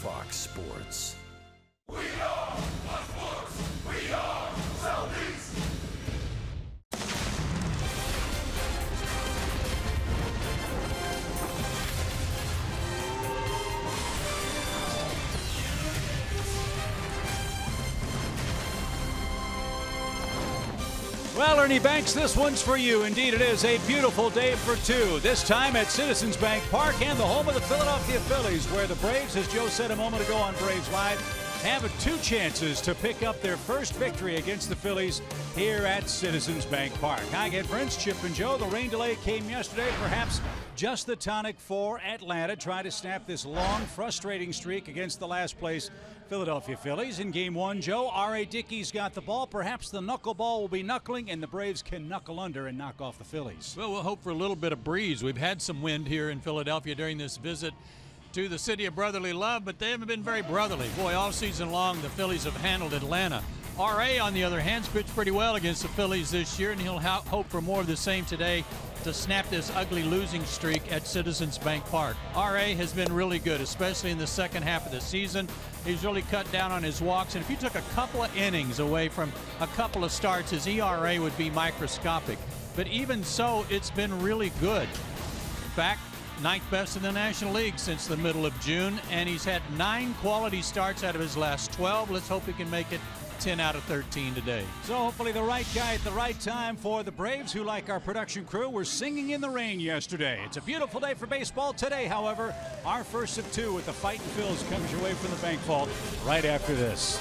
Fox Sports. We are sports. We are Southeast. Well, Ernie Banks, this one's for you. Indeed, it is a beautiful day for two. This time at Citizens Bank Park and the home of the Philadelphia Phillies, where the Braves, as Joe said a moment ago on Braves Live, have two chances to pick up their first victory against the Phillies here at Citizens Bank Park. Hi again, friends. Chip and Joe. The rain delay came yesterday, perhaps just the tonic for Atlanta. Try to snap this long, frustrating streak against the last place Philadelphia Phillies. In game one, Joe, R.A. Dickey's got the ball. Perhaps the knuckleball will be knuckling, and the Braves can knuckle under and knock off the Phillies. Well, we'll hope for a little bit of breeze. We've had some wind here in Philadelphia during this visit to the city of brotherly love, but they haven't been very brotherly. Boy, all season long, the Phillies have handled Atlanta. R.A., on the other hand, pitched pretty well against the Phillies this year, and he'll hope for more of the same today to snap this ugly losing streak at Citizens Bank Park. R.A. has been really good, especially in the second half of the season. He's really cut down on his walks, and if you took a couple of innings away from a couple of starts, his ERA would be microscopic. But even so, it's been really good. In fact, ninth best in the National League since the middle of June, and he's had 9 quality starts out of his last 12. Let's hope he can make it 10 out of 13 today. So hopefully the right guy at the right time for the Braves, who, like our production crew, were singing in the rain yesterday. It's a beautiful day for baseball today, however. Our first of two with the Fightin' Phils comes your way from the bank vault right after this.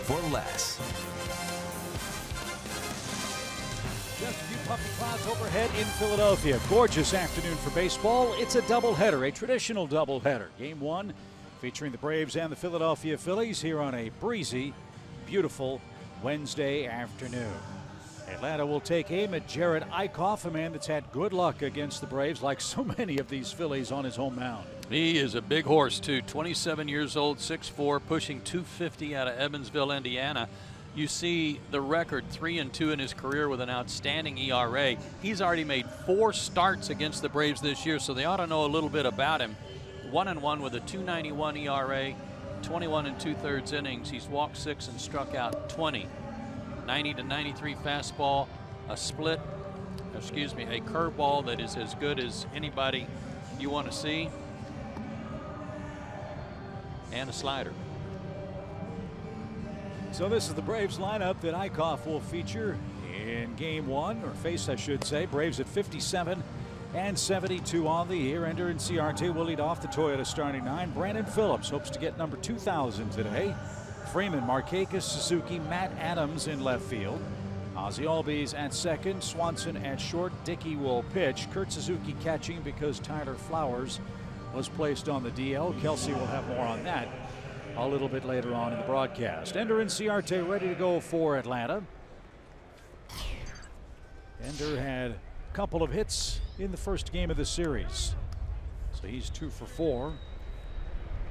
for less. Just a few puffy clouds overhead in Philadelphia. Gorgeous afternoon for baseball. It's a doubleheader, a traditional doubleheader. Game one featuring the Braves and the Philadelphia Phillies here on a breezy, beautiful Wednesday afternoon. Atlanta will take aim at Jared Eichhoff, a man that's had good luck against the Braves like so many of these Phillies on his home mound. He is a big horse, too. 27 years old, 6'4", pushing 250 out of Evansville, Indiana. You see the record 3-2 in his career with an outstanding ERA. He's already made 4 starts against the Braves this year, so they ought to know a little bit about him. 1-1 with a 2.91 ERA, 21 2/3 innings. He's walked 6 and struck out 20. 90 to 93 fastball, a curveball that is as good as anybody you want to see, and a slider. So this is the Braves lineup that Eichhoff will feature in game one, or face I should say. Braves at 57 and 72 on the year. Ender and CR2 will lead off the Toyota starting 9. Brandon Phillips hopes to get number 2,000 today. Freeman, Markakis, Suzuki, Matt Adams in left field. Ozzie Albies at second, Swanson at short. Dickey will pitch. Kurt Suzuki catching because Tyler Flowers was placed on the DL. Kelsey will have more on that a little bit later on in the broadcast. Ender and Ciarte ready to go for Atlanta. Ender had a couple of hits in the first game of the series, so he's 2 for 4.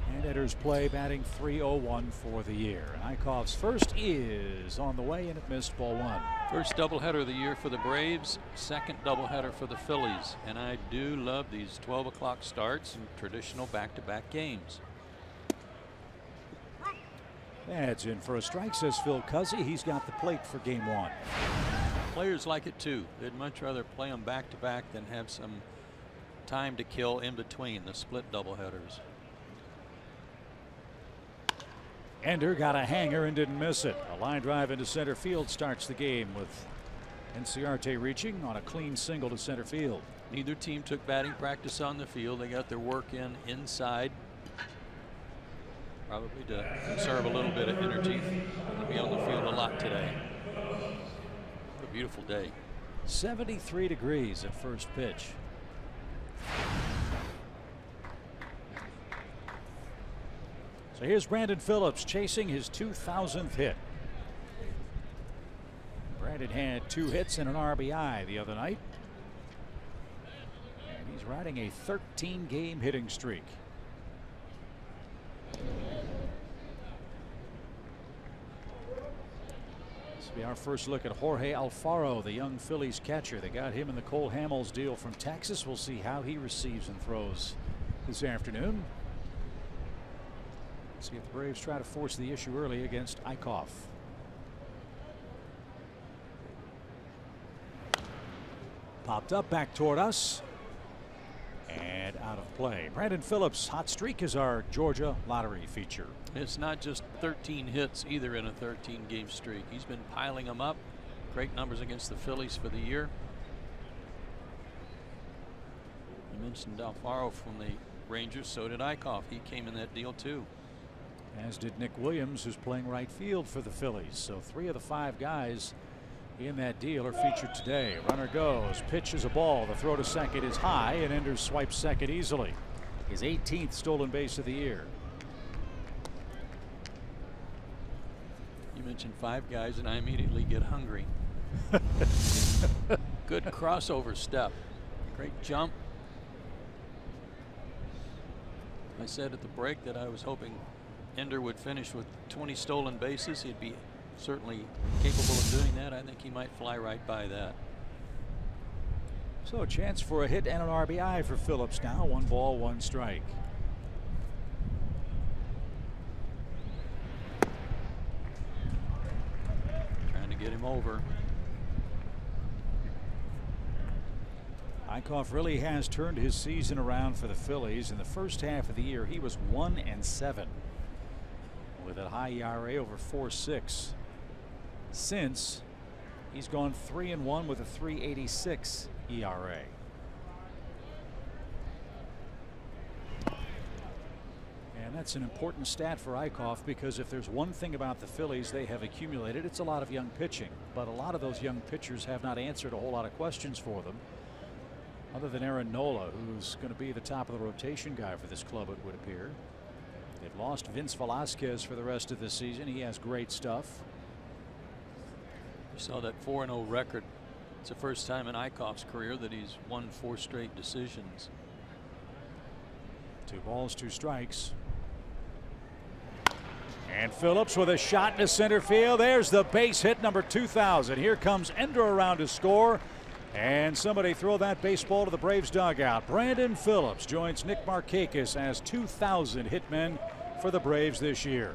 And Ender's play, batting .301 for the year. And Eichhoff's first is on the way, and it missed, ball 1. First doubleheader of the year for the Braves, second doubleheader for the Phillies. And I do love these 12 o'clock starts and traditional back-to-back games. That's in for a strike, says Phil Cuzzy. He's got the plate for game 1. Players like it too. They'd much rather play them back-to-back than have some time to kill in between the split doubleheaders. Ender got a hanger and didn't miss it. A line drive into center field starts the game with Ciarte reaching on a clean single to center field. Neither team took batting practice on the field. They got their work in inside, probably to conserve a little bit of energy. They'll be on the field a lot today. A beautiful day. 73 degrees at first pitch. So here's Brandon Phillips chasing his 2,000th hit. Brandon had 2 hits and an RBI the other night. And he's riding a 13-game hitting streak. This will be our first look at Jorge Alfaro, the young Phillies catcher. They got him in the Cole Hamels deal from Texas. We'll see how he receives and throws this afternoon. See if the Braves try to force the issue early against Eichhoff. Popped up back toward us and out of play. Brandon Phillips' hot streak is our Georgia lottery feature. It's not just 13 hits either in a 13-game streak. He's been piling them up. Great numbers against the Phillies for the year. You mentioned Alfaro from the Rangers. So did Eichhoff. He came in that deal too. As did Nick Williams, who's playing right field for the Phillies. So 3 of the 5 guys in that deal are featured today. Runner goes, pitches a ball. The throw to second is high, and Ender swipes second easily. His 18th stolen base of the year. You mentioned 5 guys, and I immediately get hungry. Good crossover step. Great jump. I said at the break that I was hoping Ender would finish with 20 stolen bases. He'd be certainly capable of doing that. I think he might fly right by that. So a chance for a hit and an RBI for Phillips now. 1 ball, 1 strike. Trying to get him over. Eichhoff really has turned his season around for the Phillies. In the first half of the year, he was 1-7 with a high ERA over 4.6. Since, he's gone 3-1 with a 3.86 ERA. And That's an important stat for Eichhoff, because if there's one thing about the Phillies they have accumulated, it's a lot of young pitching. But a lot of those young pitchers have not answered a whole lot of questions for them, other than Aaron Nola, who's going to be the top of the rotation guy for this club, it would appear. They've lost Vince Velasquez for the rest of the season. He has great stuff. You saw that 4-0 record. It's the first time in Eichhoff's career that he's won 4 straight decisions. 2 balls, 2 strikes. And Phillips with a shot into center field. There's the base hit, number 2000. Here comes Ender around to score. And somebody throw that baseball to the Braves dugout. Brandon Phillips joins Nick Markakis as 2,000 hitmen for the Braves this year.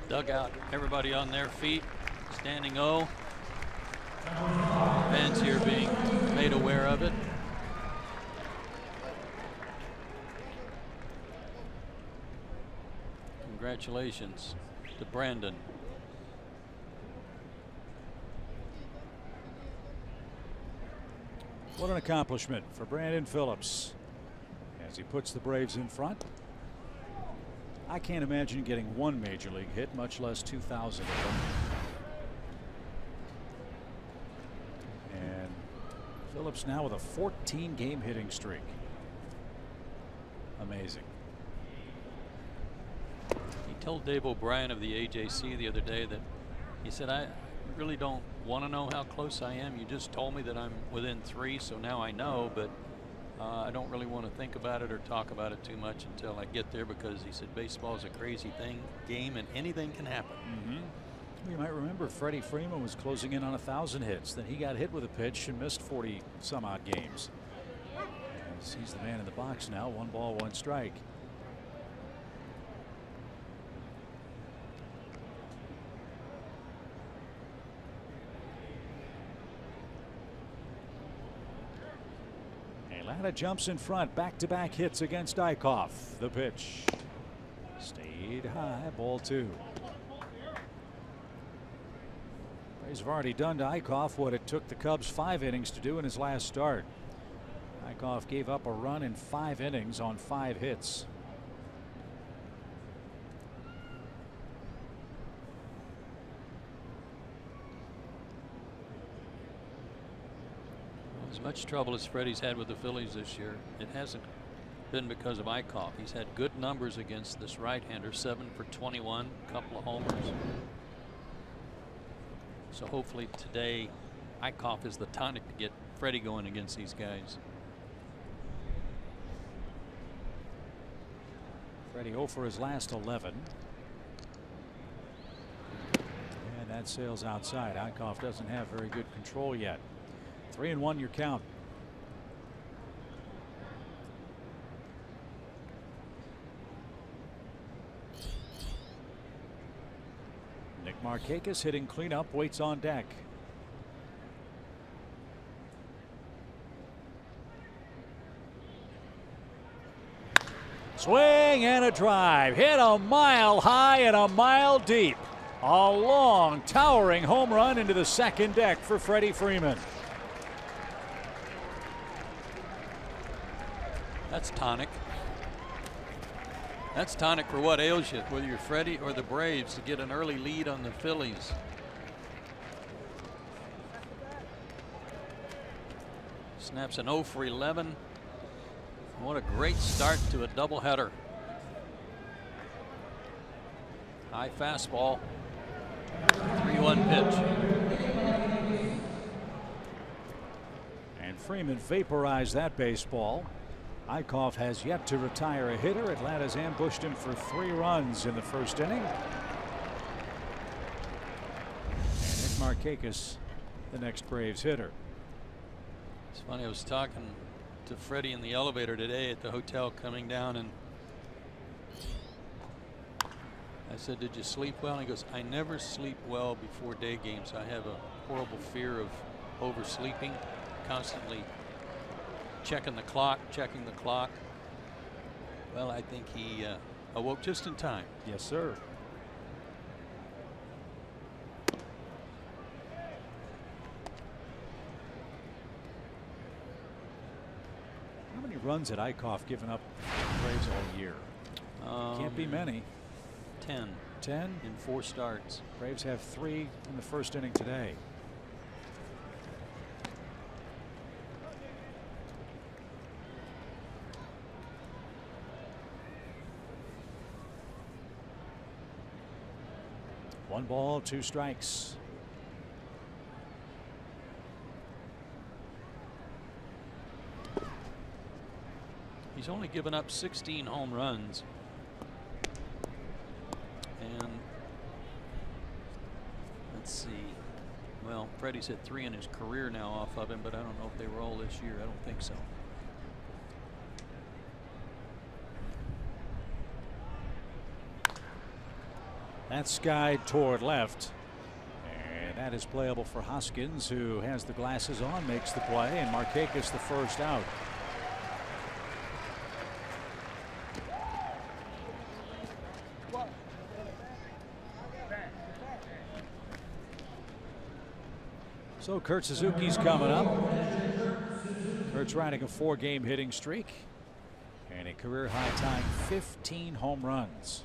Dugout, everybody on their feet, standing O. Fans here being made aware of it. Congratulations to Brandon. What an accomplishment for Brandon Phillips as he puts the Braves in front. I can't imagine getting 1 major league hit, much less 2,000 of them. And Phillips now with a 14-game hitting streak. Amazing. He told Dave O'Brien of the AJC the other day that he said, I really don't want to know how close I am. You just told me that I'm within 3, so now I know, but I don't really want to think about it or talk about it too much until I get there, because he said baseball is a crazy game and anything can happen. You might remember Freddie Freeman was closing in on 1,000 hits. Then he got hit with a pitch and missed 40 some odd games. As he's the man in the box now. 1 ball, 1 strike. Atlanta jumps in front. Back-to-back hits against Eichhoff. The pitch stayed high. Ball 2. Braves have already done to Eichhoff what it took the Cubs 5 innings to do in his last start. Eichhoff gave up a run in 5 innings on 5 hits. As much trouble as Freddie's had with the Phillies this year, it hasn't been because of Eichhoff. He's had good numbers against this right-hander, 7 for 21, couple of homers. So hopefully today Eichhoff is the tonic to get Freddie going against these guys. Freddie 0 for his last 11. And that sails outside. Eichhoff doesn't have very good control yet. 3-1 your count. Nick Markakis hitting cleanup, waits on deck. Swing and a drive, hit a mile high and a mile deep. A long, towering home run into the second deck for Freddie Freeman. That's tonic. That's tonic for what ails you, whether you're Freddie or the Braves, to get an early lead on the Phillies. Snaps an 0 for 11. What a great start to a doubleheader. High fastball. 3-1 pitch. And Freeman vaporized that baseball. Eichhoff has yet to retire a hitter. Atlanta's ambushed him for 3 runs in the first inning. And Nick Markakis, the next Braves hitter. It's funny, I was talking to Freddie in the elevator today at the hotel coming down, and I said, did you sleep well? And he goes, I never sleep well before day games. I have a horrible fear of oversleeping, constantly checking the clock. Well, I think he awoke just in time. Yes, sir. runs had Eichhoff given up the Braves all year? Can't be many. 10. 10 in 4 starts. Braves have 3 in the first inning today. One ball, 2 strikes. He's only given up 16 home runs. And let's see. Well, Freddie's hit 3 in his career now off of him, but I don't know if they were all this year. I don't think so. That's skied toward left. And that is playable for Hoskins, who has the glasses on, makes the play, and Markakis the first out. So Kurt Suzuki's coming up. Kurt's riding a 4-game hitting streak and a career high tying 15 home runs.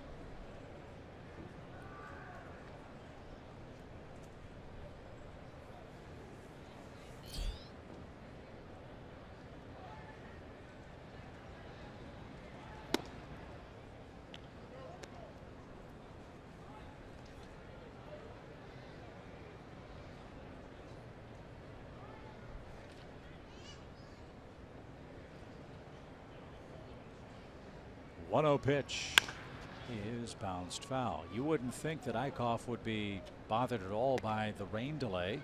One-oh pitch is bounced foul. You wouldn't think that Eichhoff would be bothered at all by the rain delay.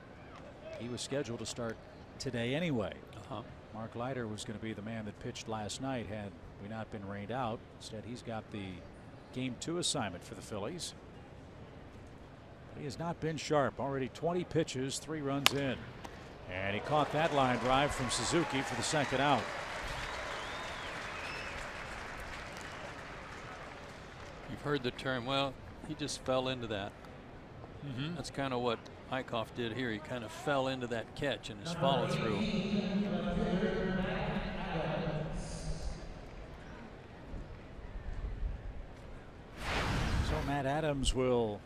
He was scheduled to start today anyway. Mark Leiter was going to be the man that pitched last night had we not been rained out. Instead, he's got the Game 2 assignment for the Phillies. He has not been sharp. Already 20 pitches, 3 runs in. And he caught that line drive from Suzuki for the second out. You've heard the term, well, he just fell into that. That's kind of what Eichhoff did here. He kind of fell into that catch and his follow through. So Matt Adams will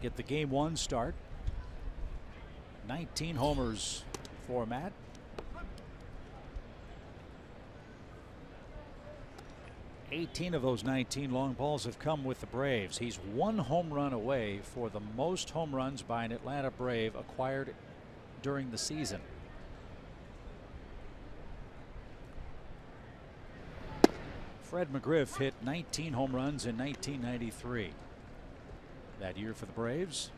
get the Game 1 start. 19 homers for Matt. 18 of those 19 long balls have come with the Braves. He's 1 home run away for the most home runs by an Atlanta Brave acquired during the season. Fred McGriff hit 19 home runs in 1993. That year for the Braves.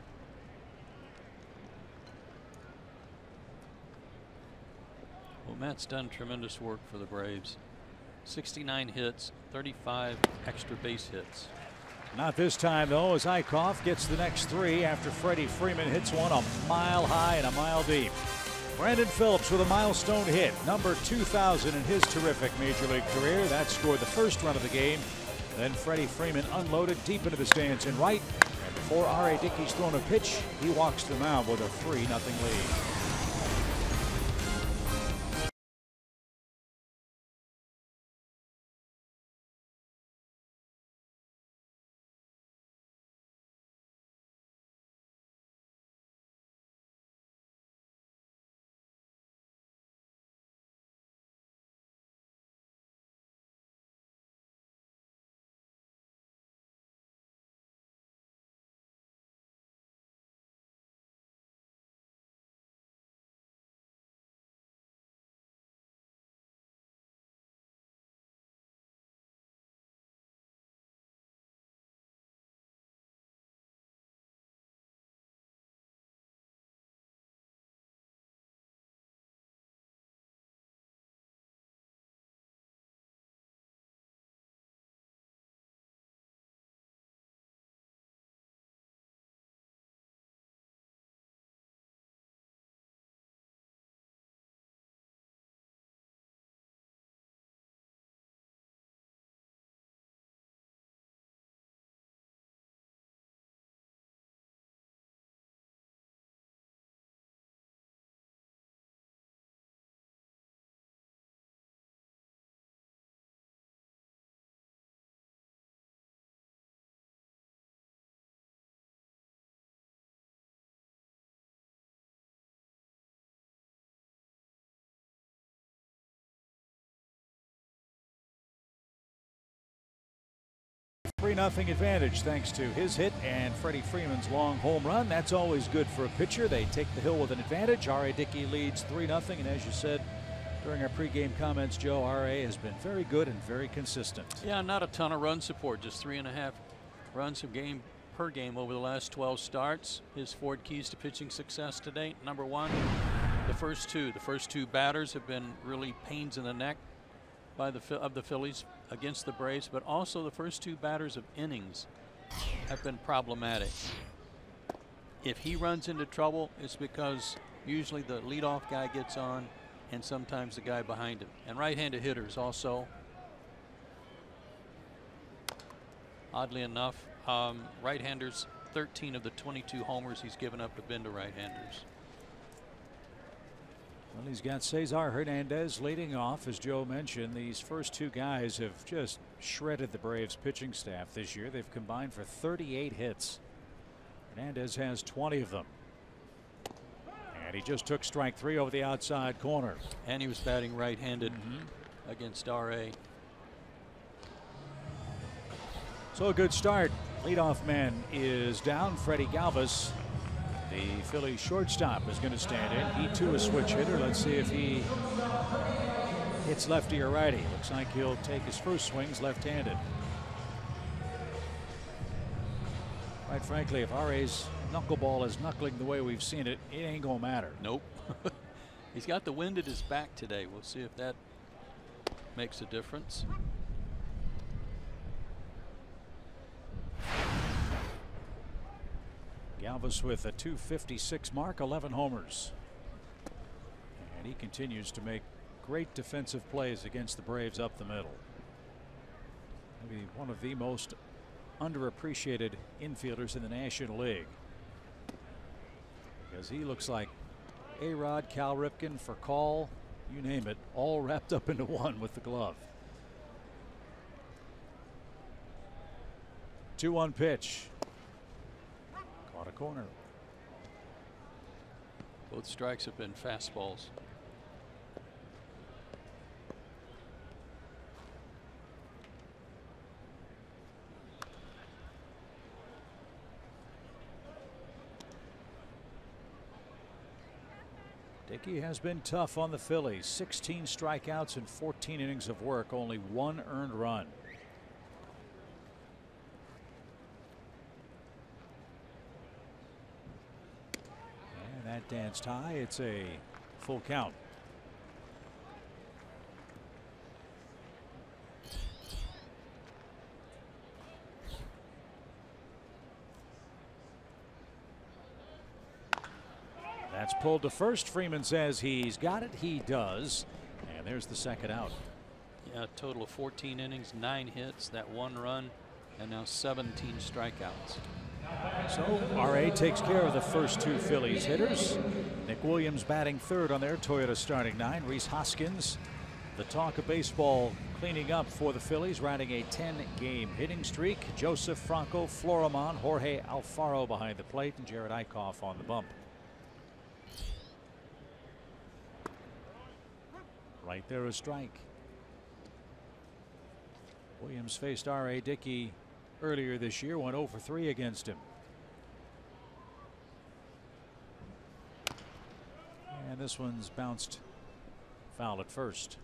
Well, Matt's done tremendous work for the Braves. 69 hits, 35 extra base hits. Not this time, though, as Eichhoff gets the next 3 after Freddie Freeman hits one a mile high and a mile deep. Brandon Phillips with a milestone hit, number 2,000 in his terrific major league career. That scored the first run of the game. Then Freddie Freeman unloaded deep into the stands in right. And before R.A. Dickey's thrown a pitch, he walks to the mound with a 3-0 lead. 3-0 advantage thanks to his hit and Freddie Freeman's long home run. That's always good for a pitcher. They take the hill with an advantage. R.A. Dickey leads 3-0, and as you said during our pregame comments, Joe, R.A. has been very good and very consistent. Yeah, not a ton of run support, just 3.5 runs per game over the last 12 starts. His 4 keys to pitching success to date. Number one, the first two batters have been really pains in the neck of the Phillies against the Braves, but also the first 2 batters of innings have been problematic. If he runs into trouble, it's because usually the leadoff guy gets on and sometimes the guy behind him. And right-handed hitters also, oddly enough, right-handers, 13 of the 22 homers he's given up have been to right-handers. Well, he's got Cesar Hernandez leading off. As Joe mentioned, these first 2 guys have just shredded the Braves pitching staff this year. They've combined for 38 hits. Hernandez has 20 of them. And he just took strike 3 over the outside corner. And he was batting right-handed against R.A. So a good start. Leadoff man is down. Freddie Galvis, the Phillies shortstop, is going to stand in. He too a switch hitter. Let's see if he hits lefty or righty. Looks like he'll take his first swings left-handed. Quite frankly, if R.A.'s knuckleball is knuckling the way we've seen it, it ain't gonna matter. Nope. He's got the wind at his back today. We'll see if that makes a difference. Galvis with a .256 mark, 11 homers. And he continues to make great defensive plays against the Braves up the middle. Maybe one of the most underappreciated infielders in the National League. Because he looks like A-Rod, Cal Ripken, Furcal, you name it, all wrapped up into one with the glove. 2-1 pitch. Caught a corner. Both strikes have been fastballs. Dickey has been tough on the Phillies. 16 strikeouts and 14 innings of work, only 1 earned run. And that danced high. It's a full count. That's pulled to first. Freeman says he's got it. He does. And there's the second out. Yeah, a total of 14 innings, 9 hits, that 1 run, and now 17 strikeouts. So R.A. takes care of the first 2 Phillies hitters. Nick Williams batting third on their Toyota starting 9. Rhys Hoskins, the talk of baseball, cleaning up for the Phillies, riding a 10-game hitting streak. Joseph Franco, Florimon, Jorge Alfaro behind the plate, and Jared Eichhoff on the bump. Right there, a strike. Williams faced R.A. Dickey earlier this year, went 0 for 3 against him. And this one's bounced foul at first.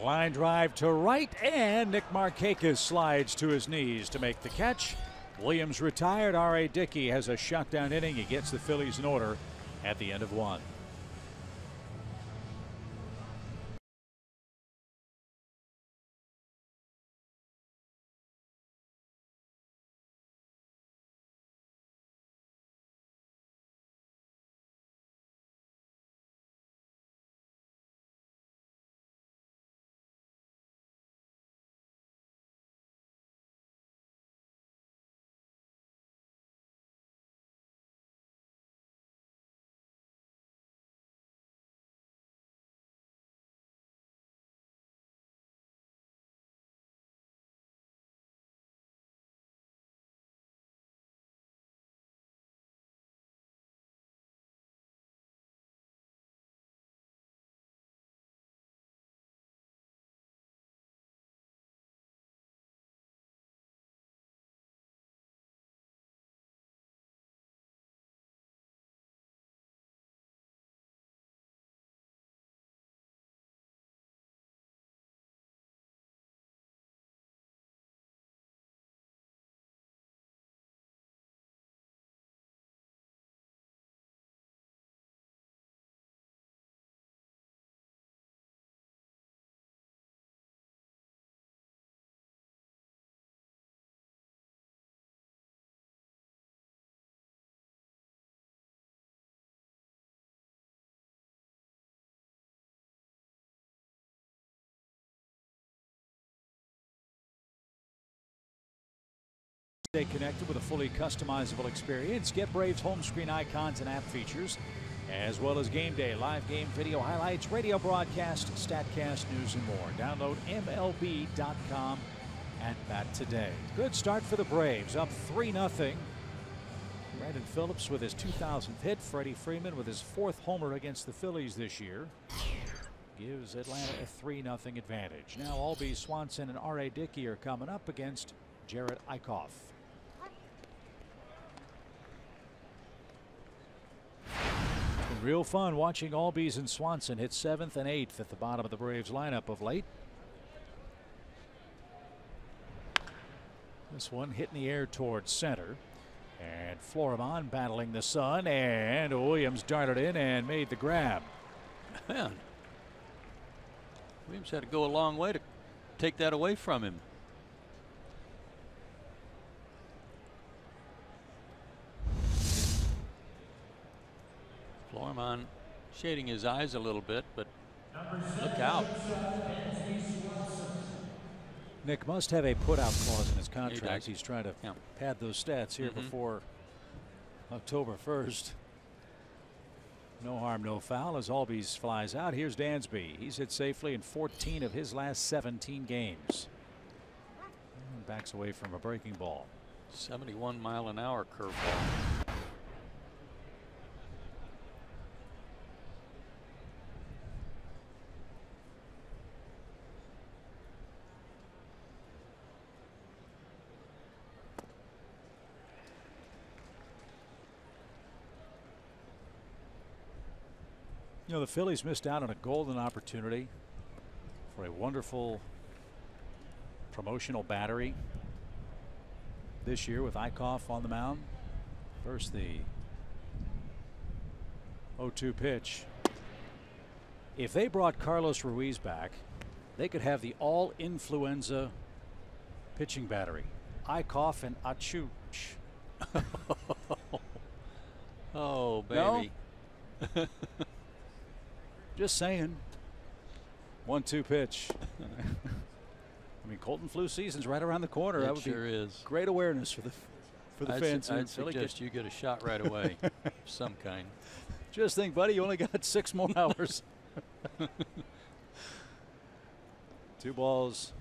Line drive to right, and Nick Markakis slides to his knees to make the catch. Williams retired. R.A. Dickey has a shutdown inning. He gets the Phillies in order at the end of 1. Stay connected with a fully customizable experience. Get Braves home screen icons and app features, as well as game day, live game video highlights, radio broadcast, StatCast, news, and more. Download MLB.com at bat today. Good start for the Braves, up 3-0. Brandon Phillips with his 2000th hit. Freddie Freeman with his 4th homer against the Phillies this year gives Atlanta a 3-0 advantage. Now Albie Swanson and R.A. Dickey are coming up against Jared Eichhoff. It's been real fun watching Albies and Swanson hit 7th and 8th at the bottom of the Braves lineup of late. This one hit in the air towards center. And Florimon battling the sun, and Williams darted in and made the grab. Man, Williams had to go a long way to take that away from him. Florimon shading his eyes a little bit, but look out. Nick must have a put-out clause in his contract. He's trying to pad those stats here before October 1st. No harm, no foul as Albies flies out. Here's Dansby. He's hit safely in 14 of his last 17 games. And backs away from a breaking ball. 71-mile-an-hour curveball. You know, the Phillies missed out on a golden opportunity for a wonderful promotional battery this year with Eichhoff on the mound. First, the 0-2 pitch. If they brought Carlos Ruiz back, they could have the all-influenza pitching battery. Eichhoff and Achuch. Oh, baby. No? Just saying. 1-2 pitch. I mean, cold and flu season's right around the corner. That would sure be is. Great awareness for the fans. I'd suggest you get a shot right away, of some kind. Just think, buddy, you only got 6 more hours. 2 balls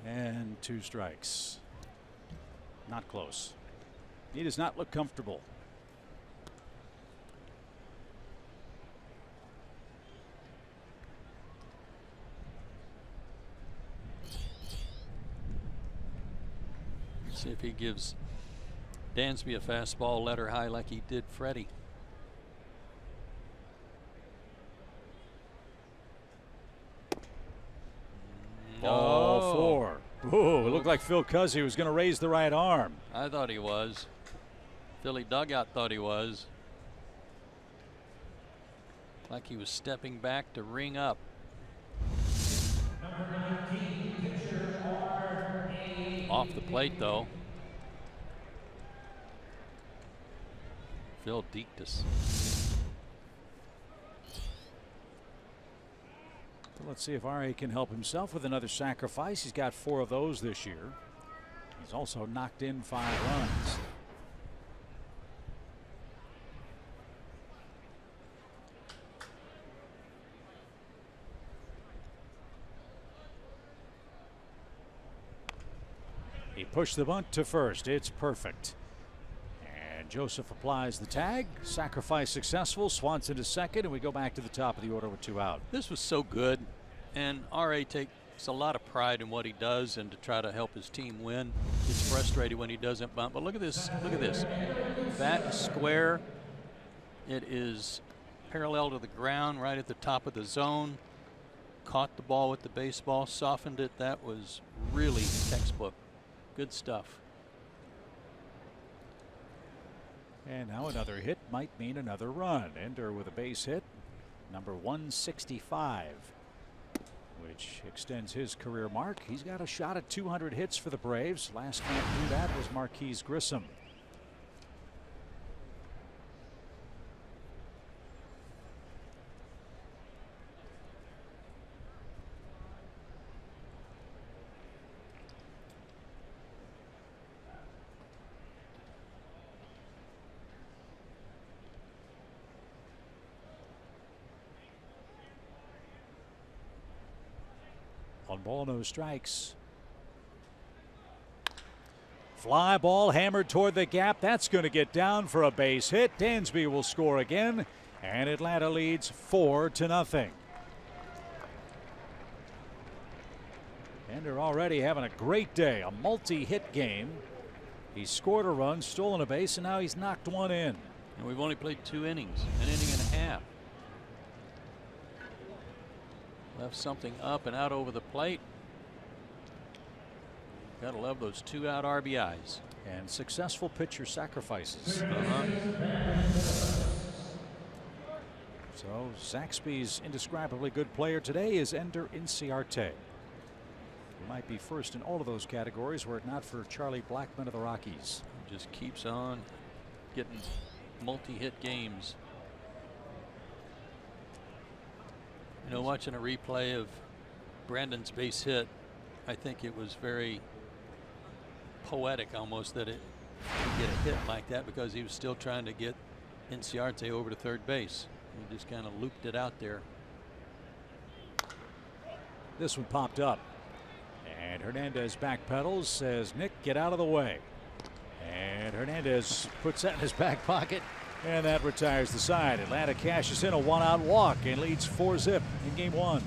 and 2 strikes. Not close. He does not look comfortable. See if he gives Dansby a fastball, let her high like he did Freddie. Ball 4. Ooh, it looked like Phil Cuzzy was going to raise the right arm. I thought he was. Philly dugout thought he was. Like he was stepping back to ring up. Off the plate, though. Phil Dictus. Let's see if R.A. can help himself with another sacrifice. He's got 4 of those this year. He's also knocked in 5 runs. He pushed the bunt to first. It's perfect. And Joseph applies the tag. Sacrifice successful. Swanson to second, and we go back to the top of the order with 2 out. This was so good, and R.A. takes a lot of pride in what he does and to try to help his team win. He's frustrated when he doesn't bunt, but look at this. Look at this. Bat is square. It is parallel to the ground, right at the top of the zone. Caught the ball with the baseball, softened it. That was really textbook. Good stuff. And now another hit might mean another run. Ender with a base hit, number 165, which extends his career mark. He's got a shot at 200 hits for the Braves. Last man to do that was Marquise Grissom. 1 ball, no strikes. Fly ball hammered toward the gap. That's going to get down for a base hit. Dansby will score again, and Atlanta leads 4-0. Ender already having a great day, a multi-hit game. He scored a run, stolen a base, and now he's knocked one in. And we've only played 2 innings, an inning and a half. Left something up and out over the plate. Gotta love those 2-out RBIs. And successful pitcher sacrifices. So Zaxby's indescribably good player today is Ender Inciarte. He might be first in all of those categories were it not for Charlie Blackmon of the Rockies. Just keeps on getting multi-hit games. You know, watching a replay of Brandon's base hit, I think it was very poetic almost that it could get a hit like that because he was still trying to get Inciarte over to third base. He just kind of looped it out there. This one popped up. And Hernandez backpedals, says, Nick, get out of the way. And Hernandez puts that in his back pocket, and that retires the side. Atlanta cashes in a 1-out walk and leads 4-0 in game 1.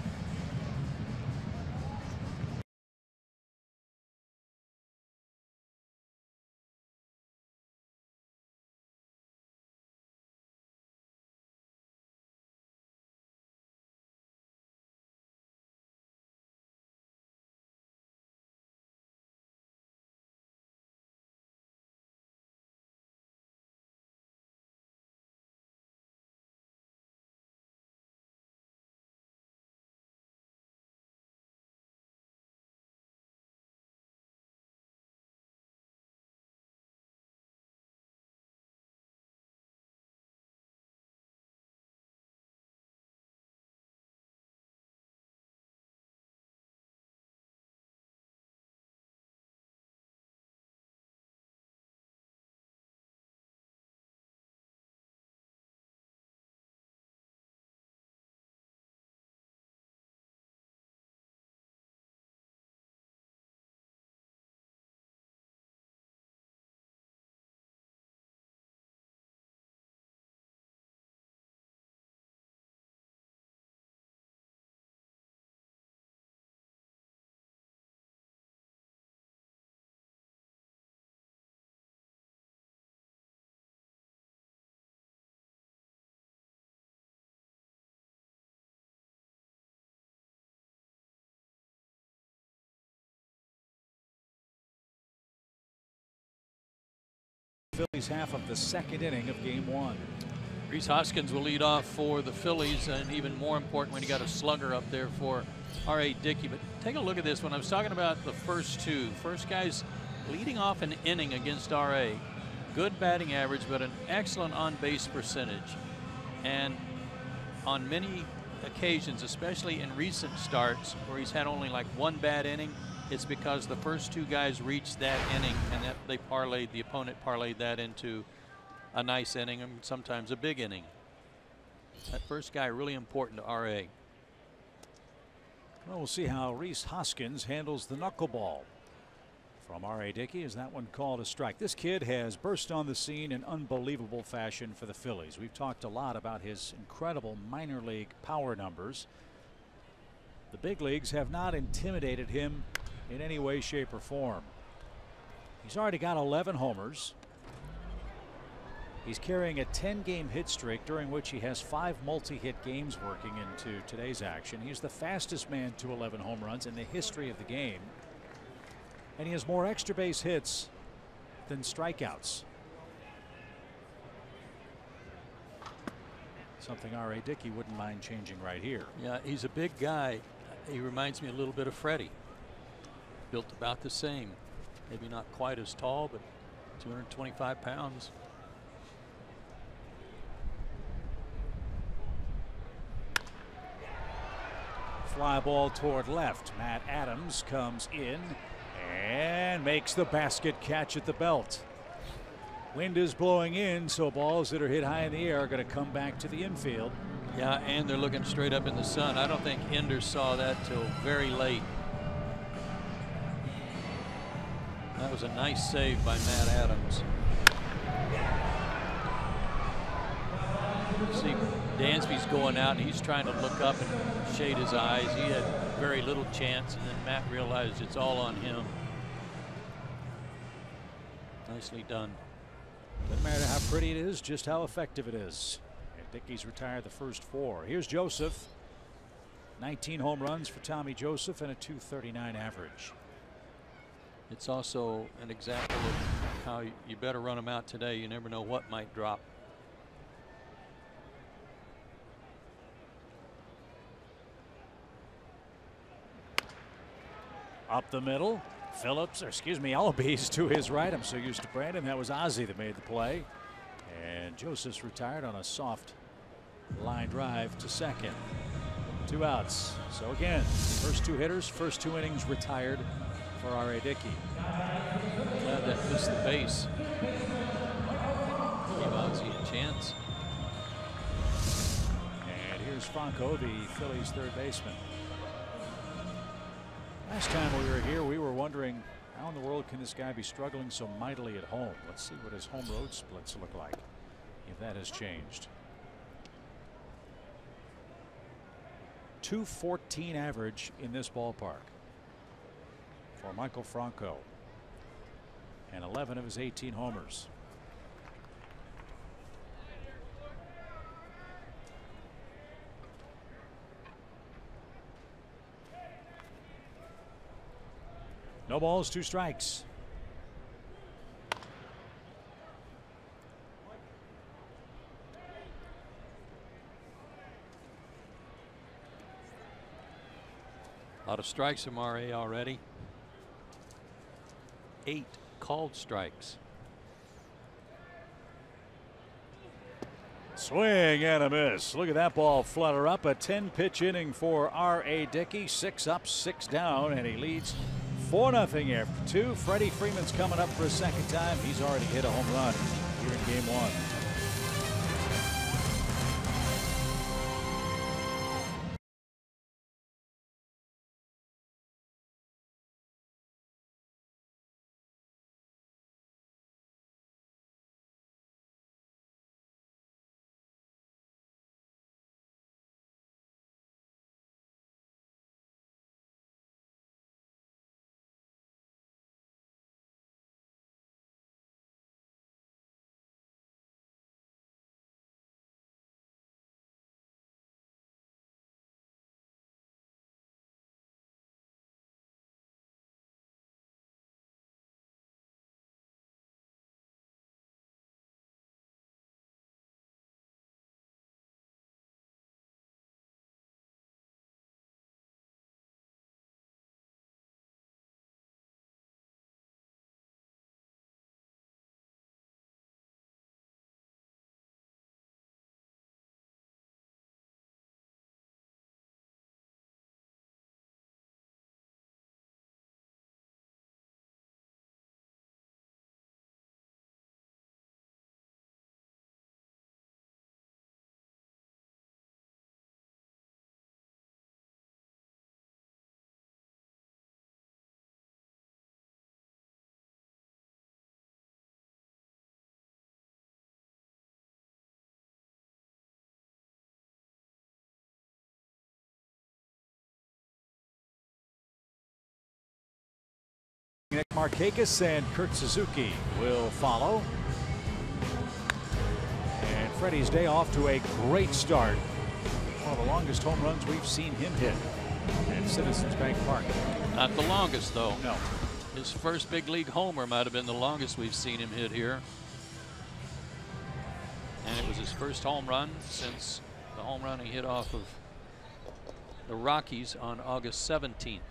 Phillies half of the 2nd inning of game 1. Rhys Hoskins will lead off for the Phillies, and even more important when you got a slugger up there for R.A. Dickey. But take a look at this. When I was talking about the first guys leading off an inning against R.A. Good batting average, but an excellent on-base percentage. And on many occasions, especially in recent starts where he's had only like 1 bad inning, it's because the first 2 guys reached that inning and that the opponent parlayed that into a nice inning and sometimes a big inning. That first guy really important to R.A. Well, we'll see how Rhys Hoskins handles the knuckleball from R.A. Dickey. Is that one called a strike? This kid has burst on the scene in unbelievable fashion for the Phillies. We've talked a lot about his incredible minor league power numbers. The big leagues have not intimidated him in any way, shape, or form. He's already got 11 homers. He's carrying a 10-game hit streak during which he has 5 multi-hit games working into today's action. He's the fastest man to 11 home runs in the history of the game. And he has more extra base hits than strikeouts. Something R.A. Dickey wouldn't mind changing right here. Yeah, he's a big guy. He reminds me a little bit of Freddie. Built about the same. Maybe not quite as tall, but 225 pounds. Fly ball toward left. Matt Adams comes in and makes the basket catch at the belt. Wind is blowing in, so balls that are hit high in the air are going to come back to the infield. Yeah, and they're looking straight up in the sun. I don't think Ender saw that till very late. That was a nice save by Matt Adams. See, Dansby's going out and he's trying to look up and shade his eyes. He had very little chance, and then Matt realized it's all on him. Nicely done. Doesn't matter how pretty it is, just how effective it is. And Dickey's retired the first 4. Here's Joseph. 19 home runs for Tommy Joseph and a .239 average. It's also an example of how you better run them out today. You never know what might drop. Up the middle. Phillips, or excuse me, Albies to his right. I'm so used to Brandon. That was Ozzie that made the play. And Joseph's retired on a soft line drive to second. 2 outs. So again, first 2 hitters, first 2 innings retired for R.A. Dickey. Glad that missed the base. Give Ozzie a chance. And here's Franco, the Phillies' third baseman. Last time we were here, we were wondering how in the world can this guy be struggling so mightily at home. Let's see what his home road splits look like, if that has changed. .214 average in this ballpark for Michael Franco, and 11 of his 18 homers. No balls, 2 strikes. A lot of strikes from R.A. already. 8 called strikes. Swing and a miss. Look at that ball flutter up. A 10-pitch inning for R.A. Dickey. 6 up, 6 down, and he leads 4-0 after 2. Freddie Freeman's coming up for a second time. He's already hit a home run here in game 1. Nick Markakis and Kurt Suzuki will follow. And Freddie's day off to a great start. One of the longest home runs we've seen him hit at Citizens Bank Park. Not the longest, though. No. His first big league homer might have been the longest we've seen him hit here. And it was his first home run since the home run he hit off of the Rockies on August 17th.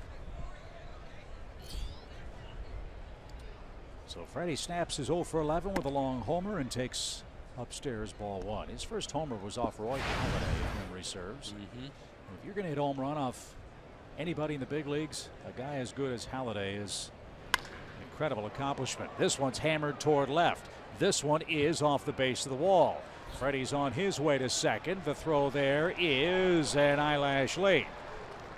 So Freddie snaps his 0 for 11 with a long homer and takes upstairs ball 1. His first homer was off Roy Halladay, if memory serves. If you're going to hit home run off anybody in the big leagues, a guy as good as Halladay is an incredible accomplishment. This one's hammered toward left. This one is off the base of the wall. Freddie's on his way to second. The throw there is an eyelash late.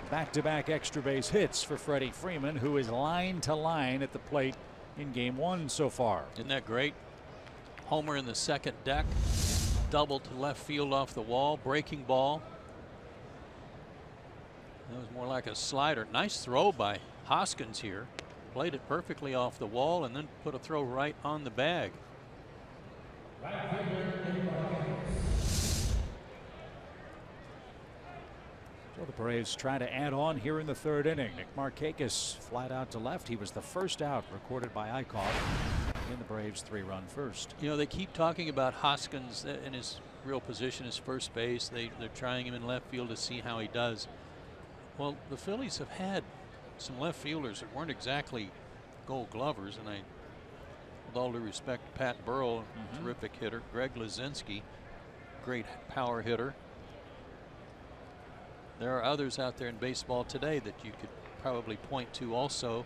Back-to-back extra base hits for Freddie Freeman, who is line to line at the plate in game one so far. Isn't that great? Homer in the second deck, double to left field off the wall, breaking ball. That was more like a slider. Nice throw by Hoskins here. Played it perfectly off the wall and then put a throw right on the bag. So the Braves try to add on here in the third inning. Nick Markakis flat out to left. He was the first out recorded by Eichhoff in the Braves' 3-run first. You know, they keep talking about Hoskins in his real position as first base. They're trying him in left field to see how he does. Well, the Phillies have had some left fielders that weren't exactly Gold Glovers, and with all due respect, Pat Burrell, terrific hitter. Greg Lazinski, great power hitter. There are others out there in baseball today that you could probably point to also,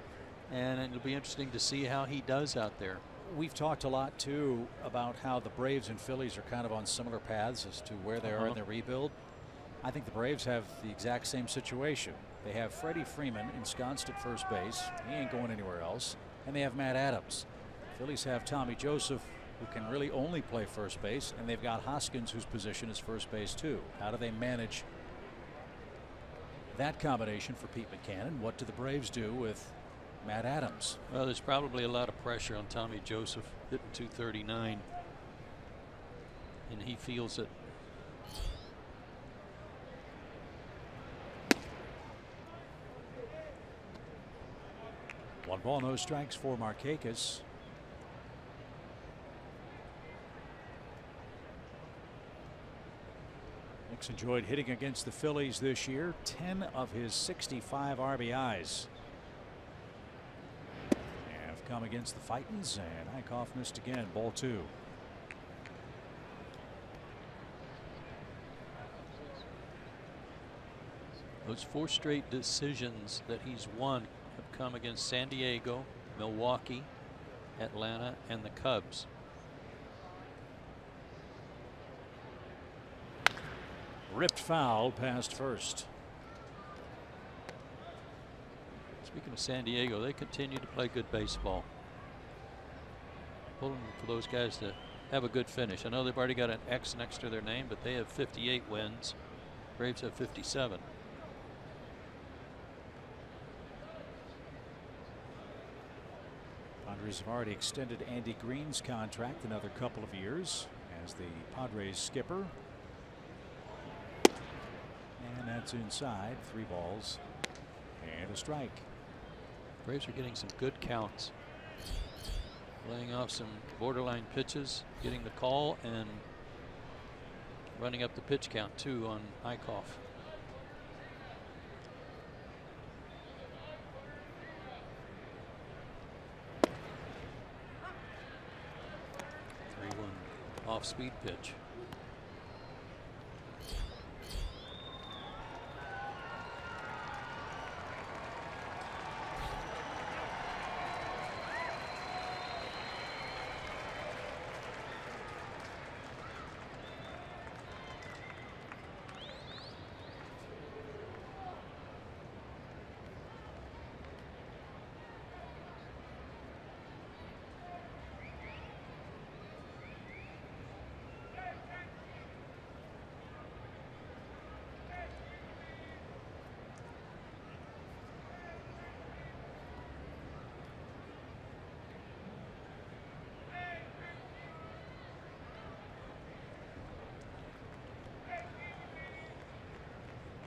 and it'll be interesting to see how he does out there. We've talked a lot too about how the Braves and Phillies are kind of on similar paths as to where they are in their rebuild. I think the Braves have the exact same situation. They have Freddie Freeman ensconced at first base. He ain't going anywhere else. And they have Matt Adams. Phillies have Tommy Joseph, who can really only play first base, and they've got Hoskins, whose position is first base too. How do they manage that combination for Pete McCann? What do the Braves do with Matt Adams? Well, there's probably a lot of pressure on Tommy Joseph, hitting .239, and he feels it. One ball, no strikes for Markakis. Nick's enjoyed hitting against the Phillies this year. 10 of his 65 RBIs have come against the Fightins, and Eichhoff missed again. Ball 2. Those 4 straight decisions that he's won have come against San Diego, Milwaukee, Atlanta, and the Cubs. Ripped foul past first. Speaking of San Diego, they continue to play good baseball. Pulling for those guys to have a good finish. I know they've already got an X next to their name, but they have 58 wins. Braves have 57. Padres have already extended Andy Green's contract another couple of years as the Padres skipper. And that's inside. 3 balls and a strike. Braves are getting some good counts. Laying off some borderline pitches, getting the call, and running up the pitch count too on Eichhoff. Off-speed pitch.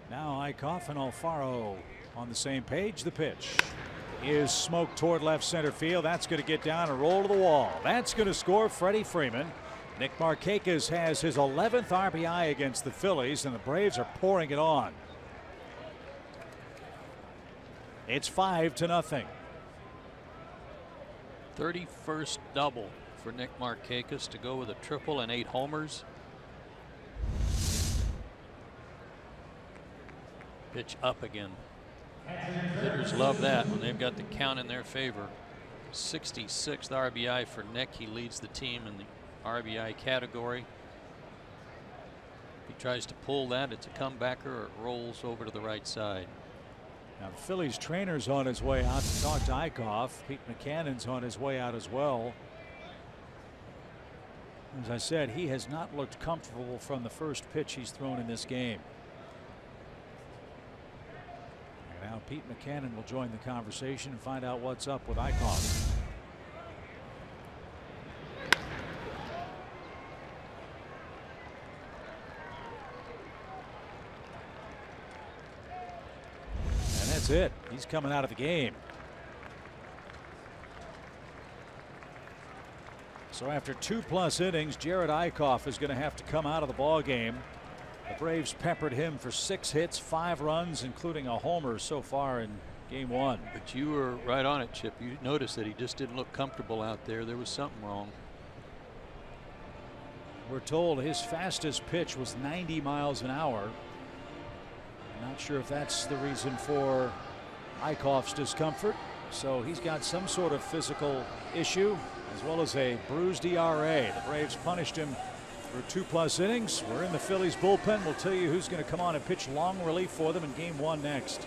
Now Eichhoff and Alfaro on the same page. The pitch is smoked toward left center field. That's going to get down and roll to the wall. That's going to score Freddie Freeman. Nick Markakis has his 11th RBI against the Phillies, and the Braves are pouring it on. It's 5-0. 31st double for Nick Markakis to go with a triple and 8 homers. Pitch up again. Hitters love that when they've got the count in their favor. 66th RBI for Nick. He leads the team in the RBI category. If he tries to pull that, it's a comebacker, or it rolls over to the right side. Now the Phillies trainer's on his way out to talk to Eichhoff. Pete McCannon's on his way out as well. As I said, he has not looked comfortable from the first pitch he's thrown in this game. And now Pete McCannon will join the conversation and find out what's up with Eichhoff. And that's it. He's coming out of the game. So after 2+ innings, Jared Eichhoff is going to have to come out of the ball game. The Braves peppered him for 6 hits, 5 runs, including a homer so far in game 1. But you were right on it, Chip. You noticed that he just didn't look comfortable out there. There was something wrong. We're told his fastest pitch was 90 miles an hour. I'm not sure if that's the reason for Eichhoff's discomfort. So he's got some sort of physical issue, as well as a bruised ERA. The Braves punished him for 2+ innings. We're in the Phillies bullpen. We'll tell you who's going to come on and pitch long relief for them in game 1 next.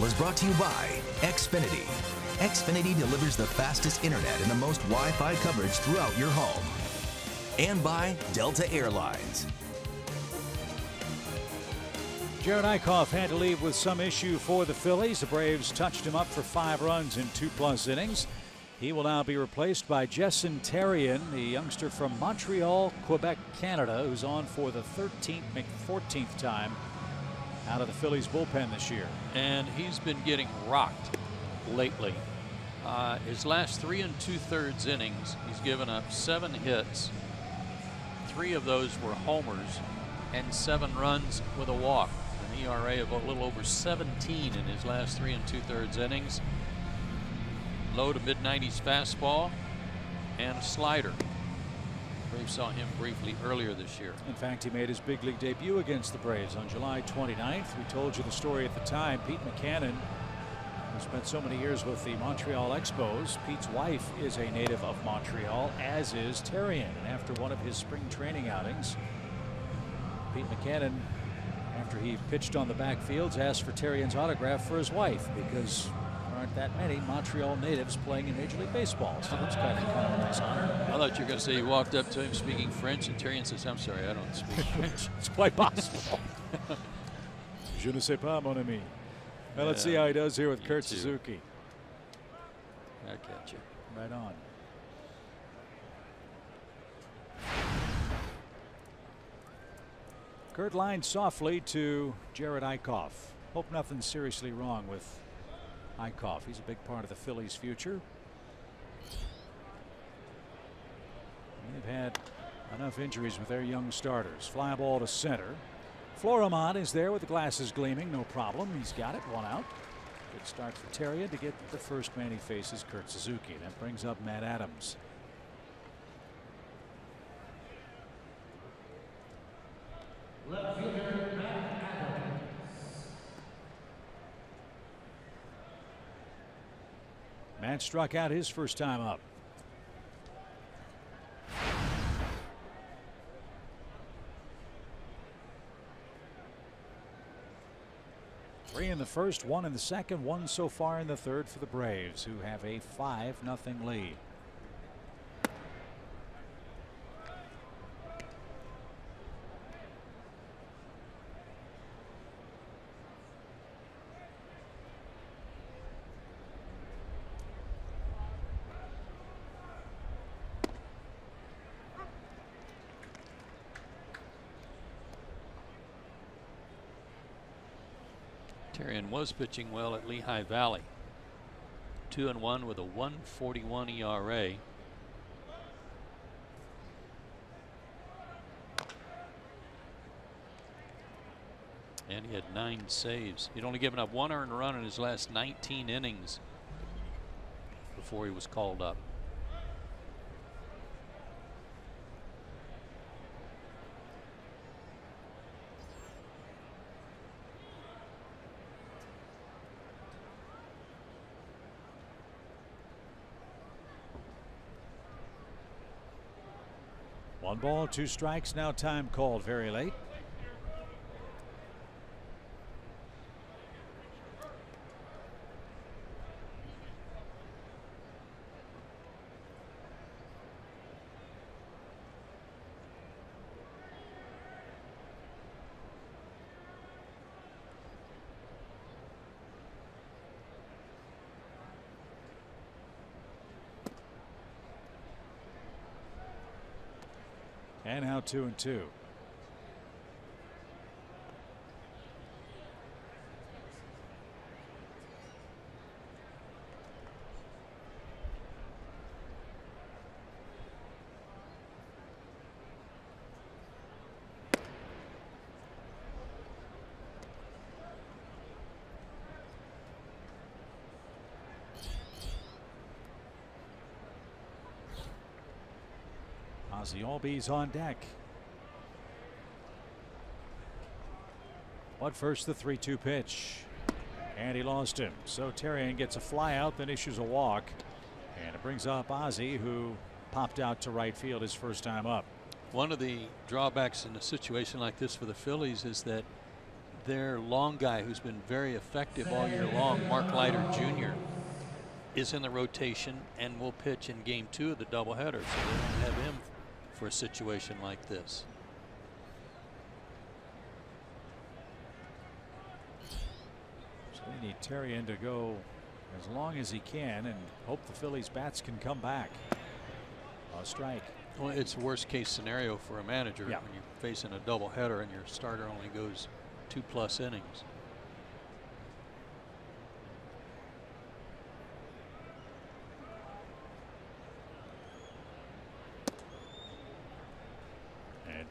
Is brought to you by Xfinity. Xfinity delivers the fastest internet and the most Wi-Fi coverage throughout your home. And by Delta Airlines. Jared Eichhoff had to leave with some issue for the Phillies. The Braves touched him up for 5 runs in 2+ innings. He will now be replaced by Jason Terrien, the youngster from Montreal, Quebec, Canada, who's on for the 14th time out of the Phillies bullpen this year. And he's been getting rocked lately. His last 3 2/3 innings, he's given up 7 hits. 3 of those were homers and 7 runs with a walk. An ERA of a little over 17 in his last 3 2/3 innings. Low to mid-90s fastball and a slider. Braves saw him briefly earlier this year. In fact, he made his big league debut against the Braves on July 29th. We told you the story at the time. Pete McCannon, who spent so many years with the Montreal Expos. Pete's wife is a native of Montreal, as is Terrien. And after one of his spring training outings, Pete McCannon, after he pitched on the backfields, asked for Terrien's autograph for his wife, because there aren't that many Montreal natives playing in Major League Baseball. So it's kind of a nice honor. I thought you were going to say you walked up to him speaking French, and Terrien says, "I'm sorry, I don't speak French." It's quite possible. Je ne sais pas, mon ami. Well, let's see how he does here with Kurt Suzuki. I catch you. Right on. Kurt lined softly to Jared Eichhoff. Hope nothing's seriously wrong with Eichhoff. He's a big part of the Phillies' future. They've had enough injuries with their young starters. Fly ball to center. Florimon is there with the glasses gleaming. No problem. He's got it. 1 out. Good start for Terrien to get the first man he faces, Kurt Suzuki. That brings up Matt Adams. Left fielder Matt Adams. Matt struck out his first time up. Three in the first, 1 in the second, 1 so far in the third for the Braves, who have a 5-0 lead. Terrien was pitching well at Lehigh Valley. 2-1 with a 1.41 ERA. And he had 9 saves. He'd only given up 1 earned run in his last 19 innings before he was called up. One ball, 2 strikes. Now time called very late. And now 2-2. Ozzie Albies on deck. But first the 3-2 pitch. And he lost him. So Terrien gets a fly out, then issues a walk. And it brings up Ozzie, who popped out to right field his first time up. One of the drawbacks in a situation like this for the Phillies is that their long guy, who's been very effective all year long, Mark Leiter Jr., is in the rotation and will pitch in game 2 of the doubleheader. So they don't have him for a situation like this. So they need Terrien to go as long as he can and hope the Phillies bats can come back. A strike. Well, it's a worst case scenario for a manager Yeah. when you're facing a doubleheader and your starter only goes 2+ innings.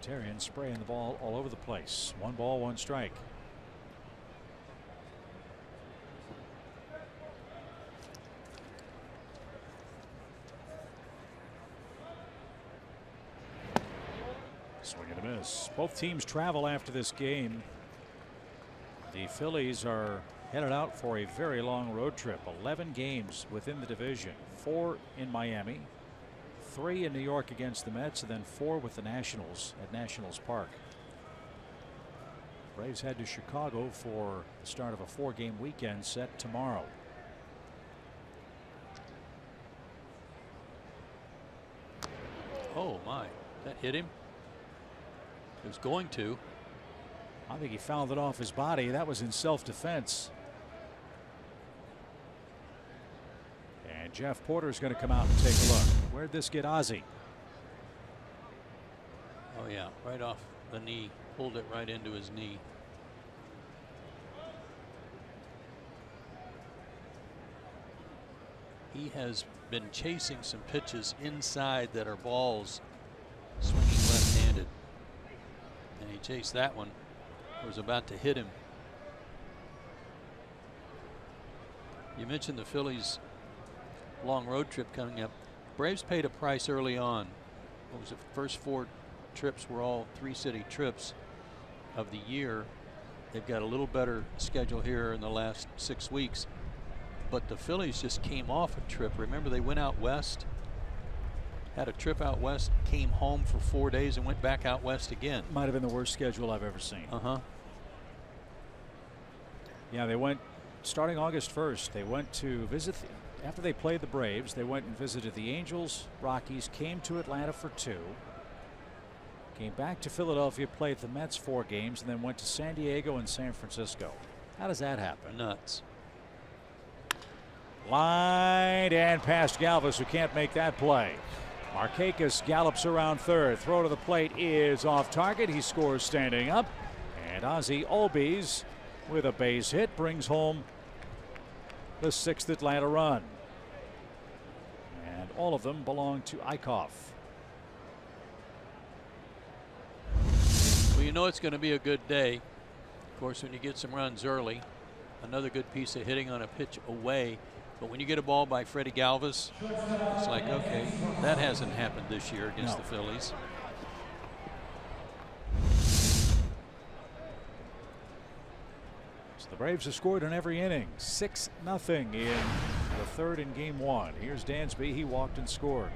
And Terrian spraying the ball all over the place. 1 ball, 1 strike. Swing and a miss. Both teams travel after this game. The Phillies are headed out for a very long road trip. 11 games within the division. 4 in Miami, 3 in New York against the Mets, and then 4 with the Nationals at Nationals Park. Braves head to Chicago for the start of a 4-game weekend set tomorrow. Oh my, that hit him. It was going to. I think he fouled it off his body. That was in self-defense. And Jeff Porter's going to come out and take a look. Where'd this get Ozzie? Oh yeah, right off the knee. Pulled it right into his knee. He has been chasing some pitches inside that are balls, swinging left-handed. And he chased that one. Was about to hit him. You mentioned the Phillies' long road trip coming up. Braves paid a price early on. What was it? First 4 trips were all 3-city trips of the year. They've got a little better schedule here in the last 6 weeks. But the Phillies just came off a trip. Remember, they went out west, had a trip out west, came home for 4 days and went back out west again. Might have been the worst schedule I've ever seen. Yeah, they went starting August 1st. They went to visit after they played the Braves. They went and visited the Angels, Rockies, came to Atlanta for 2, came back to Philadelphia, played the Mets 4 games, and then went to San Diego and San Francisco. How does that happen? Nuts. Line and past Galvis, who can't make that play. Markakis gallops around third. Throw to the plate is off target. He scores standing up. And Ozzie Albies with a base hit brings home the 6th Atlanta run. And all of them belong to Eichhoff. Well, you know it's going to be a good day. Of course, when you get some runs early, another good piece of hitting on a pitch away. But when you get a ball by Freddie Galvis, it's like, okay, that hasn't happened this year against the Phillies. So the Braves have scored in every inning. 6-0 in the 3rd in game 1. Here's Dansby. He walked and scored.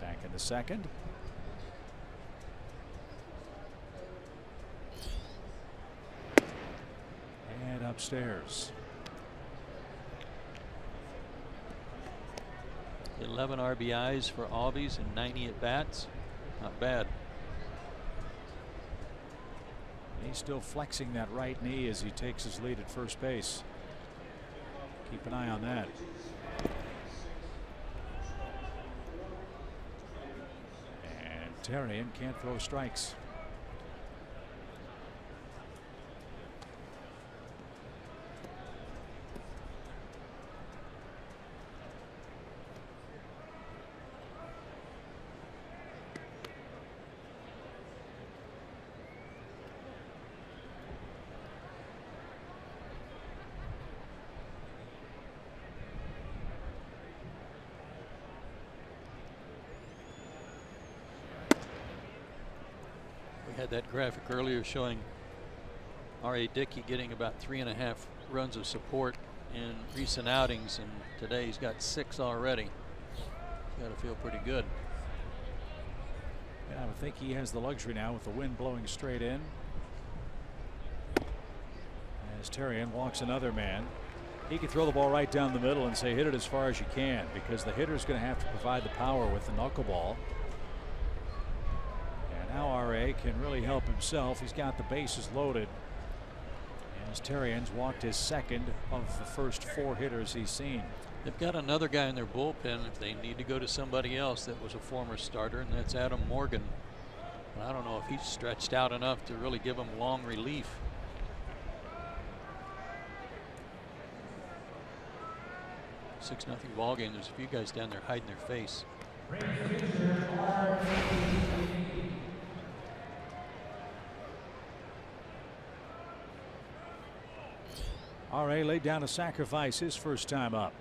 Back in the 2nd. And upstairs. 11 RBIs for Albies and 90 at bats. Not bad. He's still flexing that right knee as he takes his lead at first base. Keep an eye on that. And Terrian can't throw strikes. Had that graphic earlier showing R.A. Dickey getting about 3.5 runs of support in recent outings, and today he's got 6 already. Got to feel pretty good. Yeah, I would think he has the luxury now with the wind blowing straight in. As Terrian walks another man, he can throw the ball right down the middle and say hit it as far as you can, because the hitter's going to have to provide the power with the knuckleball. Now R.A. can really help himself. He's got the bases loaded. As Terrian's walked his 2nd of the first 4 hitters he's seen. They've got another guy in their bullpen if they need to go to somebody else that was a former starter, and that's Adam Morgan. But I don't know if he's stretched out enough to really give him long relief. $6-0 ball game. There's a few guys down there hiding their face. R.A. laid down a sacrifice his first time up.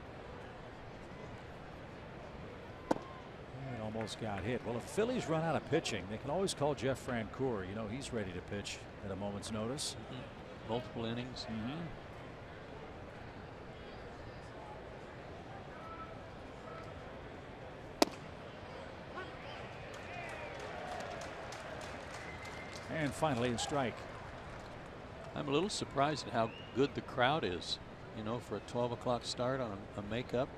And almost got hit. Well, if Phillies run out of pitching, they can always call Jeff Francoeur. You know, he's ready to pitch at a moment's notice. Multiple innings. And finally a strike. I'm a little surprised at how good the crowd is, you know, for a 12 o'clock start on a makeup.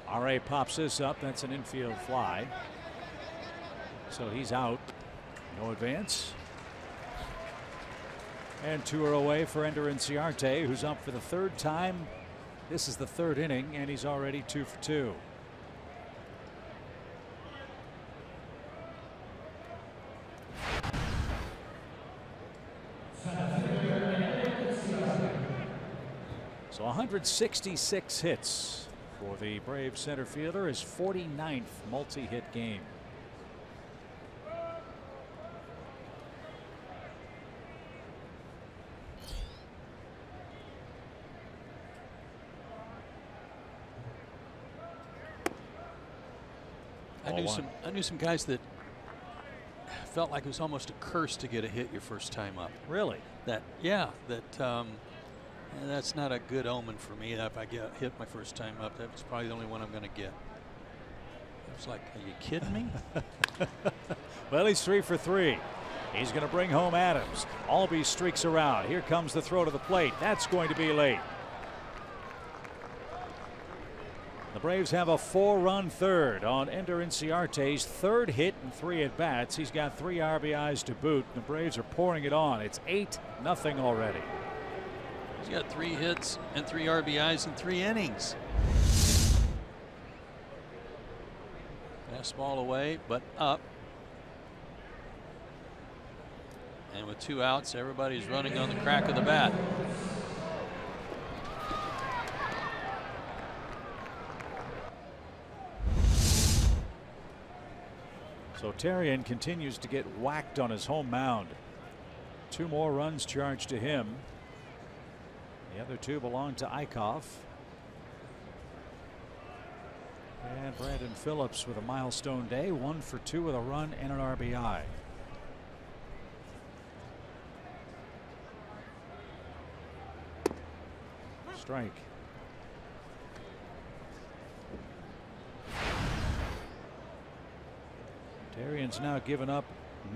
R.A. pops this up. That's an infield fly. So he's out. No advance. And 2 are away for Ender Inciarte, who's up for the 3rd time. This is the 3rd inning, and he's already 2 for 2. So 166 hits for the Braves center fielder, his 49th multi-hit game. I knew some guys that felt like it was almost a curse to get a hit your first time up. Really? That's not a good omen for me. If I get hit my first time up, that was probably the only one I'm going to get. It was like, are you kidding me? Well, he's 3 for 3. He's going to bring home Adams. Albee streaks around. Here comes the throw to the plate. That's going to be late. The Braves have a 4-run third on Ender Inciarte's 3rd hit and 3 at bats. He's got 3 RBIs to boot. The Braves are pouring it on. It's 8-0 already. He's got 3 hits and 3 RBIs in 3 innings. Fastball away, but up. And with 2 outs, everybody's running on the crack of the bat. So Therrien continues to get whacked on his home mound. 2 more runs charged to him. The other 2 belong to Eichhoff. And Brandon Phillips with a milestone day, 1 for 2 with a run and an RBI. Strike. Therrien's now given up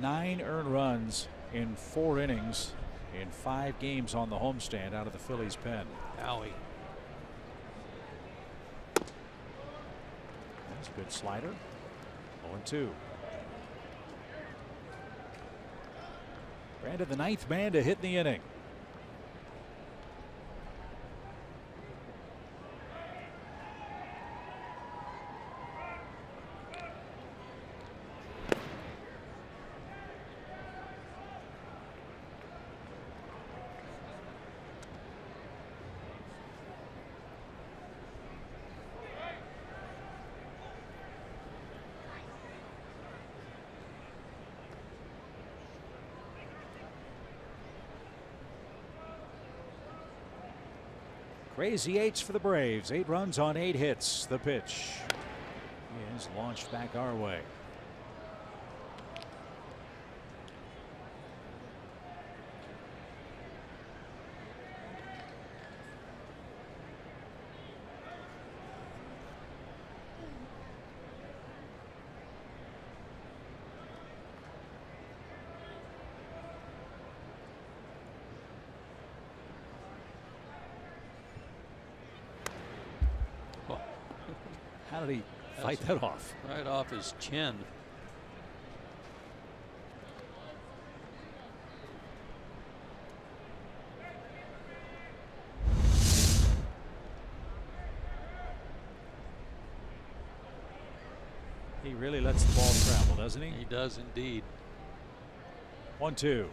9 earned runs in 4 innings in 5 games on the homestand out of the Phillies pen. Howie. That's a good slider. 0-2. Brandon, the 9th man to hit in the inning. Crazy 8s for the Braves. 8 runs on 8 hits. The pitch is launched back our way. How did he fight that off? Right off his chin. He really lets the ball travel, doesn't he? He does indeed. 1-2.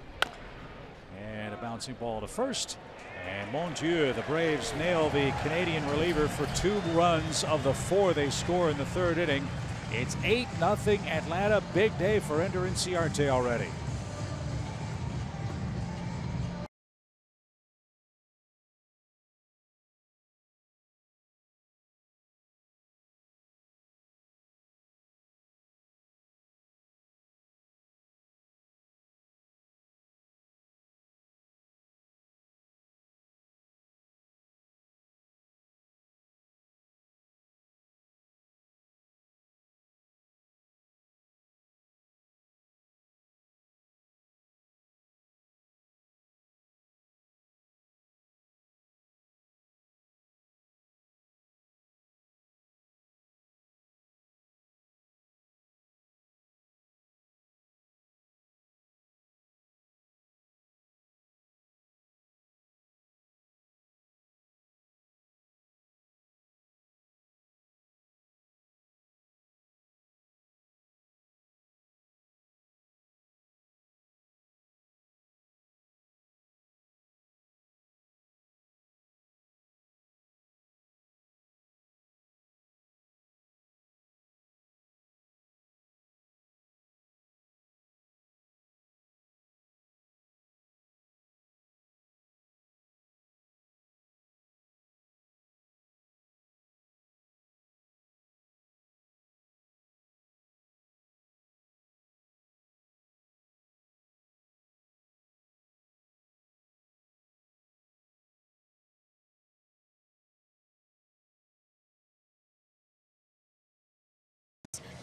And a bouncing ball to first. And mon Dieu, the Braves nail the Canadian reliever for 2 runs of the 4 they score in the 3rd inning. It's 8-0 Atlanta. Big day for Ender Inciarte already.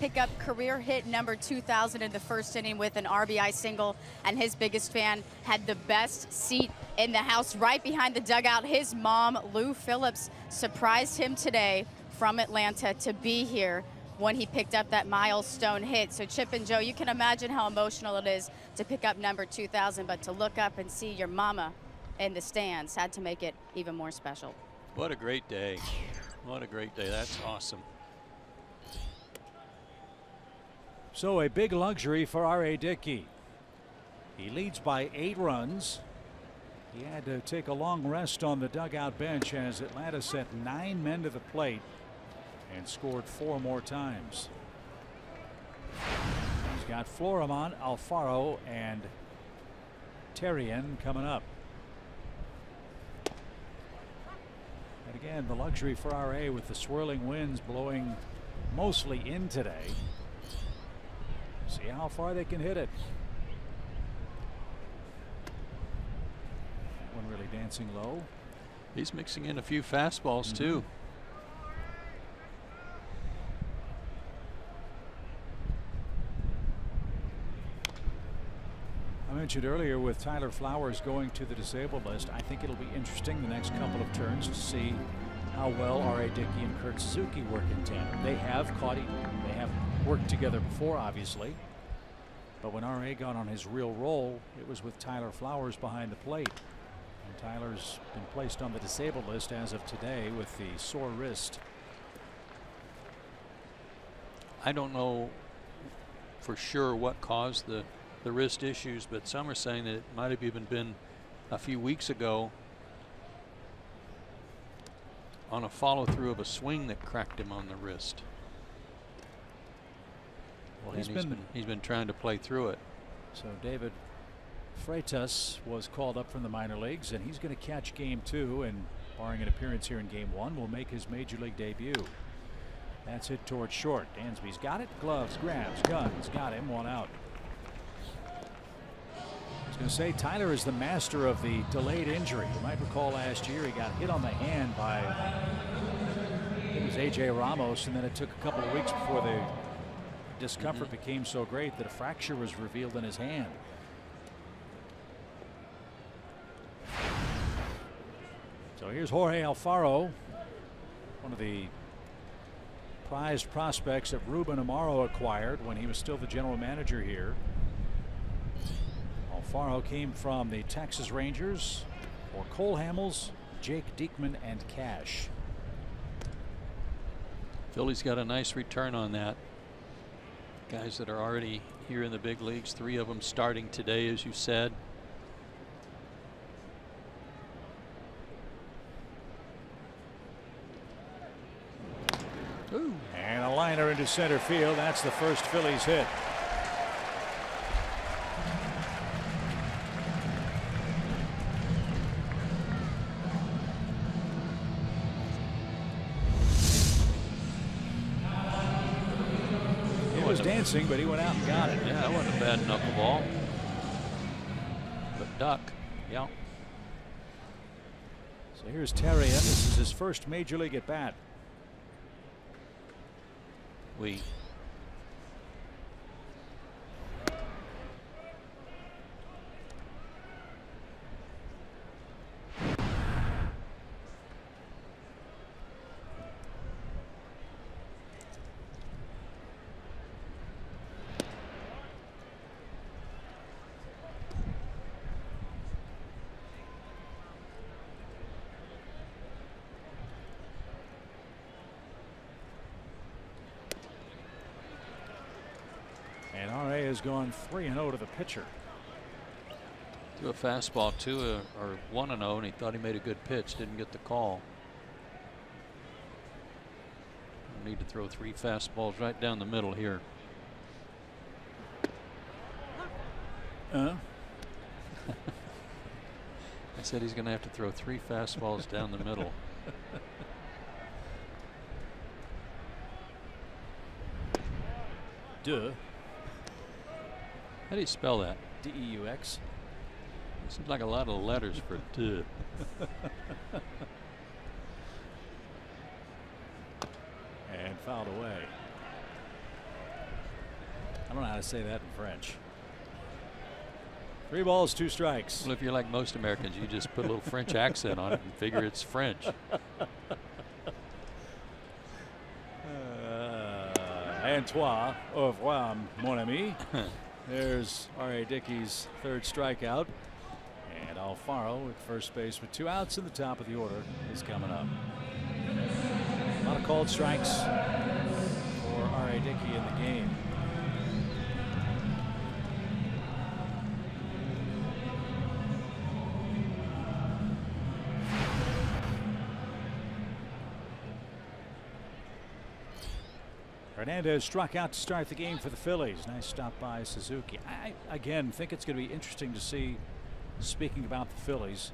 pick up career hit number 2,000 in the first inning with an RBI single, and his biggest fan had the best seat in the house right behind the dugout. His mom, Lou Phillips, surprised him today from Atlanta to be here when he picked up that milestone hit. So Chip and Joe, you can imagine how emotional it is to pick up number 2,000, but to look up and see your mama in the stands had to make it even more special. What a great day. What a great day. That's awesome. So a big luxury for R.A. Dickey. He leads by 8 runs. He had to take a long rest on the dugout bench as Atlanta sent 9 men to the plate and scored 4 more times. He's got Florimon, Alfaro, and Terrien coming up. And again, the luxury for RA with the swirling winds blowing mostly in today. See how far they can hit it. That one really dancing low. He's mixing in a few fastballs too. I mentioned earlier with Tyler Flowers going to the disabled list, I think it'll be interesting the next couple of turns to see how well R.A. Dickey and Kurt Suzuki work in tandem. They have worked together before, obviously, but when R.A. got on his real role, it was with Tyler Flowers behind the plate. And Tyler's been placed on the disabled list as of today with the sore wrist. I don't know for sure what caused the wrist issues, but some are saying that it might have even been a few weeks ago on a follow through of a swing that cracked him on the wrist. Well, he's been trying to play through it. So David Freitas was called up from the minor leagues, and he's going to catch game 2, and barring an appearance here in game 1 will make his major league debut. That's hit towards short. Dansby's got it. Gloves, grabs, guns, got him. 1 out. I was going to say Tyler is the master of the delayed injury. You might recall last year he got hit on the hand by, it was AJ Ramos, and then it took a couple of weeks before the discomfort became so great that a fracture was revealed in his hand. So here's Jorge Alfaro, one of the prized prospects that Ruben Amaro acquired when he was still the general manager here. Alfaro came from the Texas Rangers for Cole Hamels, Jake Diekman, and Cash. Philly's got a nice return on that. Guys that are already here in the big leagues, 3 of them starting today, as you said. Ooh. And a liner into center field. That's the first Phillies hit. Dancing, but he went out and got it. Yeah, that wasn't a bad knuckleball. But duck, yeah. So here's Terrien. This is his first major league at bat. And R.A. has gone 3-0 to the pitcher. Threw a fastball too, or 1-0, and he thought he made a good pitch, didn't get the call. Need to throw 3 fastballs right down the middle here. I said he's going to have to throw 3 fastballs down the middle. Duh. How do you spell that? D-E-U-X. It seems like a lot of letters for duh. And fouled away. I don't know how to say that in French. 3 balls, 2 strikes. Well, if you're like most Americans, you just put a little French accent on it and figure it's French. And toi, au revoir, mon ami. There's R.A. Dickey's 3rd strikeout. And Alfaro at first base with 2 outs in the top of the order is coming up. A lot of called strikes for R.A. Dickey in the game. Hernandez struck out to start the game for the Phillies. Nice stop by Suzuki. I again think it's going to be interesting to see, speaking about the Phillies,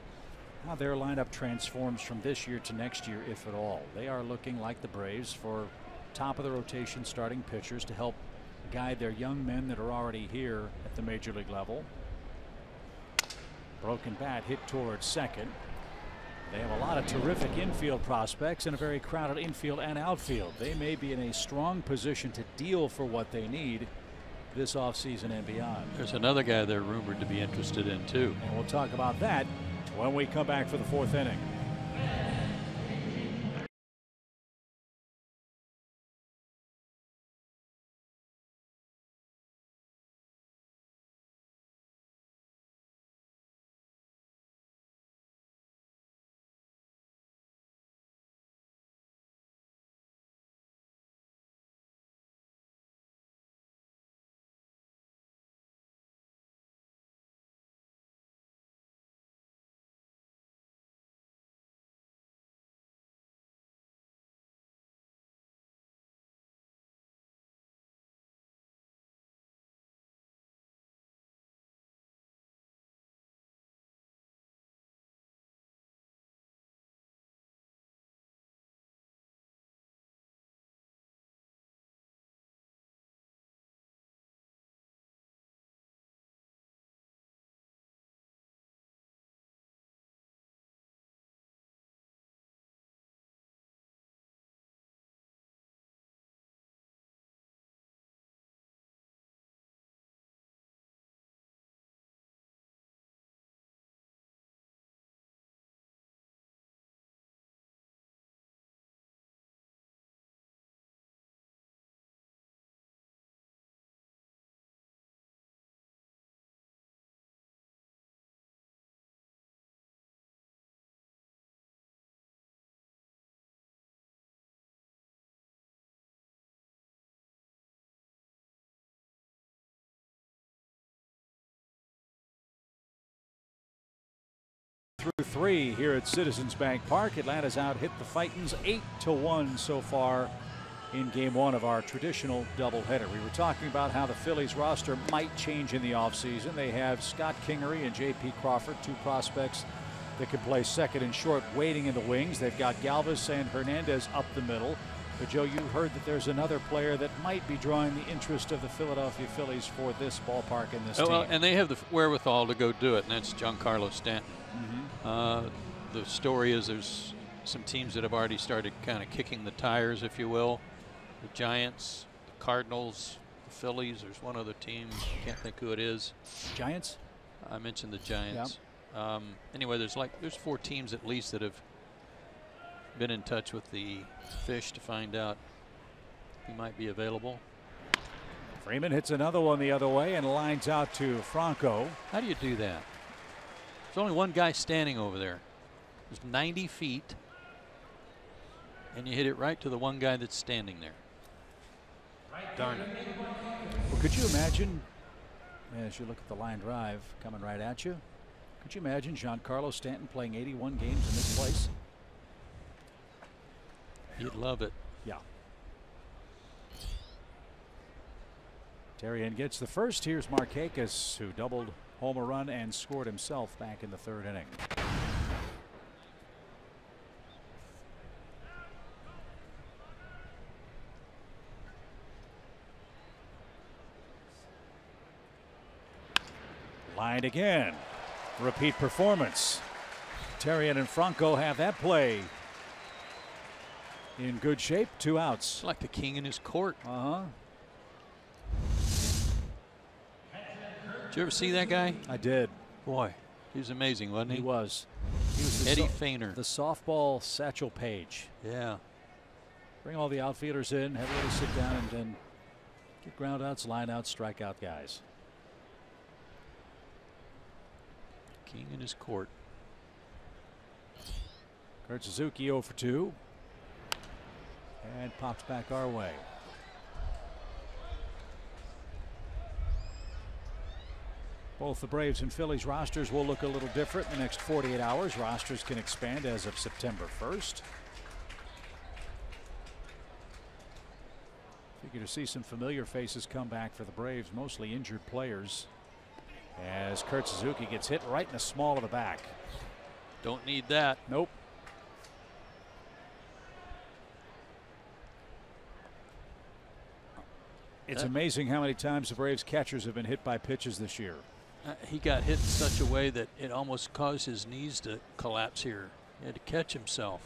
how their lineup transforms from this year to next year, if at all. They are looking like the Braves for top of the rotation starting pitchers to help guide their young men that are already here at the major league level. Broken bat hit towards second. They have a lot of terrific infield prospects and a very crowded infield and outfield. They may be in a strong position to deal for what they need this offseason and beyond. There's another guy they're rumored to be interested in too. And we'll talk about that when we come back for the 4th inning. Through 3 here at Citizens Bank Park. Atlanta's out hit the Titans 8-1 so far in game 1 of our traditional doubleheader. We were talking about how the Phillies roster might change in the offseason. They have Scott Kingery and J.P. Crawford, 2 prospects that can play second and short, waiting in the wings. They've got Galvis and Hernandez up the middle. But Joe, you heard that there's another player that might be drawing the interest of the Philadelphia Phillies for this ballpark and this team. Well, and they have the wherewithal to go do it, and that's Giancarlo Stanton. The story is there's some teams that have already started kind of kicking the tires, if you will. The Giants, the Cardinals, the Phillies. There's one other team. I can't think who it is. Giants? I mentioned the Giants. Yep. Anyway, there's 4 teams at least that have been in touch with the Fish to find out he might be available. Freeman hits another one the other way and lines out to Franco. How do you do that? There's only one guy standing over there. It's 90 feet, and you hit it right to the one guy that's standing there. Darn it. Well, could you imagine, as you look at the line drive coming right at you, could you imagine Giancarlo Stanton playing 81 games in this place? You'd love it. Yeah. Terrian gets the first. Here's Markakis, who doubled home a run and scored himself back in the 3rd inning. Lined again. Repeat performance. Terrian and Franco have that play in good shape. 2 outs. It's like the king in his court. Did you ever see that guy? I did. Boy, he was amazing, wasn't he? He was. He was the Eddie Feiner. The softball Satchel Paige. Yeah. Bring all the outfielders in, have a little sit down, and then get ground outs, line outs, strike out guys. King in his court. Kurt Suzuki 0 for 2. And pops back our way. Both the Braves and Phillies rosters will look a little different in the next 48 hours. Rosters can expand as of September 1st. Figure to see some familiar faces come back for the Braves, mostly injured players, as Kurt Suzuki gets hit right in the small of the back. Don't need that. Nope. It's amazing how many times the Braves catchers have been hit by pitches this year. He got hit in such a way that it almost caused his knees to collapse here. He had to catch himself.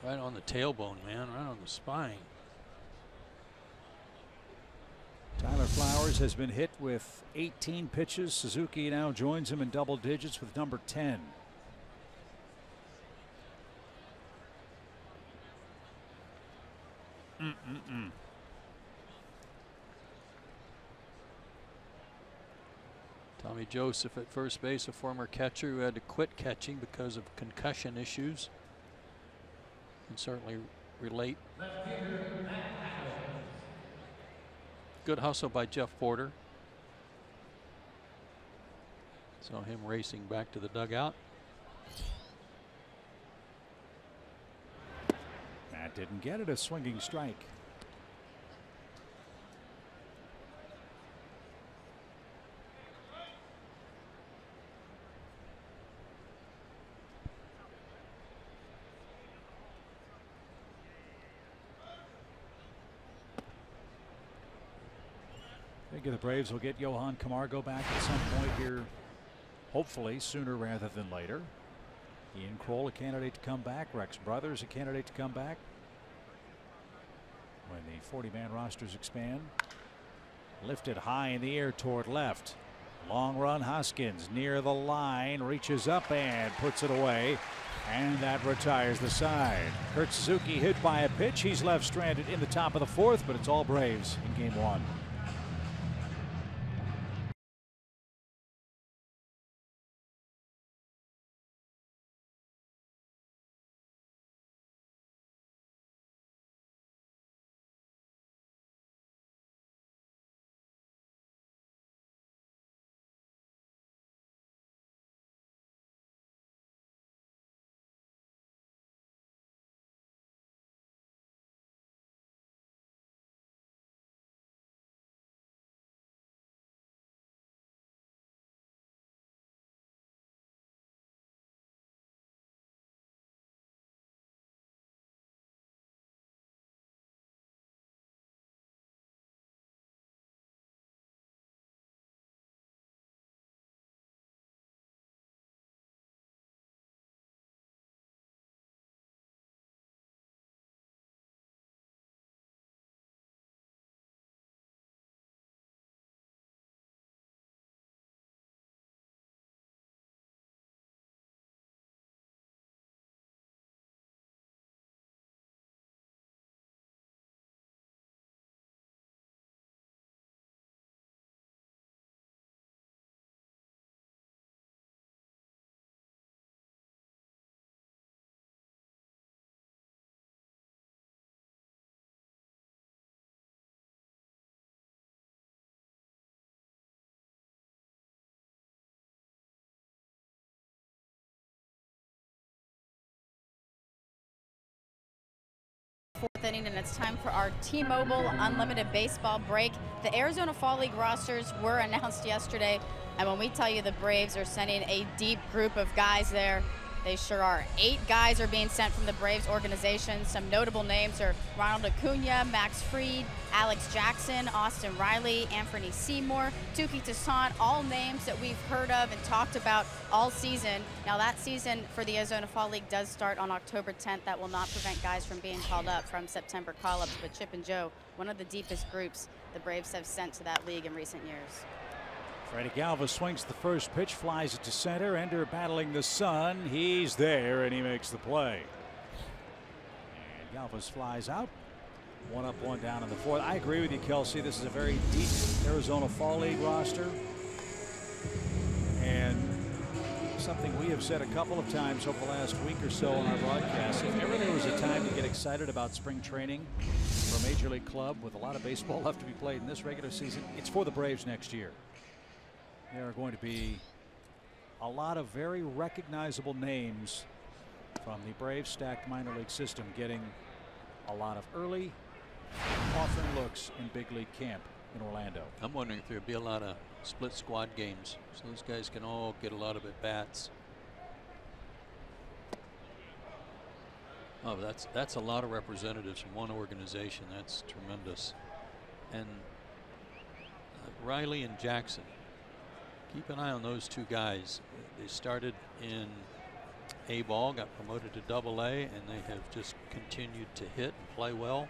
Right on the tailbone, man, right on the spine. Tyler Flowers has been hit with 18 pitches. Suzuki now joins him in double digits with number 10. Tommy Joseph at first base, a former catcher who had to quit catching because of concussion issues. Can certainly relate. Good hustle by Jeff Porter. Saw him racing back to the dugout. Matt didn't get it, a swinging strike. I think the Braves will get Johan Camargo back at some point here, hopefully sooner rather than later. Ian Kroll a candidate to come back. Rex Brothers a candidate to come back when the 40-man rosters expand. Lifted high in the air toward left. Long run Hoskins near the line, reaches up and puts it away, and that retires the side. Kurt Suzuki hit by a pitch. He's left stranded in the top of the fourth, but it's all Braves in game one. Fourth inning, and it's time for our T-Mobile Unlimited Baseball break. The Arizona Fall League rosters were announced yesterday, and when we tell you the Braves are sending a deep group of guys there, They sure are. 8 guys are being sent from the Braves organization. Some notable names are Ronald Acuna, Max Fried, Alex Jackson, Austin Riley, Anthony Seymour, Touki Toussaint, all names that we've heard of and talked about all season. Now that season for the Arizona Fall League does start on October 10th. That will not prevent guys from being called up from September call-ups, but Chip and Joe, one of the deepest groups the Braves have sent to that league in recent years. Freddie Galva swings the first pitch, flies it to center. Ender battling the sun. He's there, and he makes the play. And Galvis flies out. 1 up, 1 down in the 4th. I agree with you, Kelsey. This is a very deep Arizona Fall League roster. And something we have said a couple of times over the last week or so on our broadcast. If ever there was a time to get excited about spring training for a major league club with a lot of baseball left to be played in this regular season, it's for the Braves next year. There are going to be a lot of very recognizable names from the Braves stacked minor league system getting a lot of early, often looks in big league camp in Orlando. I'm wondering if there'll be a lot of split squad games so those guys can all get a lot of at bats. Oh, that's a lot of representatives from one organization. That's tremendous. And Riley and Jackson. Keep an eye on those 2 guys. They started in A ball, got promoted to AA, and they have just continued to hit and play well.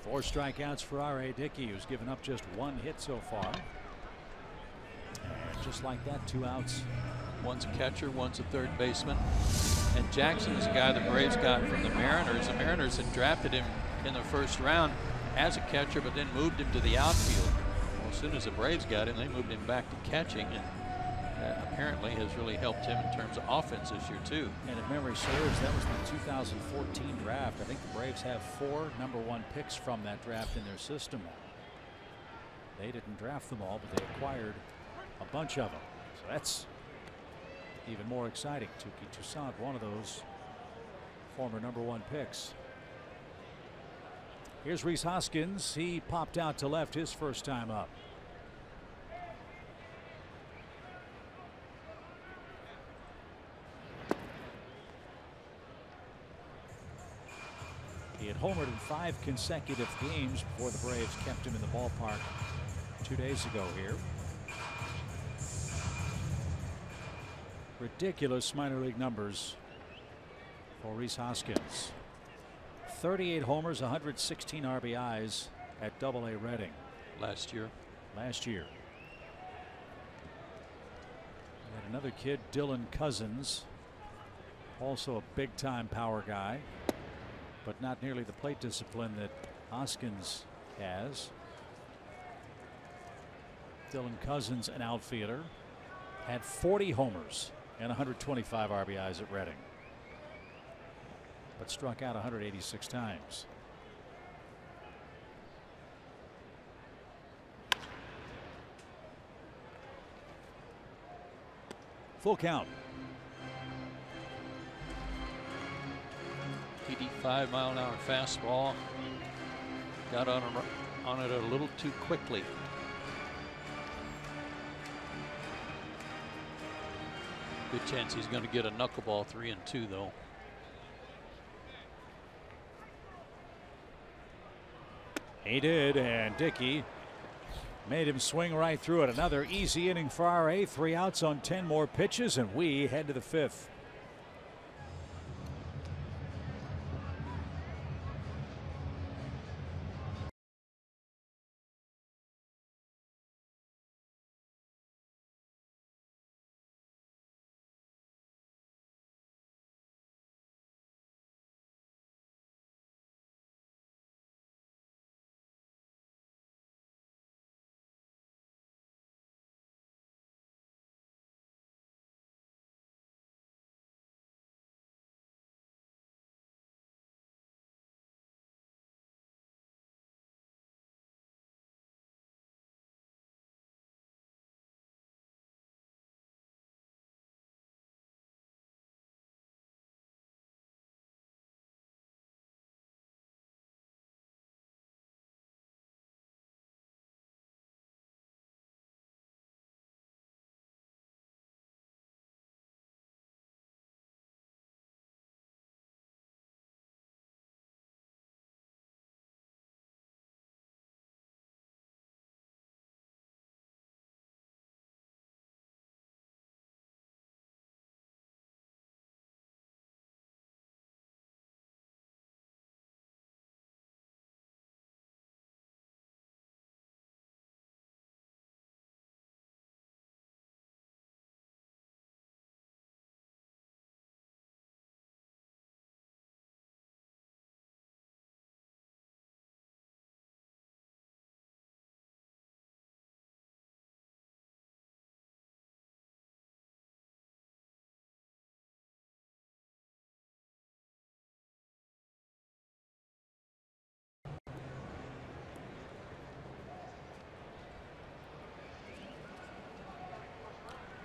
4 strikeouts for R.A. Dickey, who's given up just 1 hit so far. And just like that, 2 outs. One's a catcher, one's a third baseman. And Jackson is a guy the Braves got from the Mariners. The Mariners had drafted him in the 1st round as a catcher, but then moved him to the outfield. As soon as the Braves got him, they moved him back to catching, and apparently has really helped him in terms of offense this year too. And if memory serves, that was the 2014 draft. I think the Braves have 4 #1 picks from that draft in their system. They didn't draft them all, but they acquired a bunch of them. So that's even more exciting. Touki Toussaint, one of those former #1 picks. Here's Rhys Hoskins. He popped out to left his first time up. He had homered in 5 consecutive games before the Braves kept him in the ballpark 2 days ago here. Ridiculous minor league numbers for Rhys Hoskins. 38 homers, 116 RBIs at AA Reading last year. We had another kid, Dylan Cousins, also a big time power guy, but not nearly the plate discipline that Hoskins has. Dylan Cousins, an outfielder, had 40 homers and 125 RBIs at Reading, but struck out 186 times. Full count. 85-mile-an-hour fastball. Got on it a little too quickly. Good chance he's going to get a knuckleball 3-2 though. He did, and Dickey made him swing right through it. Another easy inning for RA. 3 outs on 10 more pitches, and we head to the 5th.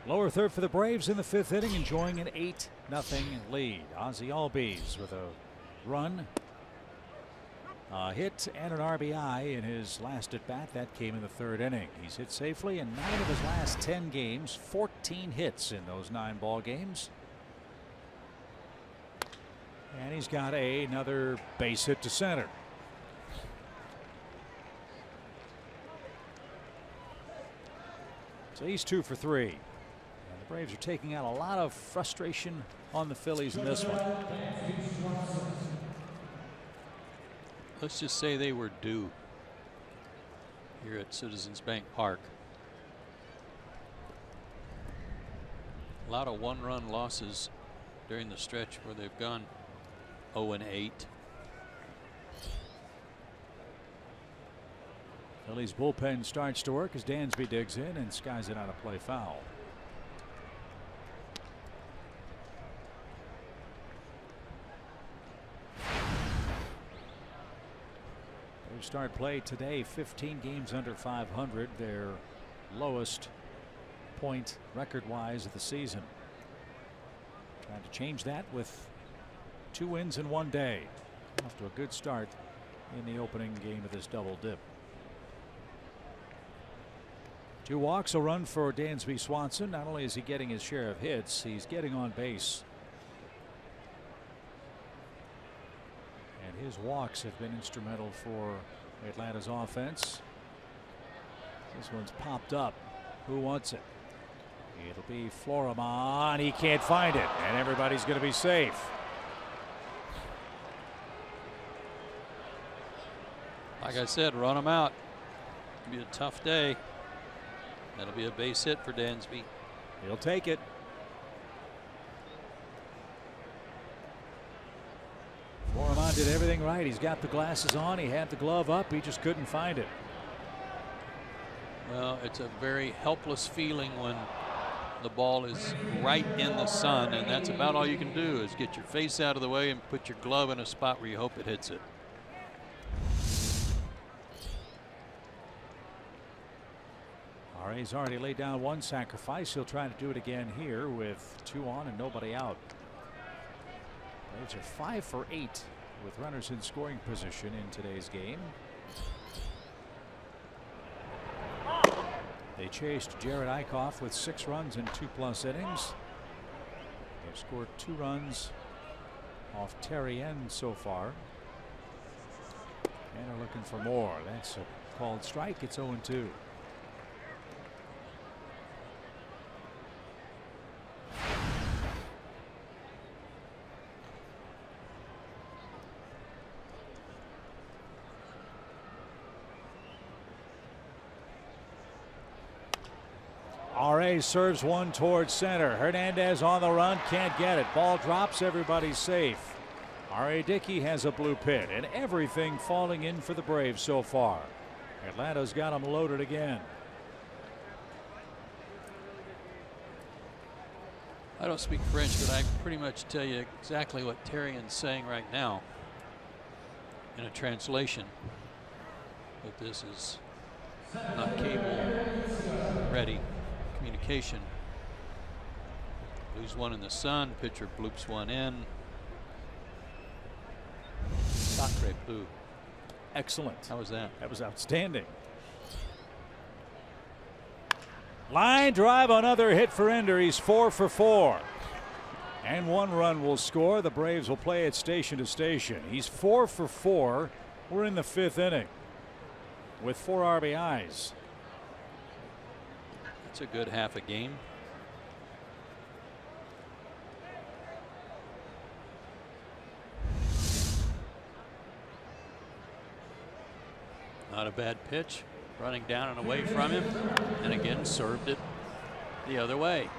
Lower third for the Braves in the 5th inning, enjoying an 8-0 lead. Ozzie Albies with a run, a hit, and an RBI in his last at bat. That came in the 3rd inning. He's hit safely in 9 of his last 10 games, 14 hits in those 9 ball games. And he's got another base hit to center. So he's 2 for 3. And the Braves are taking out a lot of frustration on the Phillies in this one. Let's just say they were due here at Citizens Bank Park. A lot of 1-run losses during the stretch where they've gone 0-8. Phillies bullpen starts to work as Dansby digs in and skies it out of play foul. They start play today 15 games under 500, their lowest point record-wise of the season. Trying to change that with 2 wins in 1 day. Off to a good start in the opening game of this double dip. 2 walks, a run for Dansby Swanson. Not only is he getting his share of hits, he's getting on base. And his walks have been instrumental for Atlanta's offense. This one's popped up. Who wants it? It'll be Florimon. He can't find it, and everybody's going to be safe. Like I said, run them out. It'll be a tough day. That'll be a base hit for Dansby. He'll take it. Florimon did everything right. He's got the glasses on. He had the glove up. He just couldn't find it. Well, it's a very helpless feeling when the ball is right in the sun, and that's about all you can do is get your face out of the way and put your glove in a spot where you hope it hits it. He's already laid down 1 sacrifice. He'll try to do it again here with 2 on and nobody out. Braves are 5 for 8 with runners in scoring position in today's game. They chased Jared Eichhoff with 6 runs in 2+ innings. They've scored 2 runs off Terry N so far. And are looking for more. That's a called strike. It's 0-2. R.A. serves one towards center. Hernandez on the run, can't get it. Ball drops, everybody's safe. R.A. Dickey has a blue pit, and everything falling in for the Braves so far. Atlanta's got them loaded again. I don't speak French, but I pretty much tell you exactly what Terrian's saying right now in a translation. But this is not cable ready communication. Lose one in the sun, pitcher bloops one in. Sacre bleu. Excellent. How was that? That was outstanding. Line drive, another hit for Ender. He's 4 for 4. And 1 run will score. The Braves will play it station to station. He's 4 for 4. We're in the 5th inning with 4 RBIs. That's a good half a game. Not a bad pitch. Running down and away from him, and again served it the other way.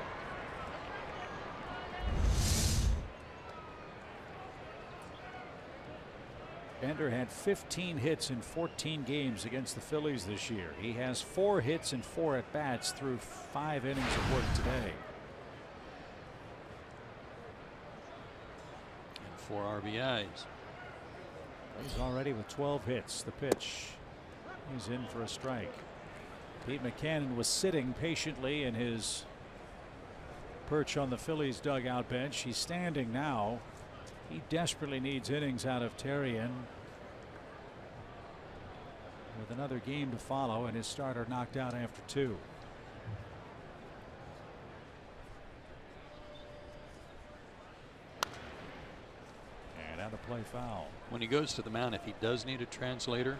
Ender had 15 hits in 14 games against the Phillies this year. He has 4 hits and 4 at-bats through 5 innings of work today. And 4 RBIs. He's already with 12 hits. The pitch. He's in for a strike. Pete Mackanin was sitting patiently in his perch on the Phillies dugout bench. He's standing now. He desperately needs innings out of Therrien, with another game to follow and his starter knocked out after 2. And out of play foul. When he goes to the mound, if he does need a translator,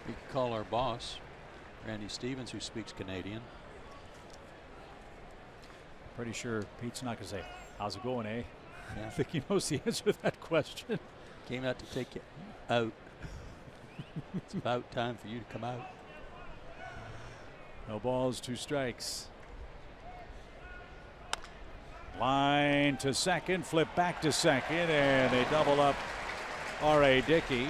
we can call our boss, Randy Stevens, who speaks Canadian. Pretty sure Pete's not going to say, "How's it going, eh?" Yeah. I think he knows the answer to that question. Came out to take you out. It's about time for you to come out. No balls, 2 strikes. Line to second, flip back to second, and they double up R.A. Dickey.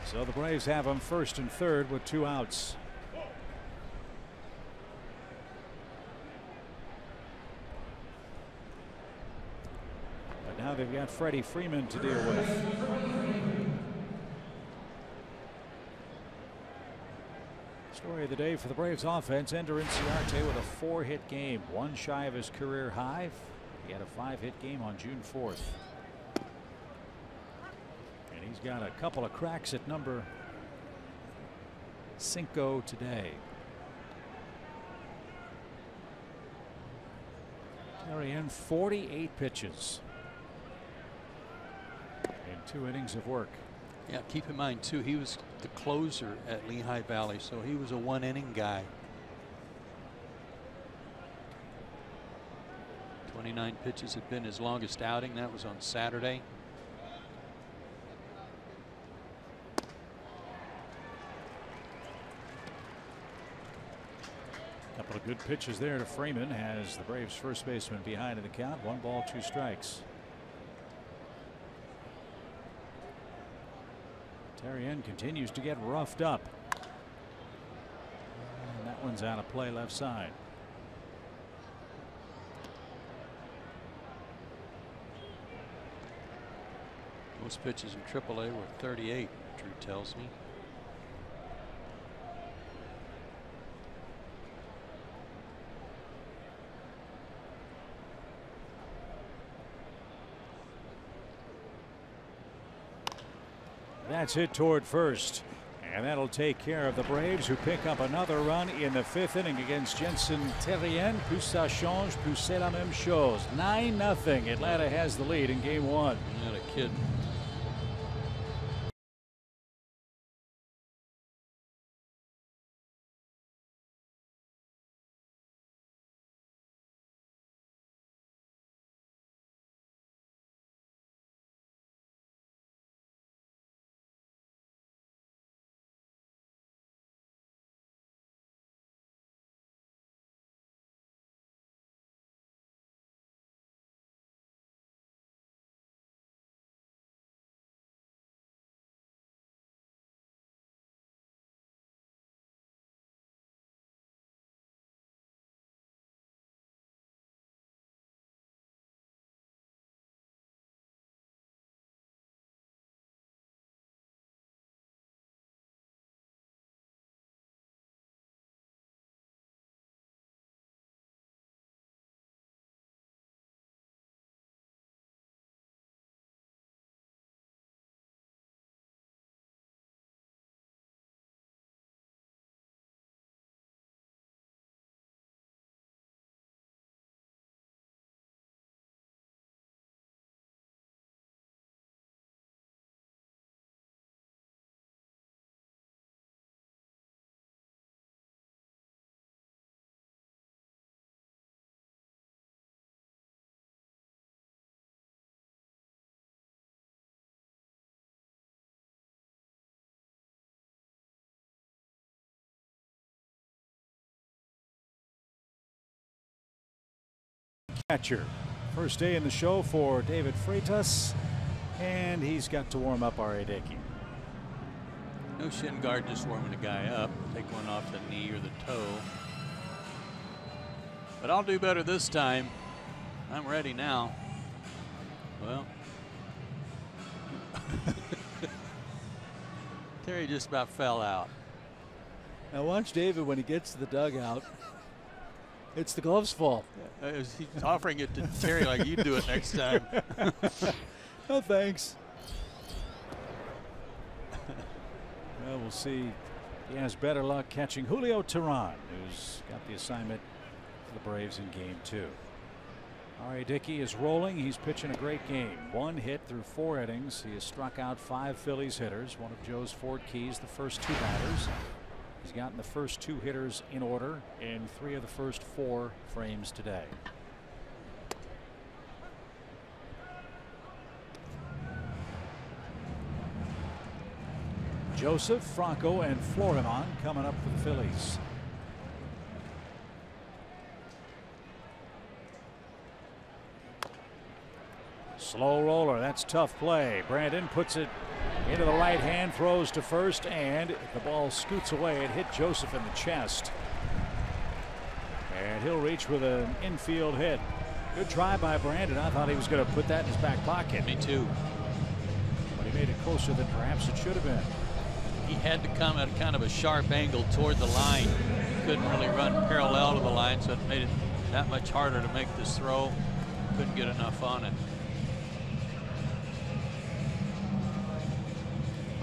So the Braves have him first and third with 2 outs. But now they've got Freddie Freeman to deal with. Story of the day for the Braves offense. Ender Inciarte with a 4-hit game, 1 shy of his career high. He had a 5-hit game on June 4th. And he's got a couple of cracks at number 5 today. Therrien, 48 pitches in 2 innings of work. Yeah, keep in mind too, he was the closer at Lehigh Valley, so he was a 1-inning guy. 29 pitches had been his longest outing. That was on Saturday. Couple of good pitches there to Freeman, has the Braves first baseman behind in the count. 1 ball, 2 strikes. Therrien continues to get roughed up. And that one's out of play left side. Most pitches in AAA were 38, Drew tells me. That's hit toward first, and that'll take care of the Braves, who pick up another run in the 5th inning against Jensen Therrien. Plus ça change, plus c'est la même chose. 9-0. Atlanta has the lead in game 1. Not a kid. Catcher. First day in the show for David Freitas, and he's got to warm up R.A. Dickey. No shin guard, just warming a guy up. Take one off the knee or the toe. But I'll do better this time. I'm ready now. Well, Terry just about fell out. Now watch David when he gets to the dugout. It's the glove's fault. He's offering it to Terry like you do it next time. Oh, thanks. Well, we'll see. He has better luck catching Julio Teheran, who's got the assignment for the Braves in Game 2. R.A. Dickey is rolling. He's pitching a great game. 1 hit through 4 innings. He has struck out 5 Phillies hitters. One of Joe's Ford Keys, the first 2 batters. He's gotten the first 2 hitters in order in 3 of the first 4 frames today. Joseph, Franco, and Florimon coming up for the Phillies. Slow roller. That's tough play. Brandon puts it into the right hand, throws to first, and the ball scoots away. It hit Joseph in the chest. And he'll reach with an infield hit. Good try by Brandon. I thought he was going to put that in his back pocket. Me too. But he made it closer than perhaps it should have been. He had to come at kind of a sharp angle toward the line. He couldn't really run parallel to the line, so it made it that much harder to make this throw. Couldn't get enough on it.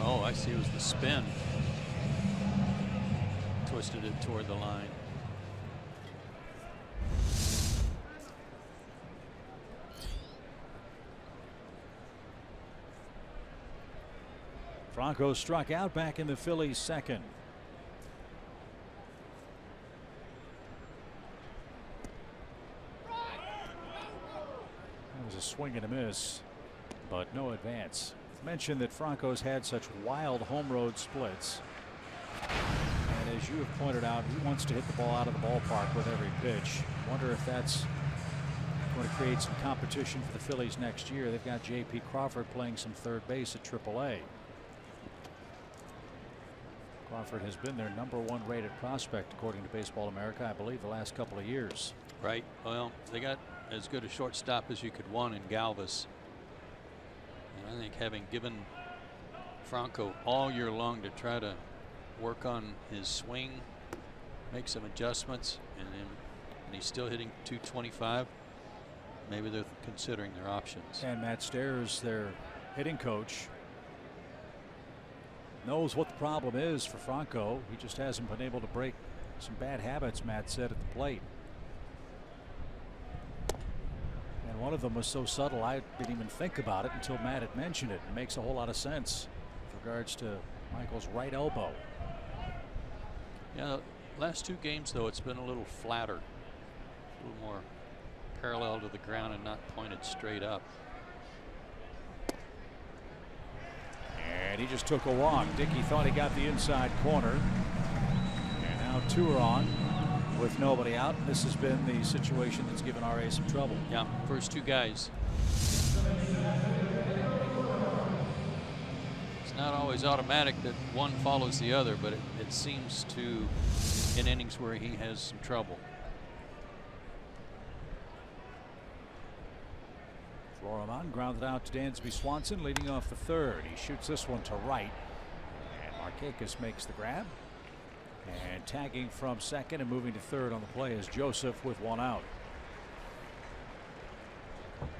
Oh, I see. It was the spin. Twisted it toward the line. Franco struck out back in the Phillies' second. That was a swing and a miss, but no advance. Mentioned that Franco's had such wild home road splits, and as you have pointed out, he wants to hit the ball out of the ballpark with every pitch. Wonder if that's going to create some competition for the Phillies next year. They've got J.P. Crawford playing some third base at AAA. Crawford has been their #1 rated prospect according to Baseball America, I believe, the last couple of years. Right. Well, they got as good a shortstop as you could want in Galvis. And I think having given Franco all year long to try to work on his swing, make some adjustments, and he's still hitting .225. Maybe they're considering their options. And Matt Stairs, their hitting coach, knows what the problem is for Franco. He just hasn't been able to break some bad habits, Matt said at the plate. And one of them was so subtle I didn't even think about it until Matt had mentioned it. It makes a whole lot of sense with regards to Michael's right elbow. Yeah, last 2 games though, it's been a little flatter, a little more parallel to the ground and not pointed straight up. And he just took a walk. Dickey thought he got the inside corner. And now 2 are on with nobody out. This has been the situation that's given RA some trouble. Yeah, first 2 guys. It's not always automatic that one follows the other, but it seems to in innings where he has some trouble. Florimon grounded out to Dansby Swanson, leading off the 3rd. He shoots this one to right, and Markakis makes the grab. And tagging from second and moving to 3rd on the play is Joseph with 1 out. Kind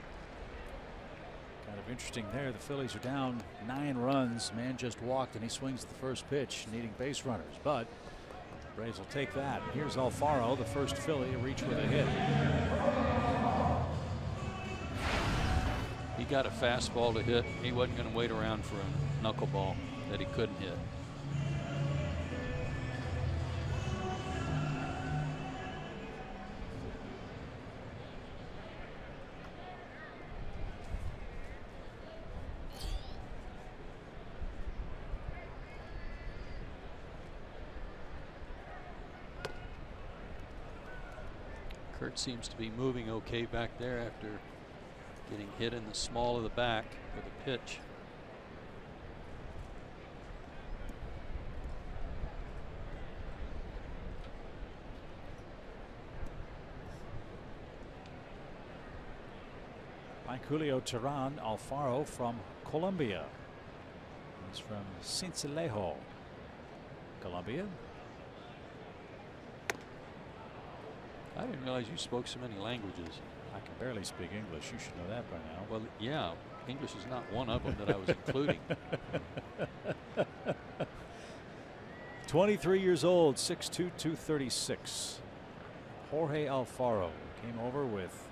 of interesting there. The Phillies are down 9 runs. Man just walked and he swings the first pitch, needing base runners, but the Braves will take that. Here's Alfaro, the first Philly to reach with a hit. He got a fastball to hit. He wasn't going to wait around for a knuckleball that he couldn't hit. Kurt seems to be moving okay back there after getting hit in the small of the back with a pitch. Like Julio Teheran, Alfaro from Colombia. He's from Cincinnati, Colombia. I didn't realize you spoke so many languages. I can barely speak English. You should know that by now. Well, yeah, English is not one of them that I was including. 23 years old, 6'2", 236. Jorge Alfaro came over with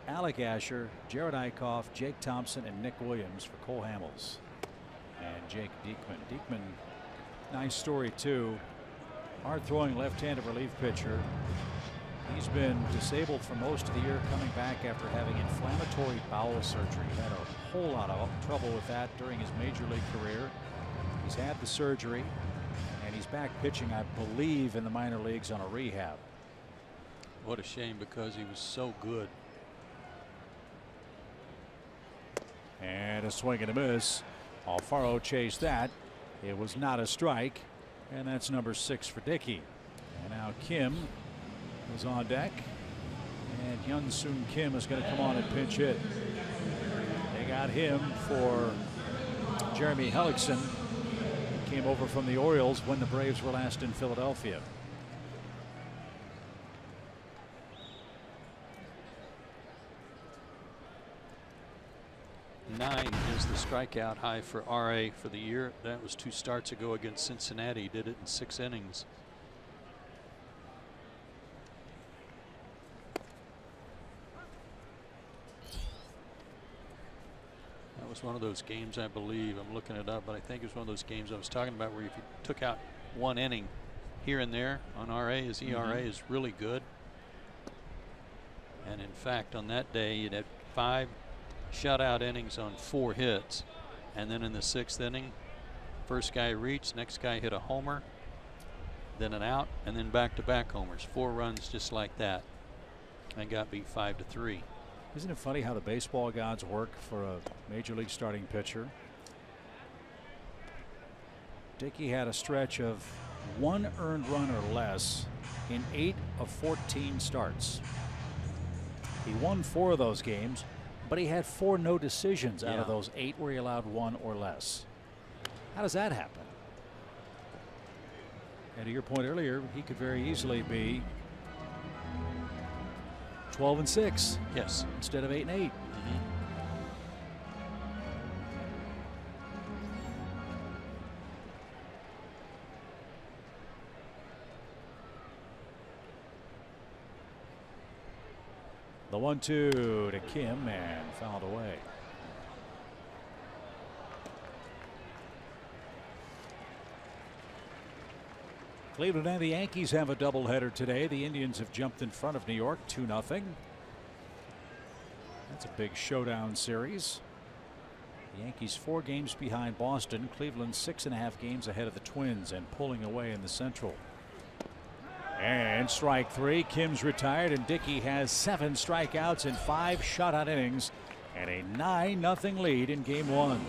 Alec Asher, Jared Eichhoff, Jake Thompson, and Nick Williams for Cole Hamels and Jake Diekman. Diekman, nice story too. Hard throwing left-handed relief pitcher. He's been disabled for most of the year, coming back after having inflammatory bowel surgery. He had a whole lot of trouble with that during his major league career. He's had the surgery, and he's back pitching, I believe, in the minor leagues on a rehab. What a shame, because he was so good. And a swing and a miss. Alfaro chased that. It was not a strike, and that's number 6 for Dickey. And now Kim is on deck, and Hyun Soon Kim is going to come on and pinch hit. They got him for Jeremy Hellickson. He came over from the Orioles when the Braves were last in Philadelphia. Nine is the strikeout high for RA for the year. That was 2 starts ago against Cincinnati. He did it in 6 innings. That was one of those games, I believe. I'm looking it up, but I think it was one of those games I was talking about where if you took out 1 inning here and there on RA, his ERA is really good. And in fact, on that day, you'd had 5 shutout innings on 4 hits, and then in the 6th inning, first guy reached, next guy hit a homer, then an out, and then back-to-back homers. 4 runs just like that, and got beat 5-3. Isn't it funny how the baseball gods work for a major league starting pitcher? Dickey had a stretch of 1 earned run or less in 8 of 14 starts. He won 4 of those games, but he had 4 no decisions out of those 8 where he allowed 1 or less. How does that happen? And to your point earlier, he could very easily be 12-6. Yes. Instead of 8-8. The 1-2 to Kim, and fouled away. Cleveland and the Yankees have a doubleheader today. The Indians have jumped in front of New York 2-0. That's a big showdown series. The Yankees 4 games behind Boston. Cleveland 6.5 games ahead of the Twins and pulling away in the Central. And strike 3. Kim's retired, and Dickey has 7 strikeouts in 5 shutout innings and a 9-0 lead in Game 1.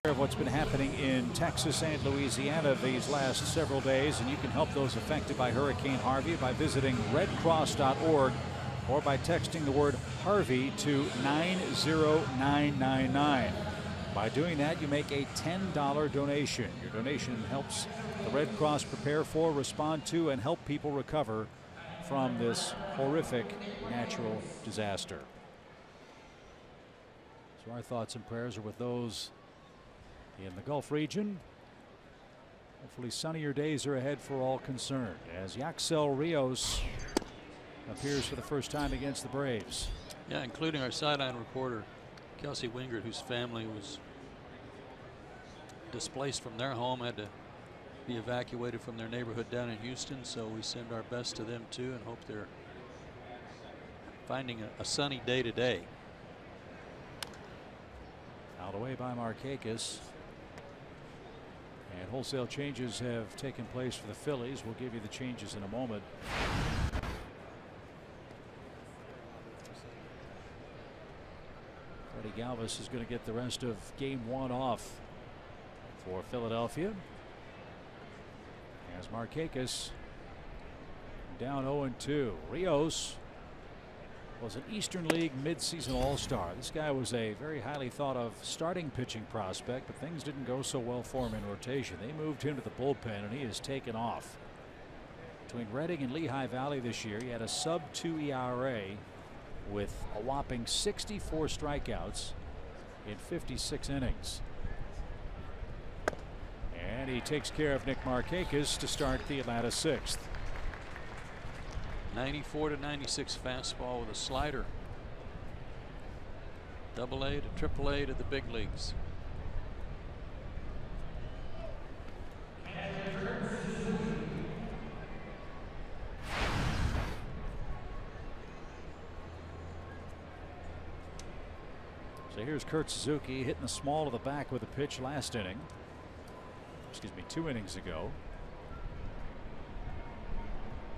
of what's been happening in Texas and Louisiana these last several days, and you can help those affected by Hurricane Harvey by visiting redcross.org or by texting the word Harvey to 90999. By doing that, you make a $10 donation. Your donation helps the Red Cross prepare for, respond to, and help people recover from this horrific natural disaster. So our thoughts and prayers are with those in the Gulf region. Hopefully sunnier days are ahead for all concerned as Yaxel Rios appears for the first time against the Braves. Yeah, including our sideline reporter, Kelsey Wingert, whose family was displaced from their home, had to be evacuated from their neighborhood down in Houston. So we send our best to them too and hope they're finding a sunny day today. Out away by Markakis. And wholesale changes have taken place for the Phillies. We'll give you the changes in a moment. Freddie Galvis is going to get the rest of game 1 off for Philadelphia. As Markakis down 0-2. Rios was an Eastern League midseason All-Star. This guy was a very highly thought of starting pitching prospect, but things didn't go so well for him in rotation. They moved him to the bullpen and he has taken off. Between Reading and Lehigh Valley this year, he had a sub-2 ERA with a whopping 64 strikeouts in 56 innings. And he takes care of Nick Markakis to start the Atlanta 6th. 94-96 fastball with a slider. AA to AAA to the big leagues. So here's Kurt Suzuki hitting the small to the back with a pitch last inning. Excuse me, 2 innings ago.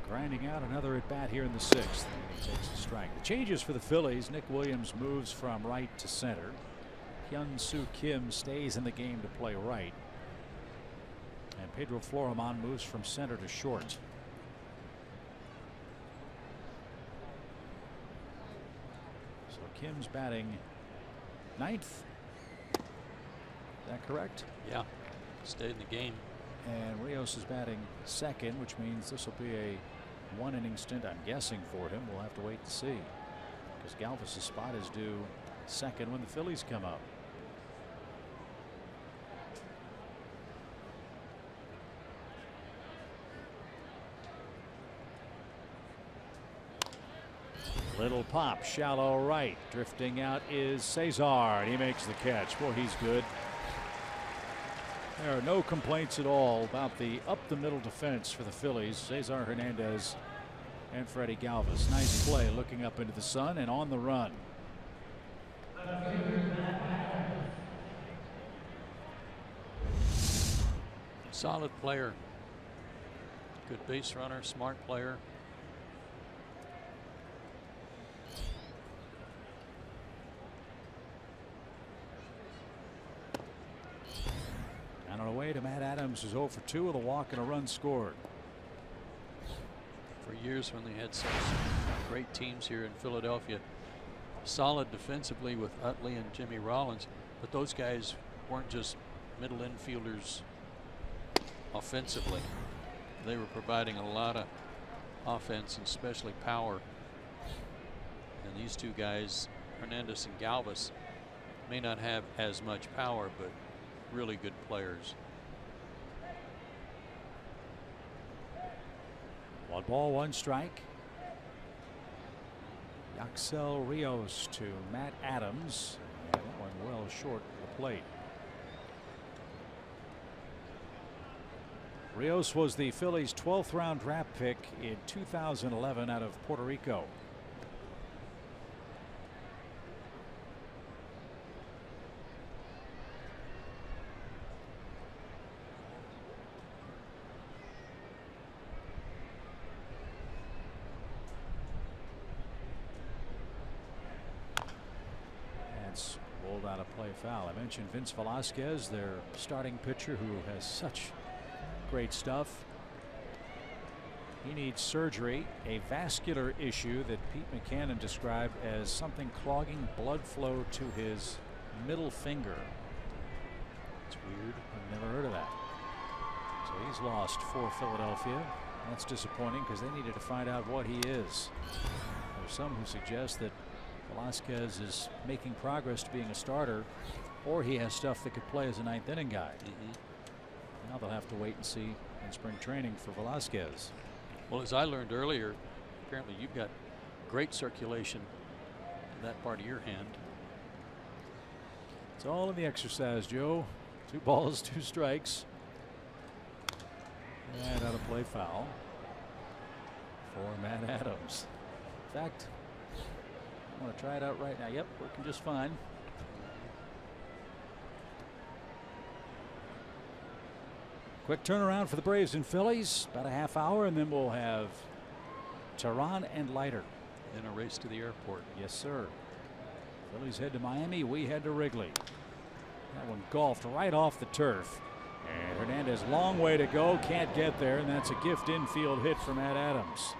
Grinding out another at bat here in the 6th. And he takes a strike. The changes for the Phillies. Nick Williams moves from right to center. Hyun-Soo Kim stays in the game to play right. And Pedro Florimon moves from center to short. So Kim's batting 9th. Is that correct? Yeah, stayed in the game. And Rios is batting 2nd, which means this will be a 1-inning stint, I'm guessing, for him. We'll have to wait to see, because Galvis' spot is due 2nd when the Phillies come up. Little pop, shallow right. Drifting out is Cesar, and he makes the catch. Boy, he's good. There are no complaints at all about the up-the-middle defense for the Phillies. Cesar Hernandez and Freddie Galvis. Nice play looking up into the sun and on the run. Solid player. Good base runner, smart player. On the way to Matt Adams, who's 0 for 2 with a walk and a run scored. For years when they had such great teams here in Philadelphia, solid defensively with Utley and Jimmy Rollins, but those guys weren't just middle infielders offensively. They were providing a lot of offense and especially power. And these two guys, Hernandez and Galvis, may not have as much power, but really good players. 1 ball, 1 strike. Yaxel Rios to Matt Adams. And that one well short of the plate. Rios was the Phillies' 12th round draft pick in 2011 out of Puerto Rico. Pulled out a play foul. I mentioned Vince Velasquez, their starting pitcher, who has such great stuff. He needs surgery, a vascular issue that Pete McCannon described as something clogging blood flow to his middle finger. It's weird. I've never heard of that. So he's lost for Philadelphia. That's disappointing because they needed to find out what he is. There's some who suggest that Velasquez is making progress to being a starter, or he has stuff that could play as a ninth inning guy. Now they'll have to wait and see in spring training for Velasquez. Well, as I learned earlier, apparently you've got great circulation in that part of your hand. It's all in the exercise, Joe. 2 balls, 2 strikes. And out of play foul for Matt Adams. In fact, I want to try it out right now. Yep, working just fine. Quick turnaround for the Braves and Phillies. About a half hour, and then we'll have Tehran and Leiter. In a race to the airport. Yes, sir. Phillies head to Miami. We head to Wrigley. That one golfed right off the turf. And Hernandez, long way to go, can't get there, and that's a gift infield hit for Matt Adams.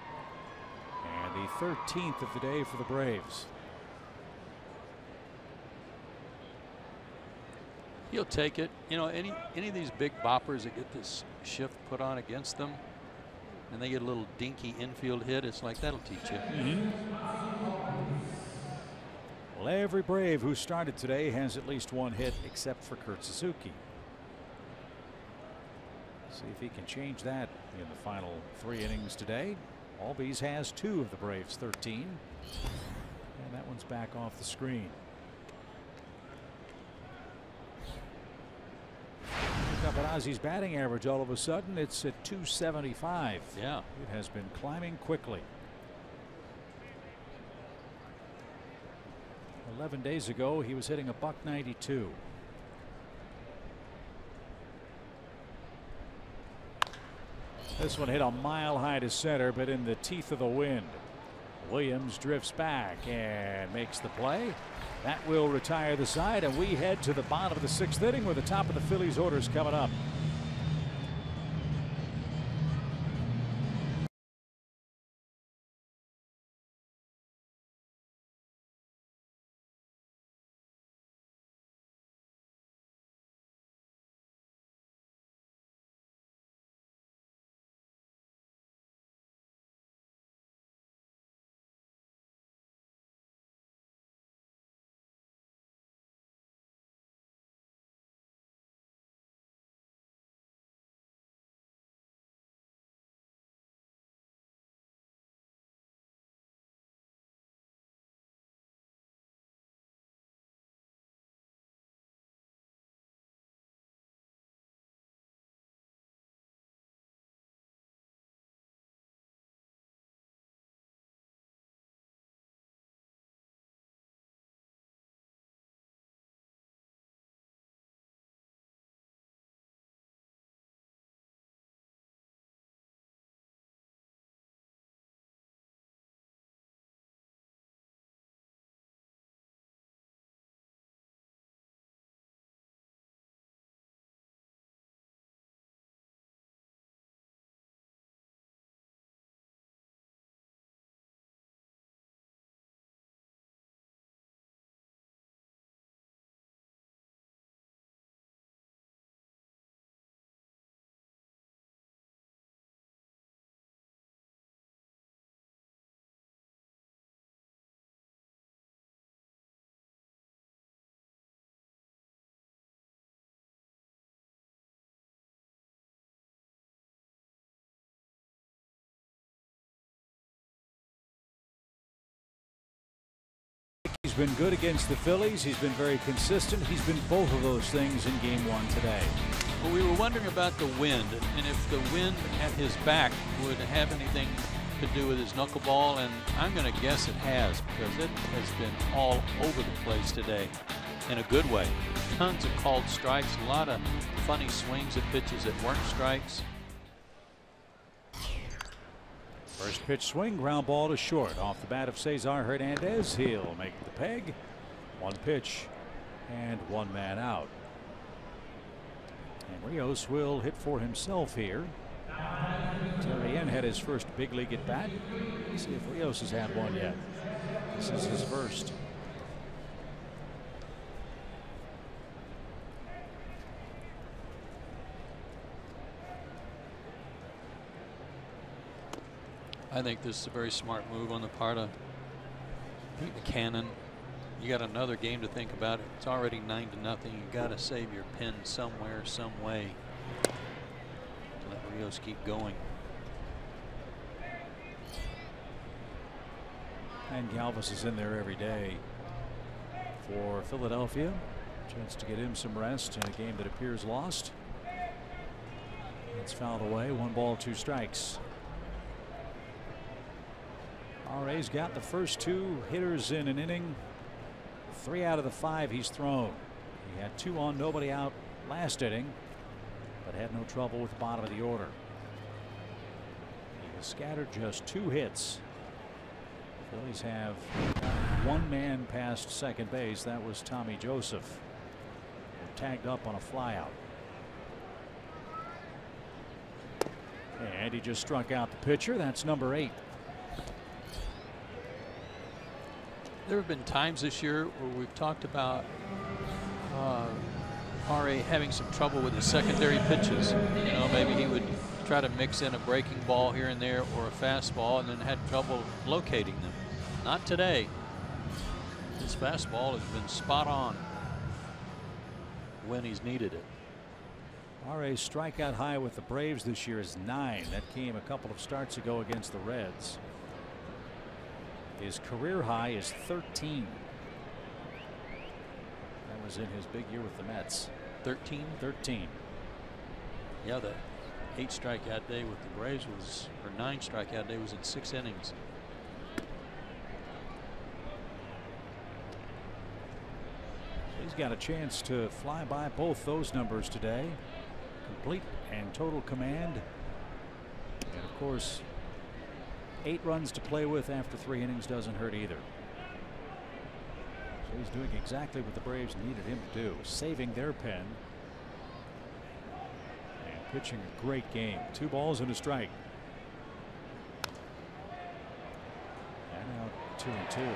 And the 13th of the day for the Braves. He'll take it. You know, any of these big boppers that get this shift put on against them, and they get a little dinky infield hit, it's like that'll teach you. Well, every Brave who started today has at least 1 hit, except for Kurt Suzuki. See if he can change that in the final 3 innings today. Albies has 2 of the Braves' 13. And that one's back off the screen. Look up at Ozzy's batting average all of a sudden. It's at 275. Yeah. It has been climbing quickly. 11 days ago, he was hitting a .192. This one hit a mile high to center, but in the teeth of the wind. Williams drifts back and makes the play. That will retire the side, and we head to the bottom of the 6th inning where the top of the Phillies orders coming up. He's been good against the Phillies. He's been very consistent. He's been both of those things in Game 1 today. Well, we were wondering about the wind, and if the wind at his back would have anything to do with his knuckleball, and I'm going to guess it has, because it has been all over the place today in a good way. Tons of called strikes, a lot of funny swings at pitches that weren't strikes. First pitch swing, ground ball to short off the bat of Cesar Hernandez. He'll make the peg. 1 pitch And one man out. And Rios will hit for himself here. Terrien had his first big league at bat. Let's see if Rios has had one yet. This is his first. I think this is a very smart move on the part of Pete Buchanan. You got another game to think about. It's already 9-0. You got to save your pen somewhere, some way. Let Rios keep going. And Galvis is in there every day for Philadelphia. Chance to get him some rest in a game that appears lost. It's fouled away. 1 ball, 2 strikes. RA's got the first 2 hitters in an inning. 3 out of the 5 he's thrown. He had 2 on, nobody out last inning, but had no trouble with the bottom of the order. He has scattered just 2 hits. The Phillies have 1 man past second base. That was Tommy Joseph, tagged up on a flyout. And he just struck out the pitcher. That's number 8. There have been times this year where we've talked about RA having some trouble with his secondary pitches. You know, maybe he would try to mix in a breaking ball here and there or a fastball and then had trouble locating them. Not today. His fastball has been spot on when he's needed it. RA's strikeout high with the Braves this year is 9. That came a couple of starts ago against the Reds. His career high is 13. That was in his big year with the Mets. 13? 13. Yeah, the 8 strikeout day with the Braves was, or 9 strikeout day was in 6 innings. He's got a chance to fly by both those numbers today. Complete and total command. And of course, 8 runs to play with after 3 innings doesn't hurt either. So he's doing exactly what the Braves needed him to do, saving their pen and pitching a great game. 2 balls and a strike. And now 2-2.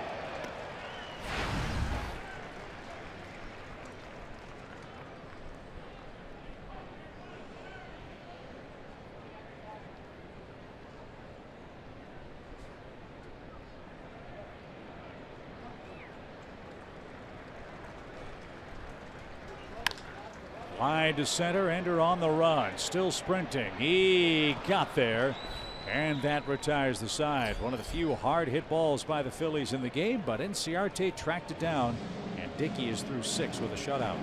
Wide to center, Ender on the run, still sprinting. He got there, and that retires the side. One of the few hard hit balls by the Phillies in the game, but Inciarte tracked it down, and Dickey is through 6 with a shutout.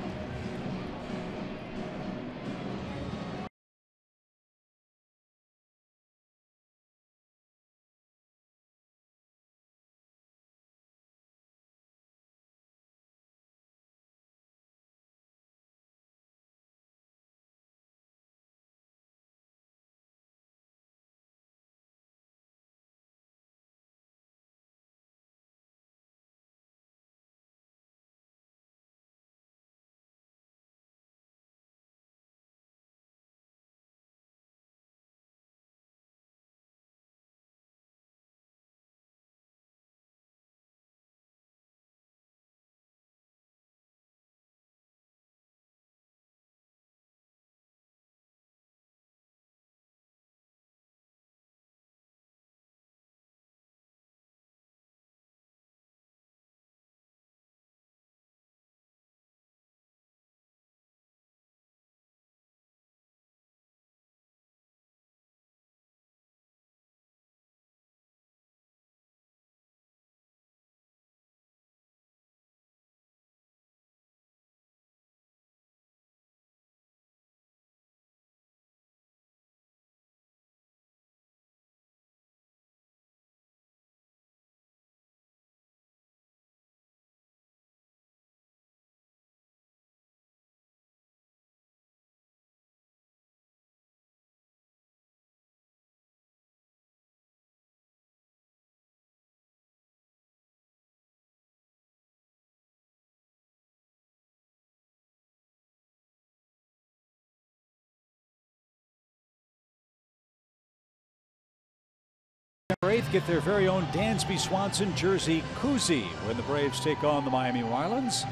September 8th, get their very own Dansby Swanson jersey koozie when the Braves take on the Miami Marlins.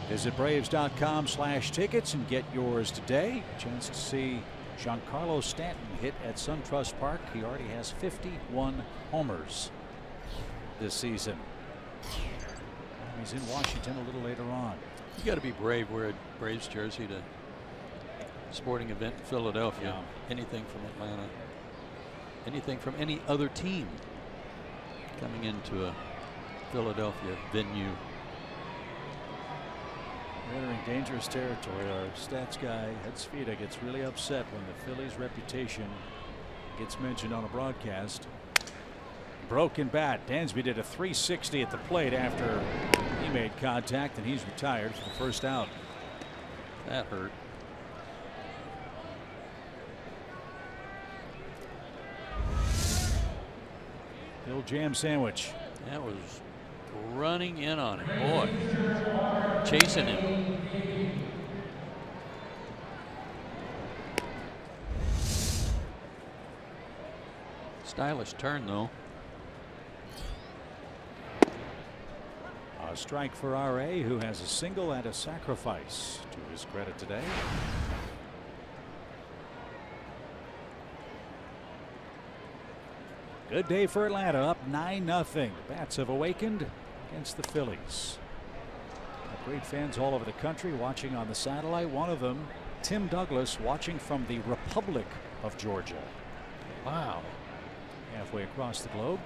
Visit Braves.com/tickets and get yours today. A chance to see Giancarlo Stanton hit at SunTrust Park. He already has 51 homers this season. He's in Washington a little later on. You got to be brave. Wear a Braves jersey to a sporting event in Philadelphia. Yeah. Anything from Atlanta, anything from any other team coming into a Philadelphia venue. We're entering dangerous territory. Our stats guy, Hedsfida, gets really upset when the Phillies' reputation gets mentioned on a broadcast. Broken bat. Dansby did a 360 at the plate after he made contact, and he's retired for the first out. That hurt. Bill Jam sandwich. That was running in on him. Boy. Chasing him. Stylish turn, though. A strike for R.A., who has a single and a sacrifice to his credit today. Good day for Atlanta, up 9-0. The Bats have awakened against the Phillies. Got great fans all over the country watching on the satellite. One of them, Tim Douglas, watching from the Republic of Georgia. Wow. Halfway across the globe.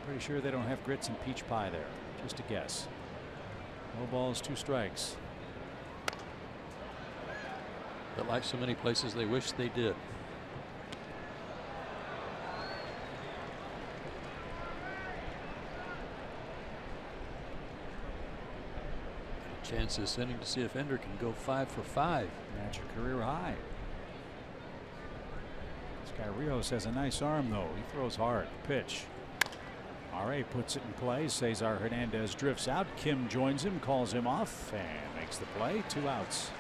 Pretty sure they don't have grits and peach pie there. Just a guess. No balls, 2 strikes. But like so many places, they wish they did. Chance this inning to see if Ender can go 5 for 5. Match a career high. This guy Rios has a nice arm, though. He throws hard. Pitch. R.A. puts it in play. Cesar Hernandez drifts out. Kim joins him, calls him off, and makes the play. 2 outs.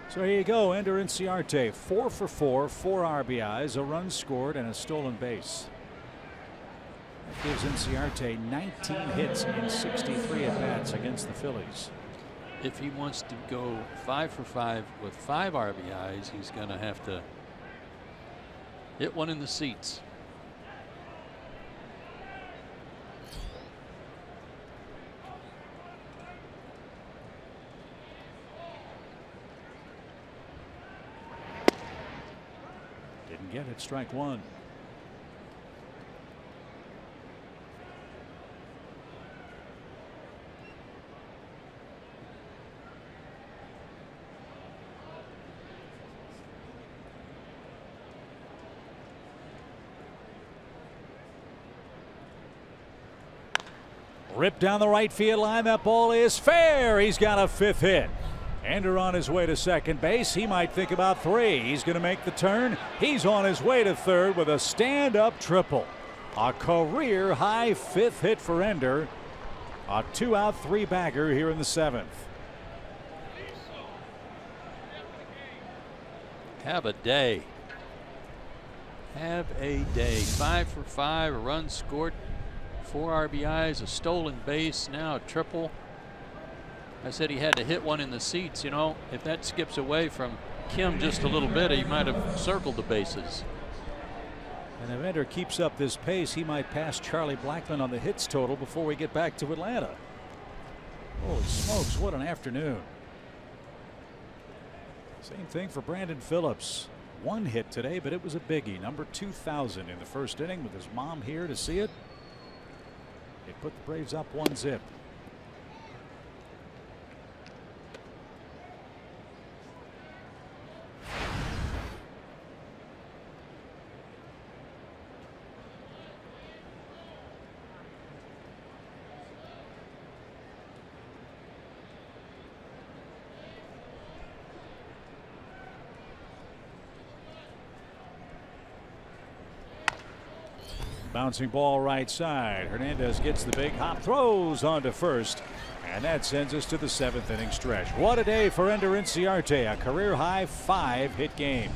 So here you go. Ender Inciarte, 4 for 4, 4 RBIs, a run scored, and a stolen base. That gives Inciarte 19 hits in 63 at-bats against the Phillies. If he wants to go 5 for 5 with 5 RBIs, he's going to have to hit one in the seats. Didn't get it. Strike 1. Ripped down the right field line. That ball is fair. He's got a 5th hit. Ender on his way to second base. He might think about 3. He's going to make the turn. He's on his way to third with a stand-up triple. A career high 5th hit for Ender. A 2-out 3-bagger here in the 7th. Have a day. Have a day. 5 for 5, a run scored, 4 RBIs, a stolen base, now a triple. I said he had to hit one in the seats. You know, if that skips away from Kim just a little bit, he might have circled the bases. And if Ender keeps up this pace, he might pass Charlie Blackmon on the hits total before we get back to Atlanta. Holy smokes, what an afternoon. Same thing for Brandon Phillips. 1 hit today, but it was a biggie. Number 2,000 in the first inning with his mom here to see it. It put the Braves up 1-0. Bouncing ball right side. Hernandez gets the big hop, throws onto first, and that sends us to the 7th inning stretch. What a day for Ender Inciarte, a career high 5-hit game.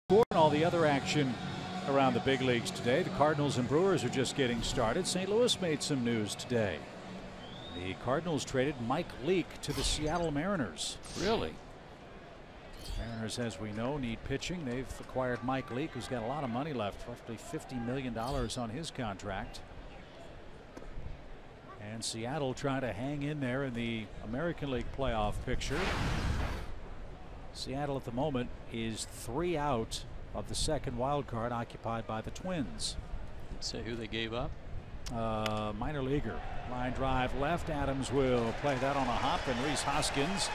And all the other action around the big leagues today. The Cardinals and Brewers are just getting started. St. Louis made some news today. The Cardinals traded Mike Leake to the Seattle Mariners. Really? Mariners, as we know, need pitching. They've acquired Mike Leake, who's got a lot of money left, roughly $50 million on his contract. And Seattle trying to hang in there in the American League playoff picture. Seattle at the moment is 3 out of the second wild card, occupied by the Twins. Let's say who they gave up. Minor leaguer. Line drive left. Adams will play that on a hop, and Rhys Hoskins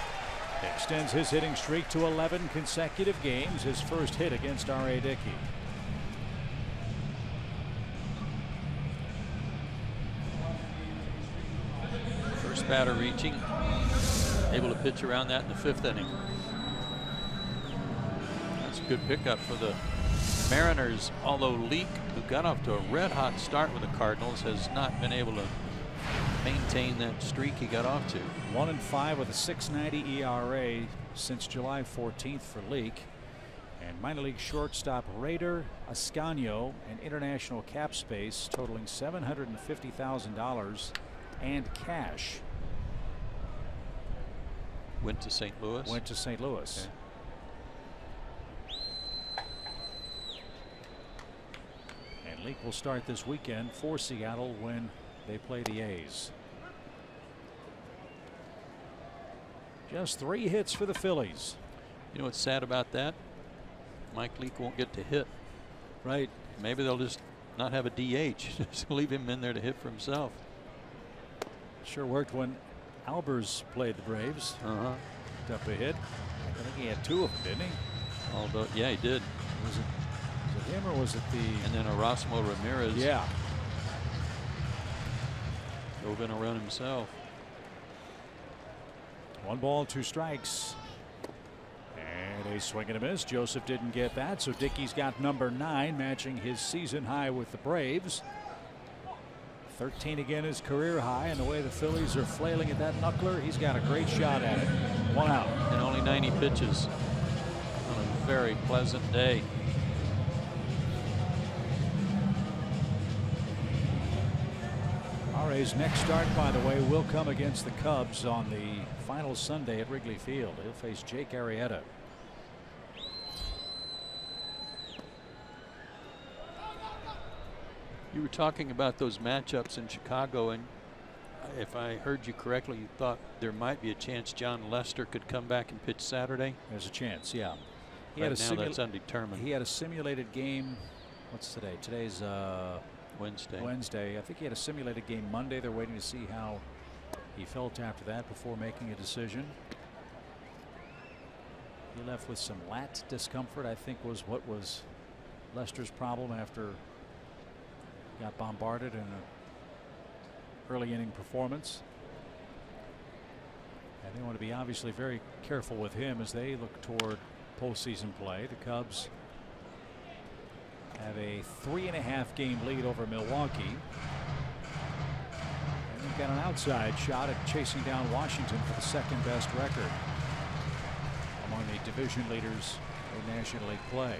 extends his hitting streak to 11 consecutive games. His first hit against R.A. Dickey. First batter reaching. Able to pitch around that in the 5th inning. That's a good pickup for the Mariners, although Leake, who got off to a red-hot start with the Cardinals, has not been able to maintain that streak he got off to. 1-5 with a 6.90 ERA since July 14th for Leake. And minor league shortstop Raider Ascanio, an international cap space totaling $750,000 and cash. Went to St. Louis. Went to St. Louis. Okay. And Leake will start this weekend for Seattle when they play the A's. Just 3 hits for the Phillies. You know what's sad about that? Mike Leake won't get to hit. Right. Maybe they'll just not have a DH. Just leave him in there to hit for himself. Sure worked when Albers played the Braves. Picked up a hit. I think he had 2 of them, didn't he? Although, yeah, he did. Was it him or was it the? And then Erasmo Ramirez. Yeah. Drove in a run himself. 1 ball, 2 strikes. And a swing and a miss. Joseph didn't get that, so Dickey's got number 9, matching his season high with the Braves. 13 again, his career high, and the way the Phillies are flailing at that knuckler, he's got a great shot at it. 1 out. And only 90 pitches on a very pleasant day. RA's next start, by the way, will come against the Cubs on the final Sunday at Wrigley Field. He'll face Jake Arrieta. You were talking about those matchups in Chicago, and if I heard you correctly, you thought there might be a chance John Lester could come back and pitch Saturday. There's a chance, yeah. Right now that's undetermined. He had a simulated game. What's today? Today's Wednesday. I think he had a simulated game Monday. They're waiting to see how he felt after that before making a decision. He left with some lat discomfort, I think was what was Lester's problem after he got bombarded in an early inning performance. And they want to be obviously very careful with him as they look toward postseason play. The Cubs have a 3.5 game lead over Milwaukee. And they've got an outside shot at chasing down Washington for the second best record among the division leaders in National League play.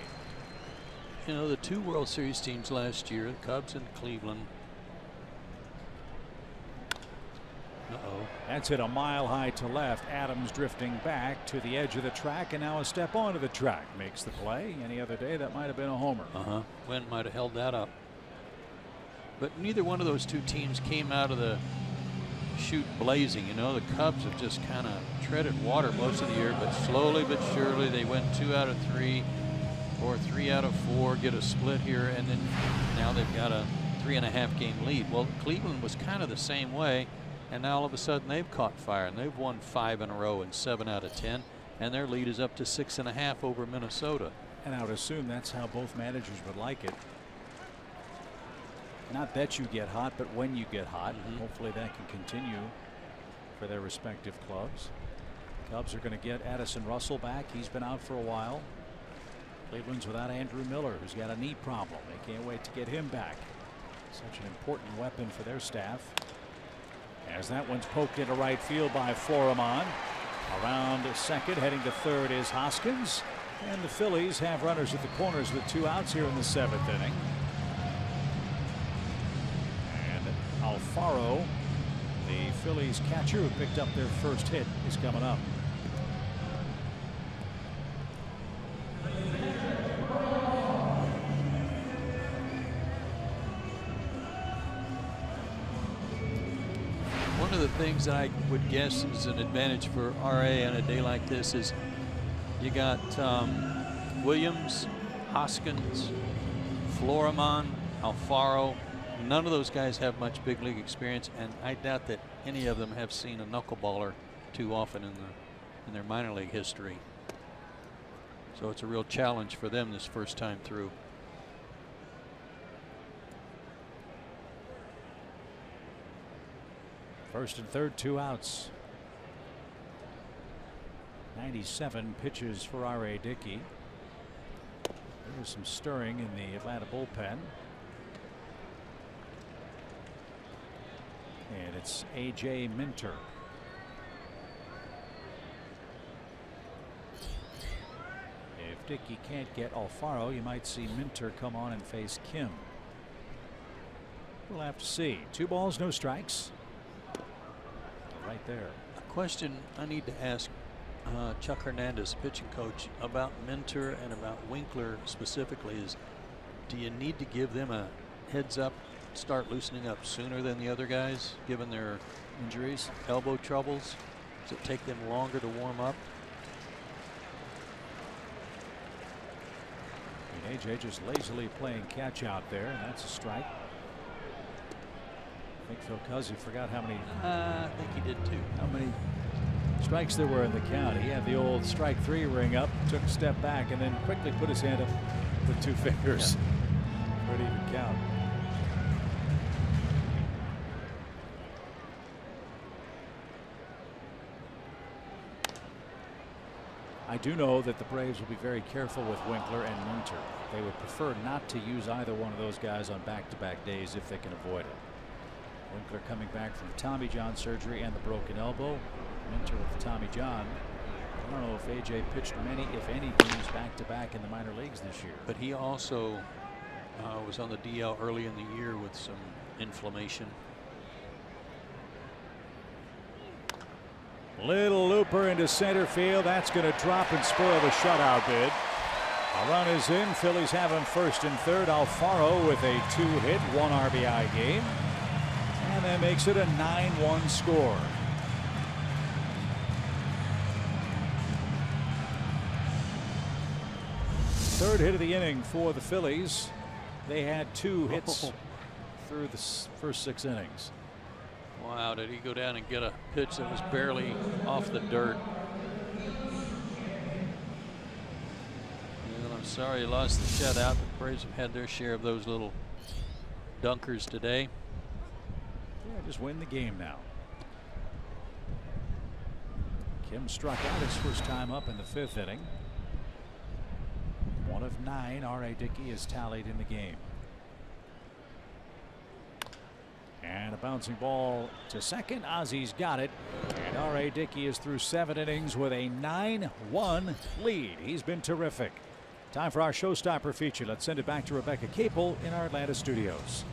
You know, the 2 World Series teams last year, the Cubs and Cleveland. That's hit a mile high to left. Adams drifting back to the edge of the track, and now a step onto the track makes the play. Any other day that might have been a homer. Wind might have held that up. But neither one of those 2 teams came out of the chute blazing. You know, the Cubs have just kind of treaded water most of the year, but slowly but surely they went 2 out of 3 or 3 out of 4, get a split here, and then now they've got a 3.5 game lead. Well, Cleveland was kind of the same way. And now all of a sudden they've caught fire and they've won 5 in a row and 7 out of 10, and their lead is up to 6.5 over Minnesota. And I would assume that's how both managers would like it. Not that you get hot, but when you get hot. Hopefully that can continue for their respective clubs. Cubs are going to get Addison Russell back. He's been out for a while. Cleveland's without Andrew Miller, who's got a knee problem. They can't wait to get him back. Such an important weapon for their staff. As that one's poked into right field by Florimon. Around second, heading to third is Hoskins. And the Phillies have runners at the corners with 2 outs here in the 7th inning. And Alfaro, the Phillies catcher who picked up their first hit, is coming up. One of the things that I would guess is an advantage for RA on a day like this is you got Williams, Hoskins, Florimon, Alfaro. None of those guys have much big league experience, and I doubt that any of them have seen a knuckleballer too often in their minor league history. So it's a real challenge for them this first time through. First and third, 2 outs. 97 pitches for R.A. Dickey. There's some stirring in the Atlanta bullpen. And it's A.J. Minter. If Dickey can't get Alfaro, you might see Minter come on and face Kim. We'll have to see. 2 balls, no strikes. Right there. A question I need to ask Chuck Hernandez, pitching coach, about Minter and about Winkler specifically is, do you need to give them a heads up, start loosening up sooner than the other guys given their injuries, elbow troubles? Does it take them longer to warm up? And AJ just lazily playing catch out there, and that's a strike. I think Phil Cuzzi forgot how many. I think he did too. How many strikes there were in the count. He had the old strike 3 ring up, took a step back, and then quickly put his hand up with 2 fingers for an even count. I do know that the Braves will be very careful with Winkler and Minter. They would prefer not to use either one of those guys on back-to-back days if they can avoid it. Winkler coming back from Tommy John surgery and the broken elbow. Minter with the Tommy John. I don't know if AJ pitched many, if any, games back-to-back in the minor leagues this year. But he also was on the DL early in the year with some inflammation. Little looper into center field. That's going to drop and spoil the shutout bid. A run is in. Phillies have him first and third. Alfaro with a 2-hit, 1 RBI game. And that makes it a 9-1 score. Third hit of the inning for the Phillies. They had 2 hits through the first 6 innings. Wow, did he go down and get a pitch that was barely off the dirt? Well, I'm sorry he lost the shutout. The Braves have had their share of those little dunkers today. Yeah, just win the game now. Kim struck out his first time up in the 5th inning. 1 of 9 R.A. Dickey is tallied in the game. And a bouncing ball to second. Ozzy's got it. And R.A. Dickey is through 7 innings with a 9-1 lead. He's been terrific. Time for our showstopper feature. Let's send it back to Rebecca Capel in our Atlanta studios.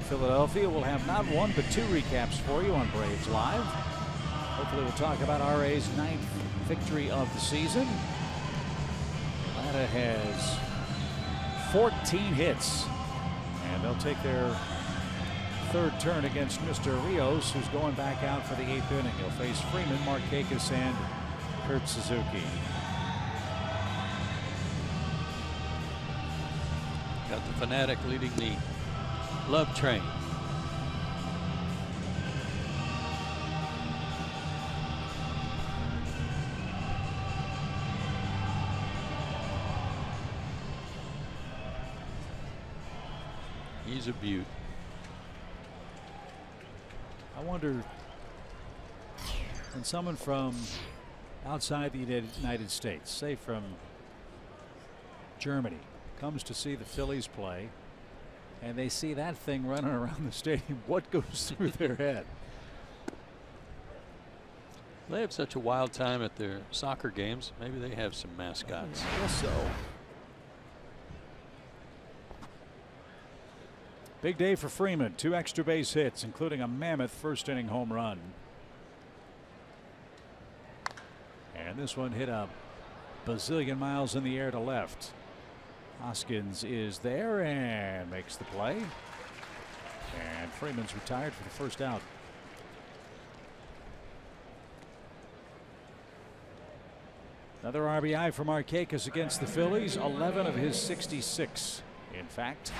Philadelphia will have not 1 but 2 recaps for you on Braves Live. Hopefully we'll talk about RA's 9th victory of the season. Atlanta has 14 hits, and they'll take their 3rd turn against Mr. Rios, who's going back out for the 8th inning. He'll face Freeman, Markakis, and Kurt Suzuki. Got the Fanatic leading the love train. He's a beaut. I wonder, can someone from outside the United States, say from Germany, comes to see the Phillies play, and they see that thing running around the stadium, what goes through their head? They have such a wild time at their soccer games. Maybe they have some mascots. I guess so. Big day for Freeman. 2 extra base hits, including a mammoth 1st inning home run. And this one hit a bazillion miles in the air to left. Hoskins is there and makes the play. And Freeman's retired for the 1st out. Another RBI for Markakis against the Phillies. 11 of his 66. In fact,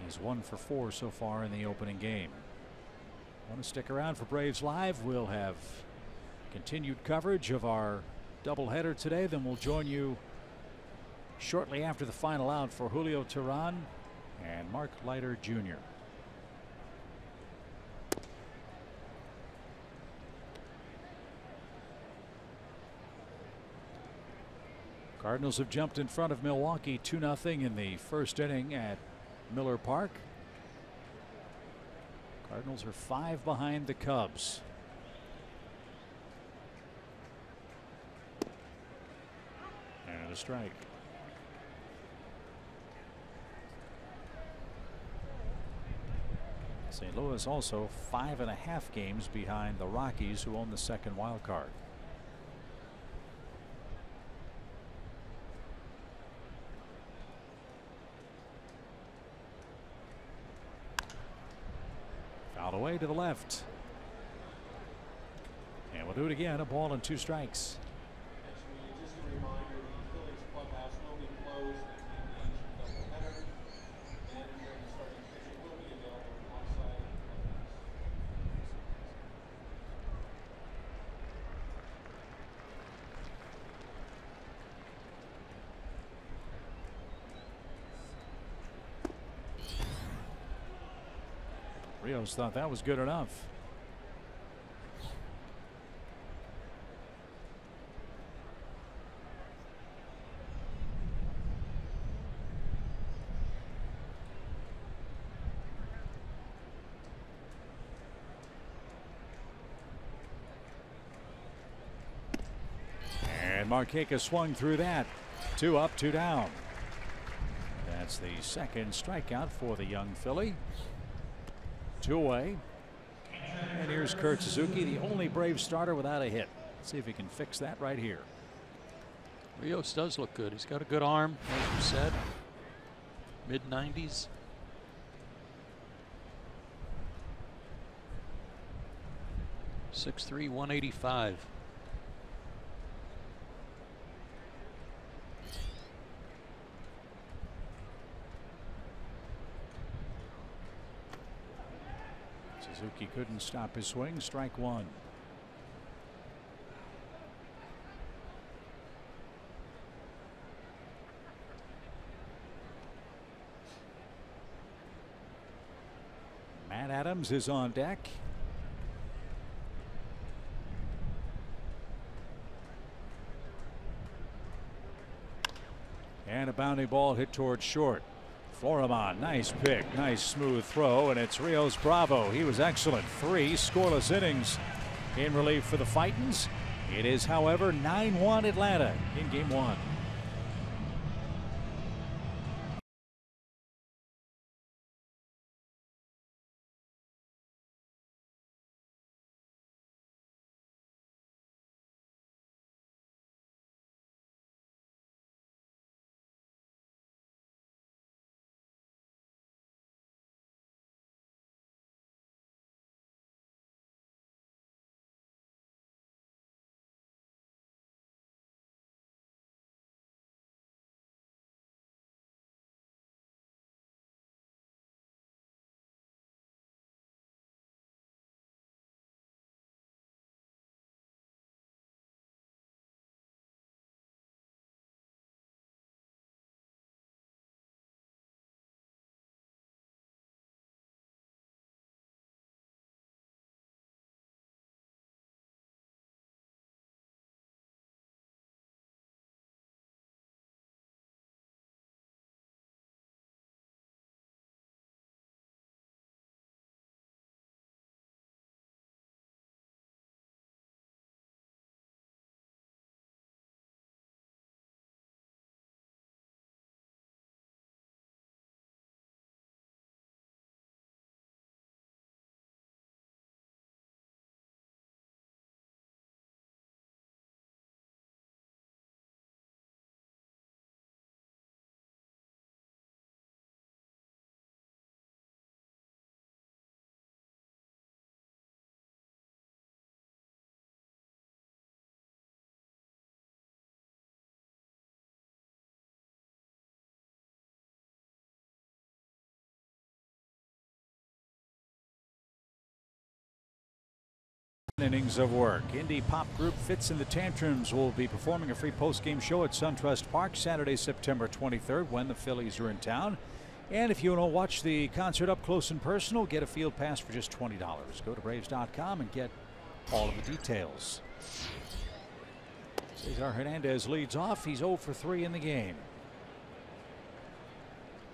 he's 1 for 4 so far in the opening game. Want to stick around for Braves Live? We'll have continued coverage of our doubleheader today. Then we'll join you shortly after the final out for Julio Teheran and Mark Leiter Jr. Cardinals have jumped in front of Milwaukee 2-0 in the 1st inning at Miller Park. Cardinals are 5 behind the Cubs. And a strike. St. Louis also 5.5 games behind the Rockies, who own the second wild card. Fouled away to the left. And we'll do it again. A ball and 2 strikes. Just a reminder, the Phillies clubhouse will be closed in the ancient doubleheader. Manager and starting pitcher will be available outside of the clubhouse. Rios thought that was good enough. And Markakis swung through that. 2 up, 2 down. That's the second strikeout for the young Philly. 2 away. And here's Kurt Suzuki, the only Brave starter without a hit. Let's see if he can fix that right here. Rios does look good. He's got a good arm, as you said. Mid-90s. .6'3", 185. Suzuki couldn't stop his swing. Strike 1. Matt Adams is on deck. And a bounding ball hit towards short. Florimon, nice pick, nice smooth throw, and it's Rios Bravo. He was excellent. 3 scoreless innings in relief for the Fightins. It is, however, 9-1 Atlanta in game 1. Innings of work. Indie pop group Fits in the Tantrums will be performing a free post-game show at SunTrust Park Saturday, September 23rd, when the Phillies are in town. And if you want to watch the concert up close and personal, get a field pass for just $20. Go to Braves.com and get all of the details. Cesar Hernandez leads off. He's 0 for 3 in the game.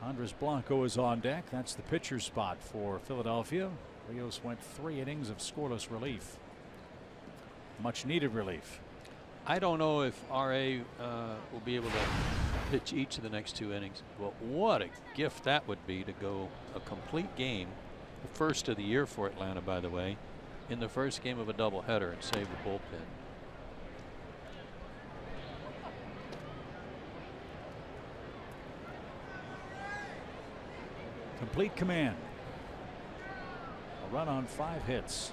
Andres Blanco is on deck. That's the pitcher's spot for Philadelphia. Rios went 3 innings of scoreless relief. Much needed relief. I don't know if RA will be able to pitch each of the next 2 innings. Well, what a gift that would be to go a complete game, the first of the year for Atlanta, by the way, in the first game of a doubleheader and save the bullpen. Complete command. A run on 5 hits.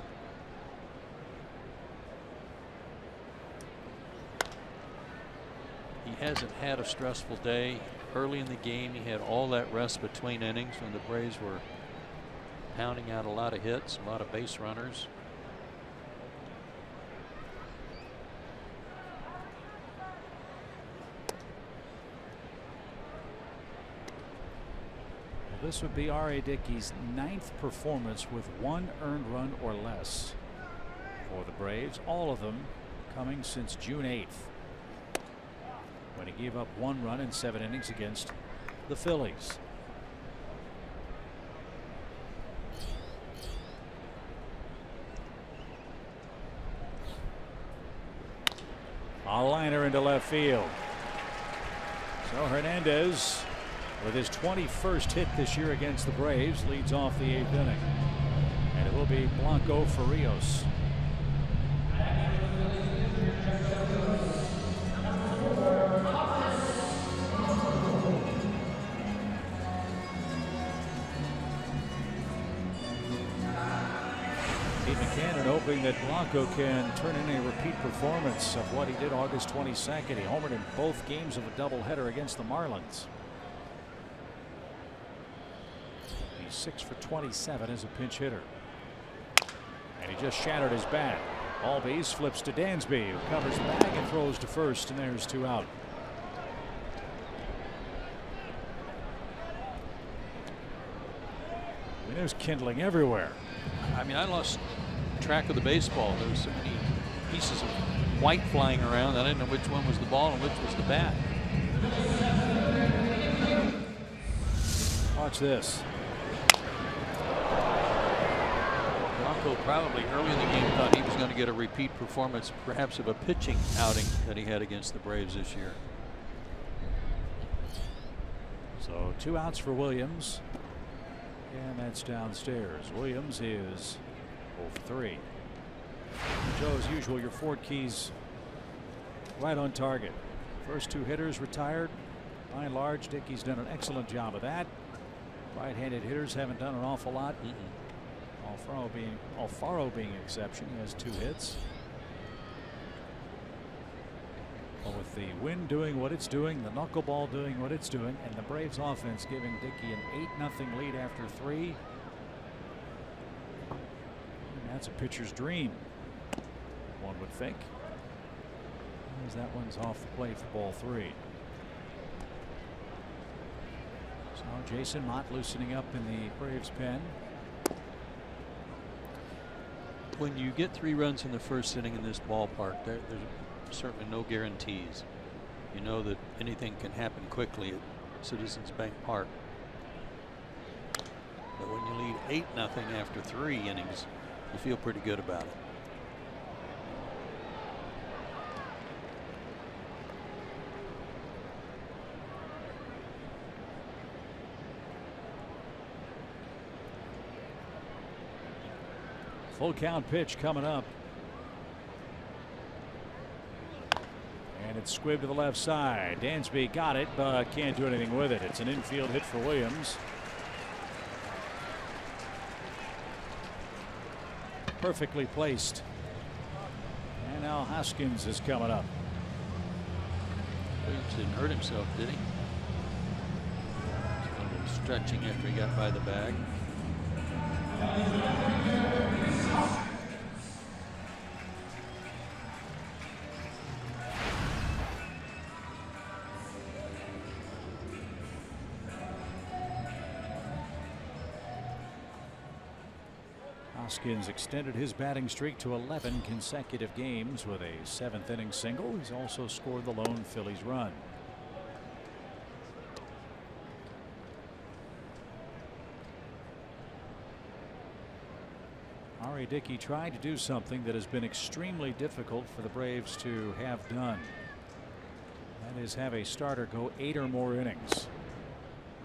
He hasn't had a stressful day. Early in the game, he had all that rest between innings when the Braves were pounding out a lot of hits, a lot of base runners. Well, this would be R.A. Dickey's 9th performance with 1 earned run or less for the Braves, all of them coming since June 8th. When he gave up 1 run in 7 innings against the Phillies. A liner into left field. So Hernandez, with his 21st hit this year against the Braves, leads off the 8th inning. And it will be Blanco for Rios. Hoping that Blanco can turn in a repeat performance of what he did August 22nd. He homered in both games of a doubleheader against the Marlins. He's 6 for 27 as a pinch hitter. And he just shattered his bat. Albies flips to Dansby, who covers the bag and throws to first, and there's 2 out. I mean, there's kindling everywhere. I mean, I lost track of the baseball. There were so many pieces of white flying around. I didn't know which one was the ball and which was the bat. Watch this. Blanco probably early in the game thought he was going to get a repeat performance, perhaps of a pitching outing that he had against the Braves this year. So 2 outs for Williams. And that's downstairs. Williams is 0 for 3. Joe, as usual, your Ford keys right on target. First 2 hitters retired. By and large, Dickey's done an excellent job of that. Right-handed hitters haven't done an awful lot. Alfaro being an exception. He has 2 hits. Well, with the wind doing what it's doing, the knuckleball doing what it's doing, and the Braves offense giving Dickey an 8-0 lead after 3. That's a pitcher's dream, one would think. As that one's off the plate for ball 3. So Jason Mott loosening up in the Braves pen. When you get 3 runs in the first inning in this ballpark, there's certainly no guarantees. You know that anything can happen quickly at Citizens Bank Park. But when you lead 8-0 after 3 innings, you feel pretty good about it. Full count pitch coming up. And it's squibbed to the left side. Dansby got it, but can't do anything with it. It's an infield hit for Williams. Perfectly placed. And now Hoskins is coming up. Williams didn't hurt himself, did he? A little stretching after he got by the bag. Hoskins extended his batting streak to 11 consecutive games with a 7th inning single. He's also scored the lone Phillies run. R.A. Dickey tried to do something that has been extremely difficult for the Braves to have done. That is have a starter go 8 or more innings.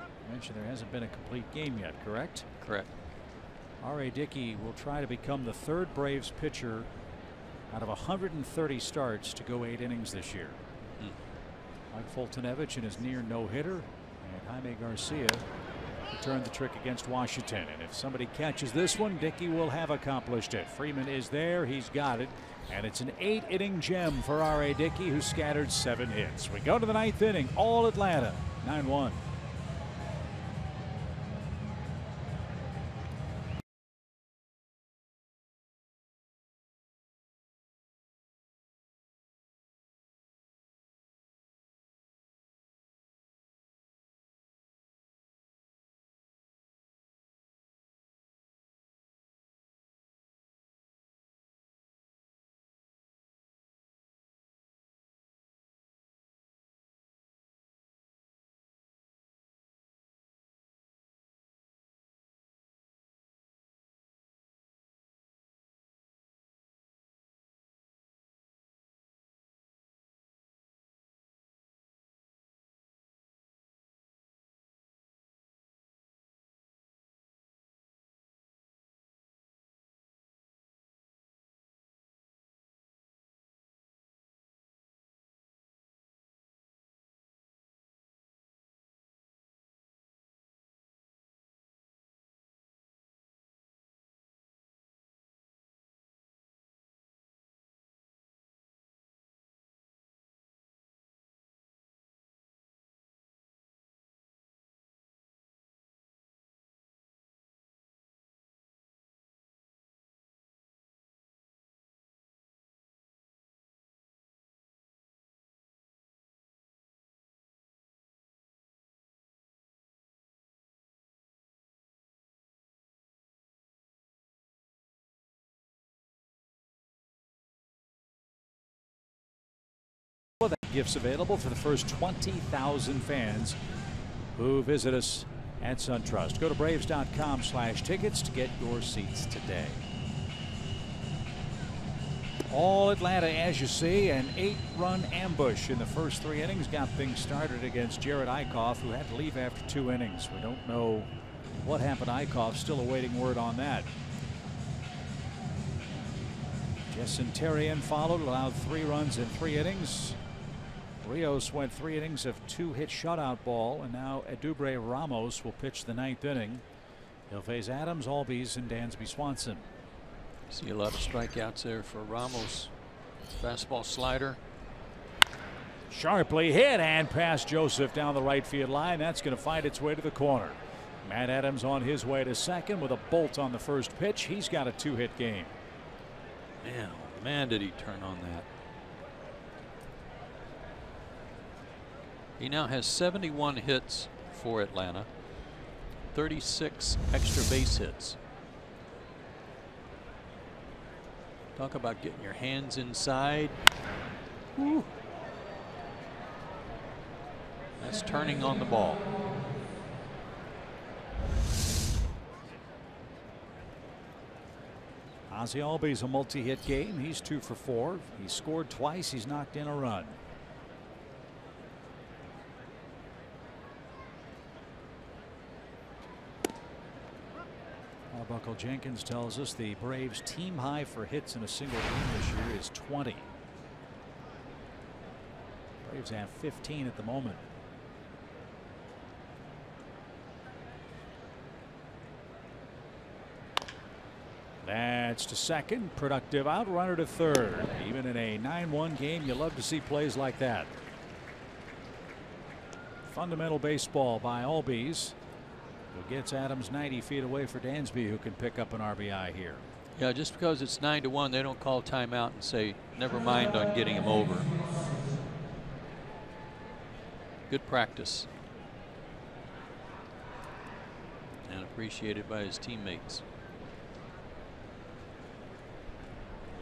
I mentioned there hasn't been a complete game yet, correct? Correct. R.A. Dickey will try to become the 3rd Braves pitcher out of 130 starts to go 8 innings this year. Mike Foltynewicz in his near no-hitter, and Jaime Garcia returned the trick against Washington. And if somebody catches this one, Dickey will have accomplished it. Freeman is there. He's got it. And it's an 8-inning gem for R.A. Dickey, who scattered 7 hits. We go to the 9th inning. All Atlanta. 9-1. Gifts available for the first 20,000 fans who visit us at SunTrust. Go to Braves.com/tickets to get your seats today. All Atlanta, as you see, an 8-run ambush in the first 3 innings got things started against Jared Eichhoff, who had to leave after 2 innings. We don't know what happened to Eichhoff, still awaiting word on that. Jason Terrien followed, allowed 3 runs in 3 innings. Rios went 3 innings of 2-hit shutout ball, and now Edubre Ramos will pitch the 9th inning. He'll face Adams, Albies, and Dansby Swanson. See a lot of strikeouts there for Ramos. Fastball slider. Sharply hit and past Joseph down the right field line. That's going to find its way to the corner. Matt Adams on his way to second with a bolt on the first pitch. He's got a 2-hit game. Man, oh man, did he turn on that. He now has 71 hits for Atlanta, 36 extra base hits. Talk about getting your hands inside. Woo. That's turning on the ball. Ozzie Albies a multi-hit game. He's 2 for 4. He's scored twice. He's knocked in a run. Arbuckle Jenkins tells us the Braves team high for hits in a single game this year is 20. Braves have 15 at the moment. That's to second. Productive out. Runner to third. Even in a 9-1 game, you love to see plays like that. Fundamental baseball by Albies, who gets Adams 90 feet away for Dansby, who can pick up an RBI here. Yeah, just because it's 9-1, they don't call timeout and say never mind on getting him over. Good practice and appreciated by his teammates.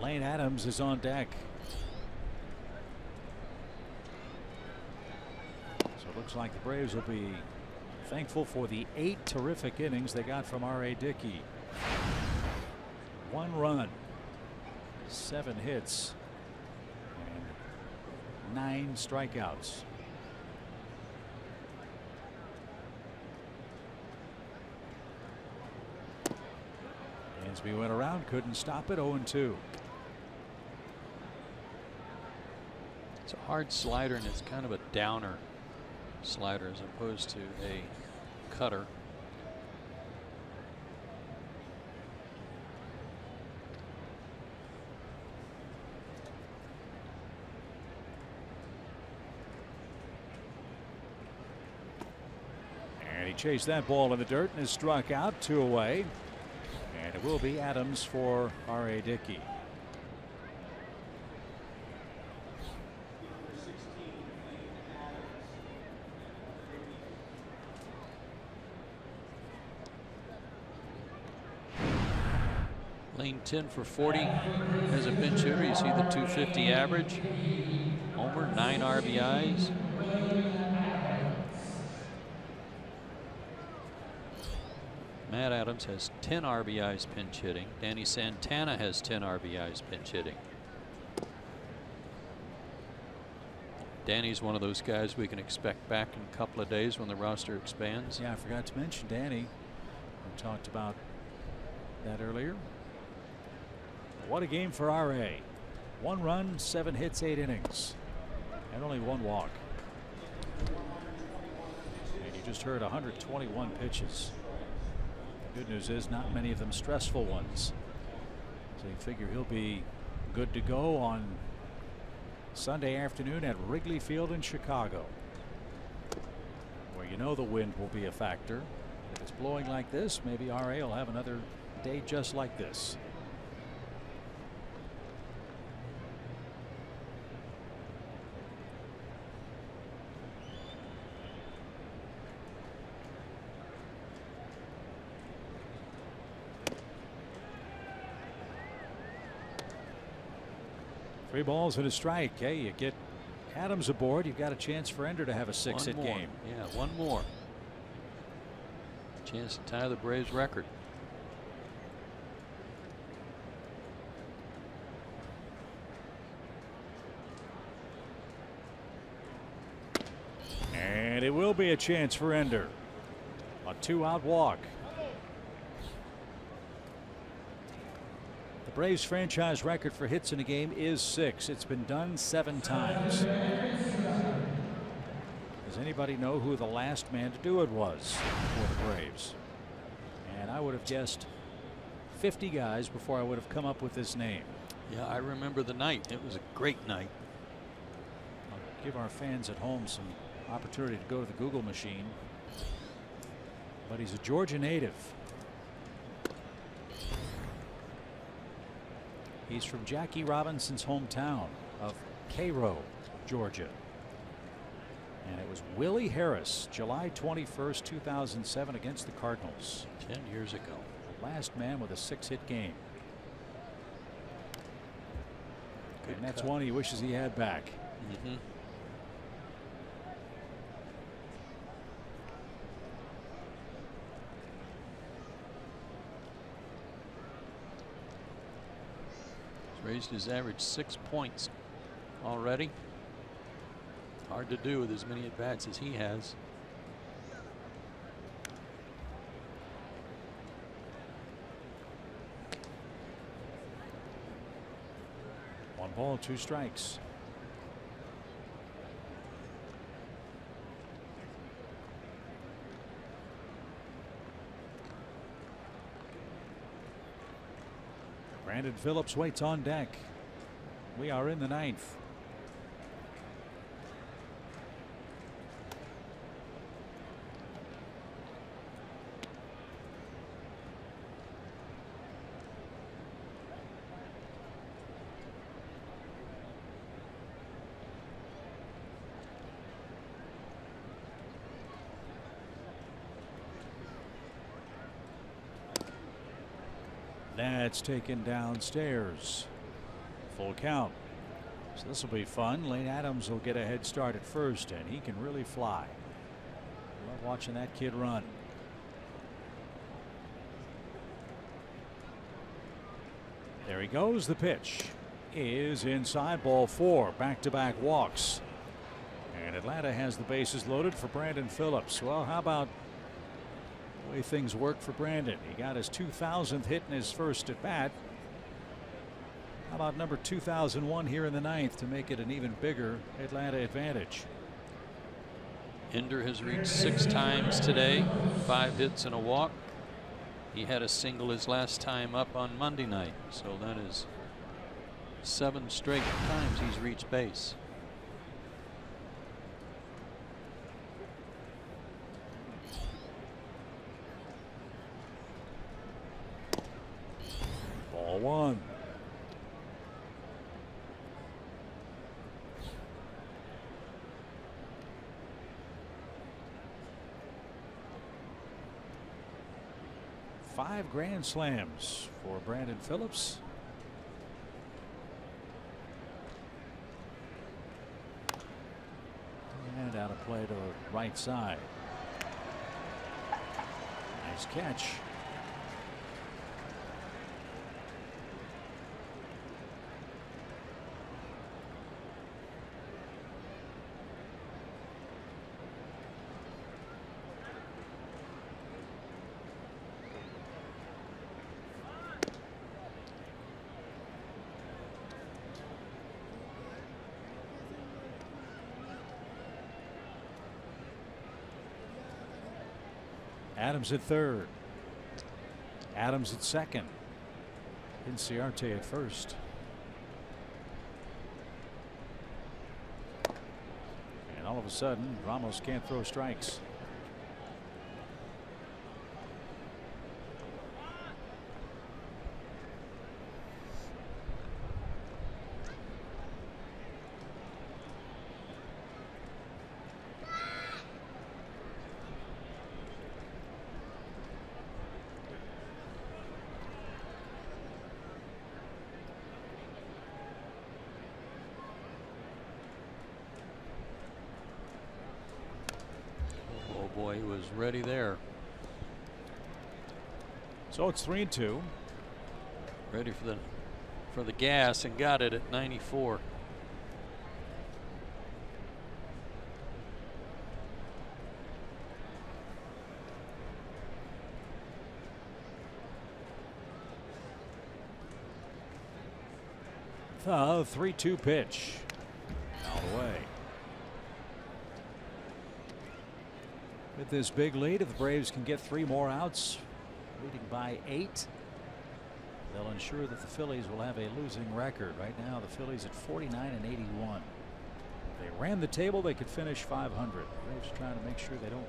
Lane Adams is on deck. So it looks like the Braves will be thankful for the 8 terrific innings they got from R.A. Dickey. 1 run, 7 hits, and 9 strikeouts. Dansby went around, couldn't stop it. 0-2. It's a hard slider, and it's kind of a downer slider as opposed to a cutter. And he chased that ball in the dirt and is struck out. 2 away. And it will be Adams for R.A. Dickey. Lane 10 for 40 as a pinch hitter. You see the 250 average. Homer, 9 RBIs. Matt Adams has 10 RBIs pinch hitting. Danny Santana has 10 RBIs pinch hitting. Danny's one of those guys we can expect back in a couple of days when the roster expands. Yeah, I forgot to mention Danny. We talked about that earlier. What a game for R.A. 1 run, 7 hits, 8 innings, and only 1 walk. And you just heard 121 pitches. The good news is not many of them stressful ones. So you figure he'll be good to go on Sunday afternoon at Wrigley Field in Chicago, where you know the wind will be a factor. If it's blowing like this, maybe R.A. will have another day just like this. Three balls and a strike. Hey, you get Adams aboard, you've got a chance for Ender to have a 6-hit game. Yeah, 1 more. Chance to tie the Braves record. And it will be a chance for Ender. A 2-out walk. The Braves franchise record for hits in a game is 6. It's been done 7 times. Does anybody know who the last man to do it was for the Braves? And I would have guessed 50 guys before I would have come up with this name. Yeah, I remember the night. It was a great night. I'll give our fans at home some opportunity to go to the Google machine. But he's a Georgia native. He's from Jackie Robinson's hometown of Cairo, Georgia. And it was Willie Harris, July 21st, 2007 against the Cardinals. 10 years ago. The last man with a 6-hit game. Good and that's cut. one he wishes he had back. Mm-hmm. Raised his average 6 points already. Hard to do with as many at bats as he has. One ball, 2 strikes. Brandon Phillips waits on deck. We are in the 9th. That's taken downstairs. Full count. So this will be fun. Lane Adams will get a head start at first, and he can really fly. Love watching that kid run. There he goes. The pitch is inside. Ball 4. Back-to-back walks. And Atlanta has the bases loaded for Brandon Phillips. Well, how about the way things work for Brandon? He got his 2,000th hit in his first at bat. How about number 2001 here in the 9th to make it an even bigger Atlanta advantage? Ender has reached 6 times today, 5 hits and a walk. He had a single his last time up on Monday night, so that is 7 straight times he's reached base. Ball 1. Five grand slams for Brandon Phillips. And out of play to the right side. Nice catch. Adams at third. Adams at second. Inciarte at first. And all of a sudden, Ramos can't throw strikes. Boy, he was ready there. So it's 3-2. Ready for the gas and got it at 94. The 3-2 pitch. Out of the way. With this big lead, if the Braves can get 3 more outs, leading by 8, they'll ensure that the Phillies will have a losing record. Right now, the Phillies at 49 and 81. If they ran the table, they could finish 500. The Braves trying to make sure they don't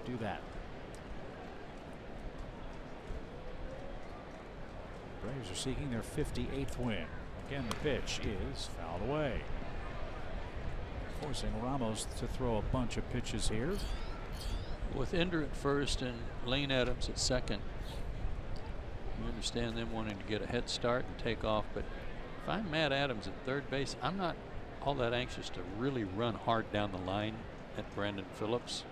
do that. The Braves are seeking their 58th win. Again, the pitch is fouled away. Forcing Ramos to throw a bunch of pitches here. With Ender at first and Lane Adams at second, you understand them wanting to get a head start and take off. But if I'm Matt Adams at third base, I'm not all that anxious to really run hard down the line at Brandon Phillips.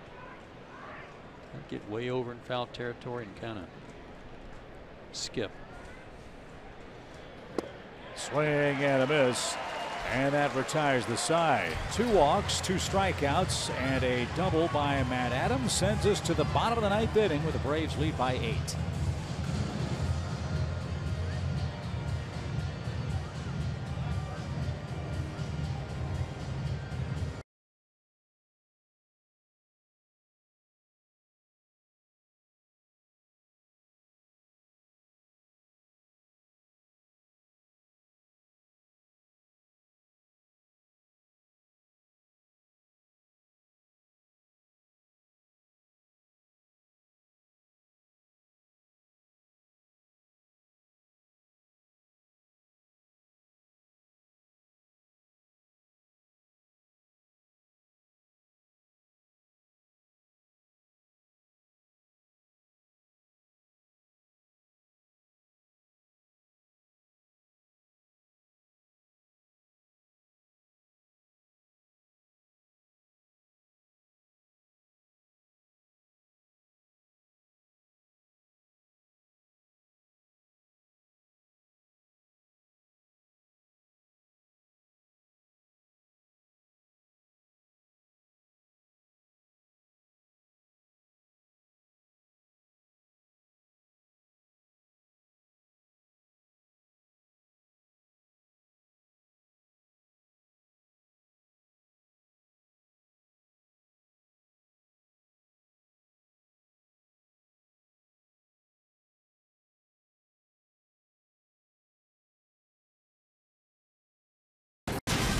I'd get way over in foul territory and kind of skip. Swing and a miss. And that retires the side. 2 walks, 2 strikeouts, and a double by Matt Adams sends us to the bottom of the 9th inning with the Braves lead by 8.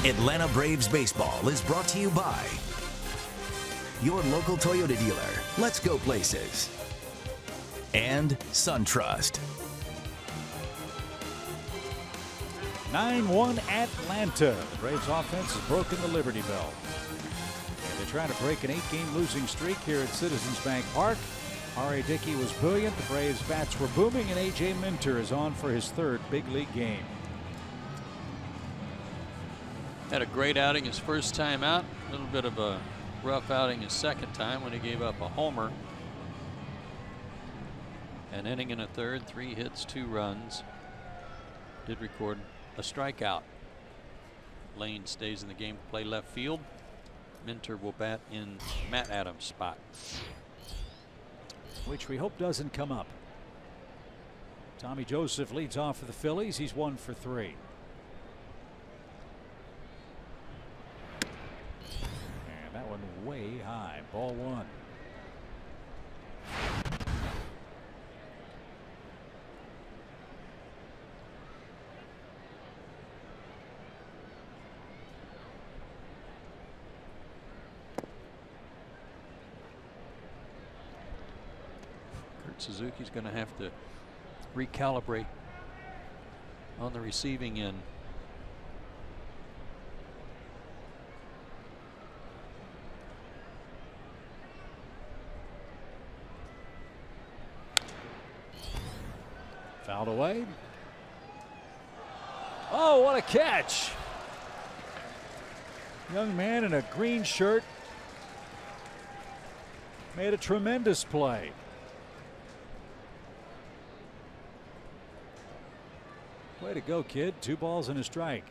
Atlanta Braves baseball is brought to you by your local Toyota dealer. Let's go places. And SunTrust. 9-1 Atlanta. The Braves offense has broken the Liberty Bell. And they're trying to break an 8-game losing streak here at Citizens Bank Park. R.A. Dickey was brilliant. The Braves bats were booming, and A.J. Minter is on for his 3rd big league game. Had a great outing his first time out. A little bit of a rough outing his second time when he gave up a homer. An inning and a third, 3 hits, 2 runs. Did record a strikeout. Lane stays in the game to play left field. Minter will bat in Matt Adams' spot, which we hope doesn't come up. Tommy Joseph leads off for the Phillies. He's 1 for 3. And that one way high. Ball 1. Suzuki's going to have to recalibrate on the receiving end. Fouled away. Oh, what a catch. Young man in a green shirt made a tremendous play. Way to go, kid. 2 balls and a strike.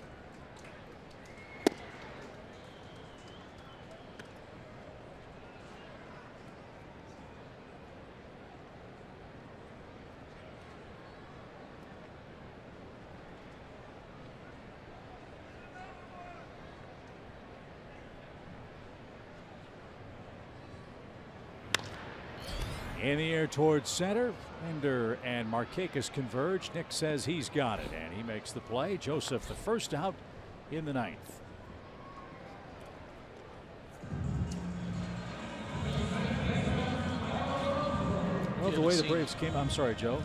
In the air towards center. Ender and Markakis converge. Nick says he's got it, and he makes the play. Joseph, the first out in the 9th. Love the way the Braves came. I'm sorry, Joe.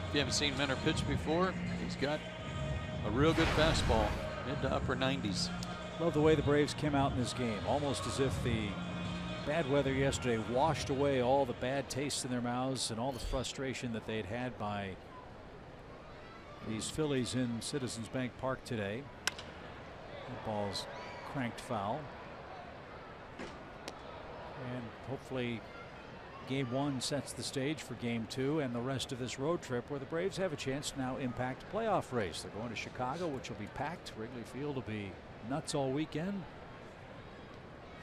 If you haven't seen Minter pitch before, he's got a real good fastball, mid to upper 90s. Love the way the Braves came out in this game, almost as if the bad weather yesterday washed away all the bad tastes in their mouths and all the frustration that they'd had by these Phillies in Citizens Bank Park today. The ball's cranked foul. And hopefully game 1 sets the stage for game 2 and the rest of this road trip, where the Braves have a chance to now impact a playoff race. They're going to Chicago, which will be packed. Wrigley Field will be nuts all weekend.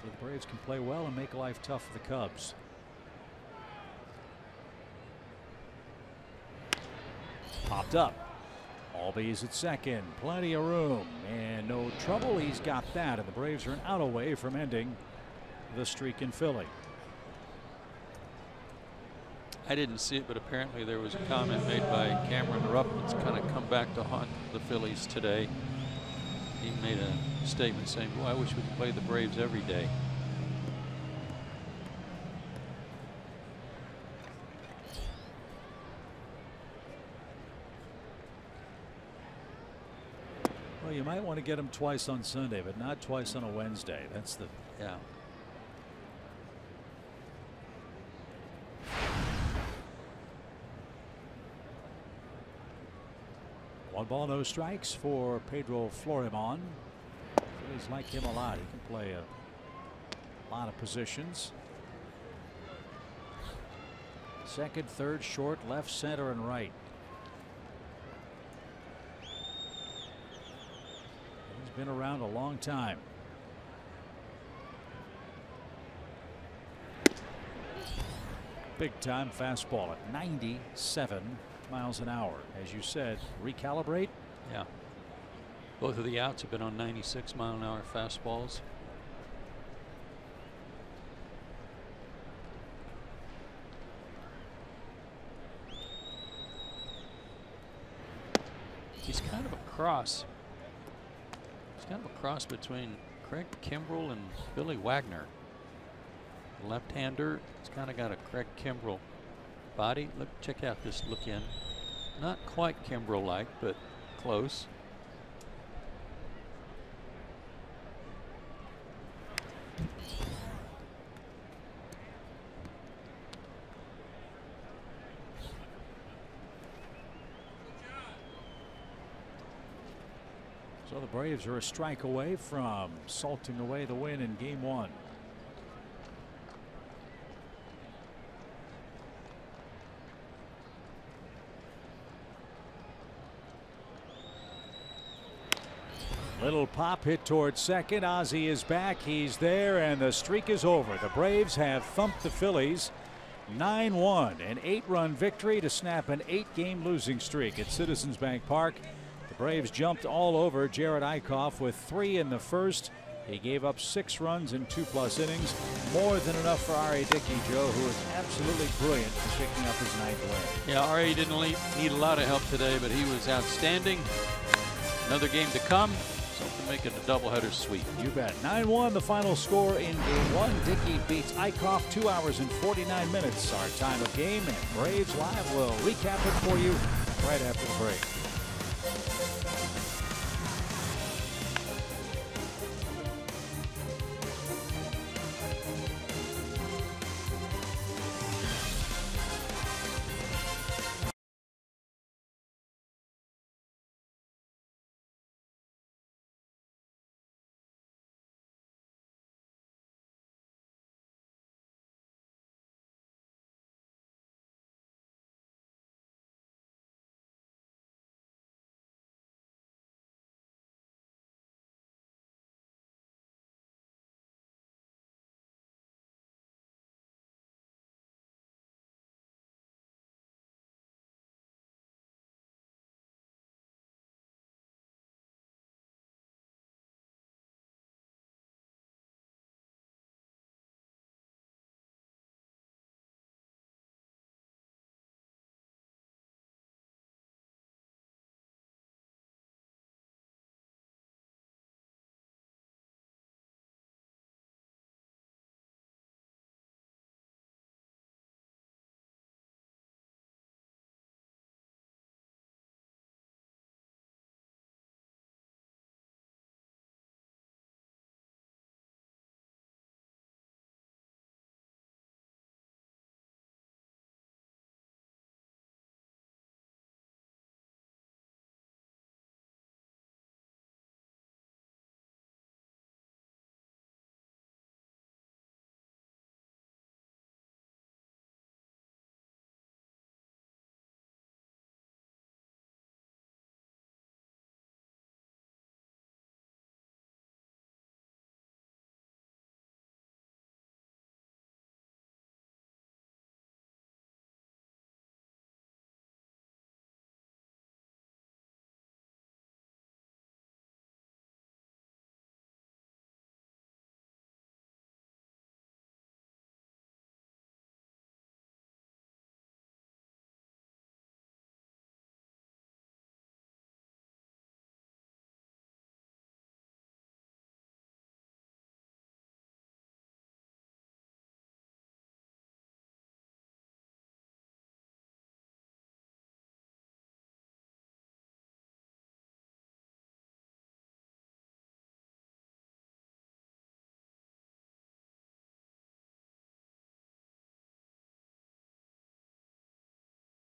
So the Braves can play well and make life tough for the Cubs. Popped up. Albies at second. Plenty of room and no trouble. He's got that, and the Braves are an out away from ending the streak in Philly. I didn't see it, but apparently there was a comment made by Cameron Rupp that's kind of come back to haunt the Phillies today. He made a statement saying, "Boy, I wish we could play the Braves every day." Well, you might want to get them twice on Sunday, but not twice on a Wednesday. That's the yeah. One ball, no strikes for Pedro Florimon. Phillies like him a lot. He can play a lot of positions. Second, third, short, left, center, and right. He's been around a long time. Big time fastball at 97 miles an hour. As you said, recalibrate. Yeah. Both of the outs have been on 96-mile-an-hour fastballs. He's kind of a cross. He's kind of a cross between Craig Kimbrell and Billy Wagner. Left-hander. It's kind of got a Craig Kimbrell body. Look, check out this look in. Not quite Kimbrell-like, but close. So the Braves are a strike away from salting away the win in Game 1. Little pop hit towards second. Ozzie is back. He's there, and the streak is over. The Braves have thumped the Phillies 9-1, an 8-run victory to snap an 8-game losing streak at Citizens Bank Park. The Braves jumped all over Jared Eichhoff with 3 in the first. He gave up 6 runs in 2+ innings, more than enough for R.A. Dickey, Joe, who was absolutely brilliant in picking up his 9th win. Yeah, R.A. didn't need a lot of help today, but he was outstanding. Another game to come. To make it a doubleheader sweep. You bet. 9-1 the final score in Game 1. Dickey beats Eichhoff 2 hours and 49 minutes. Our time of game, and Braves Live will recap it for you right after the break.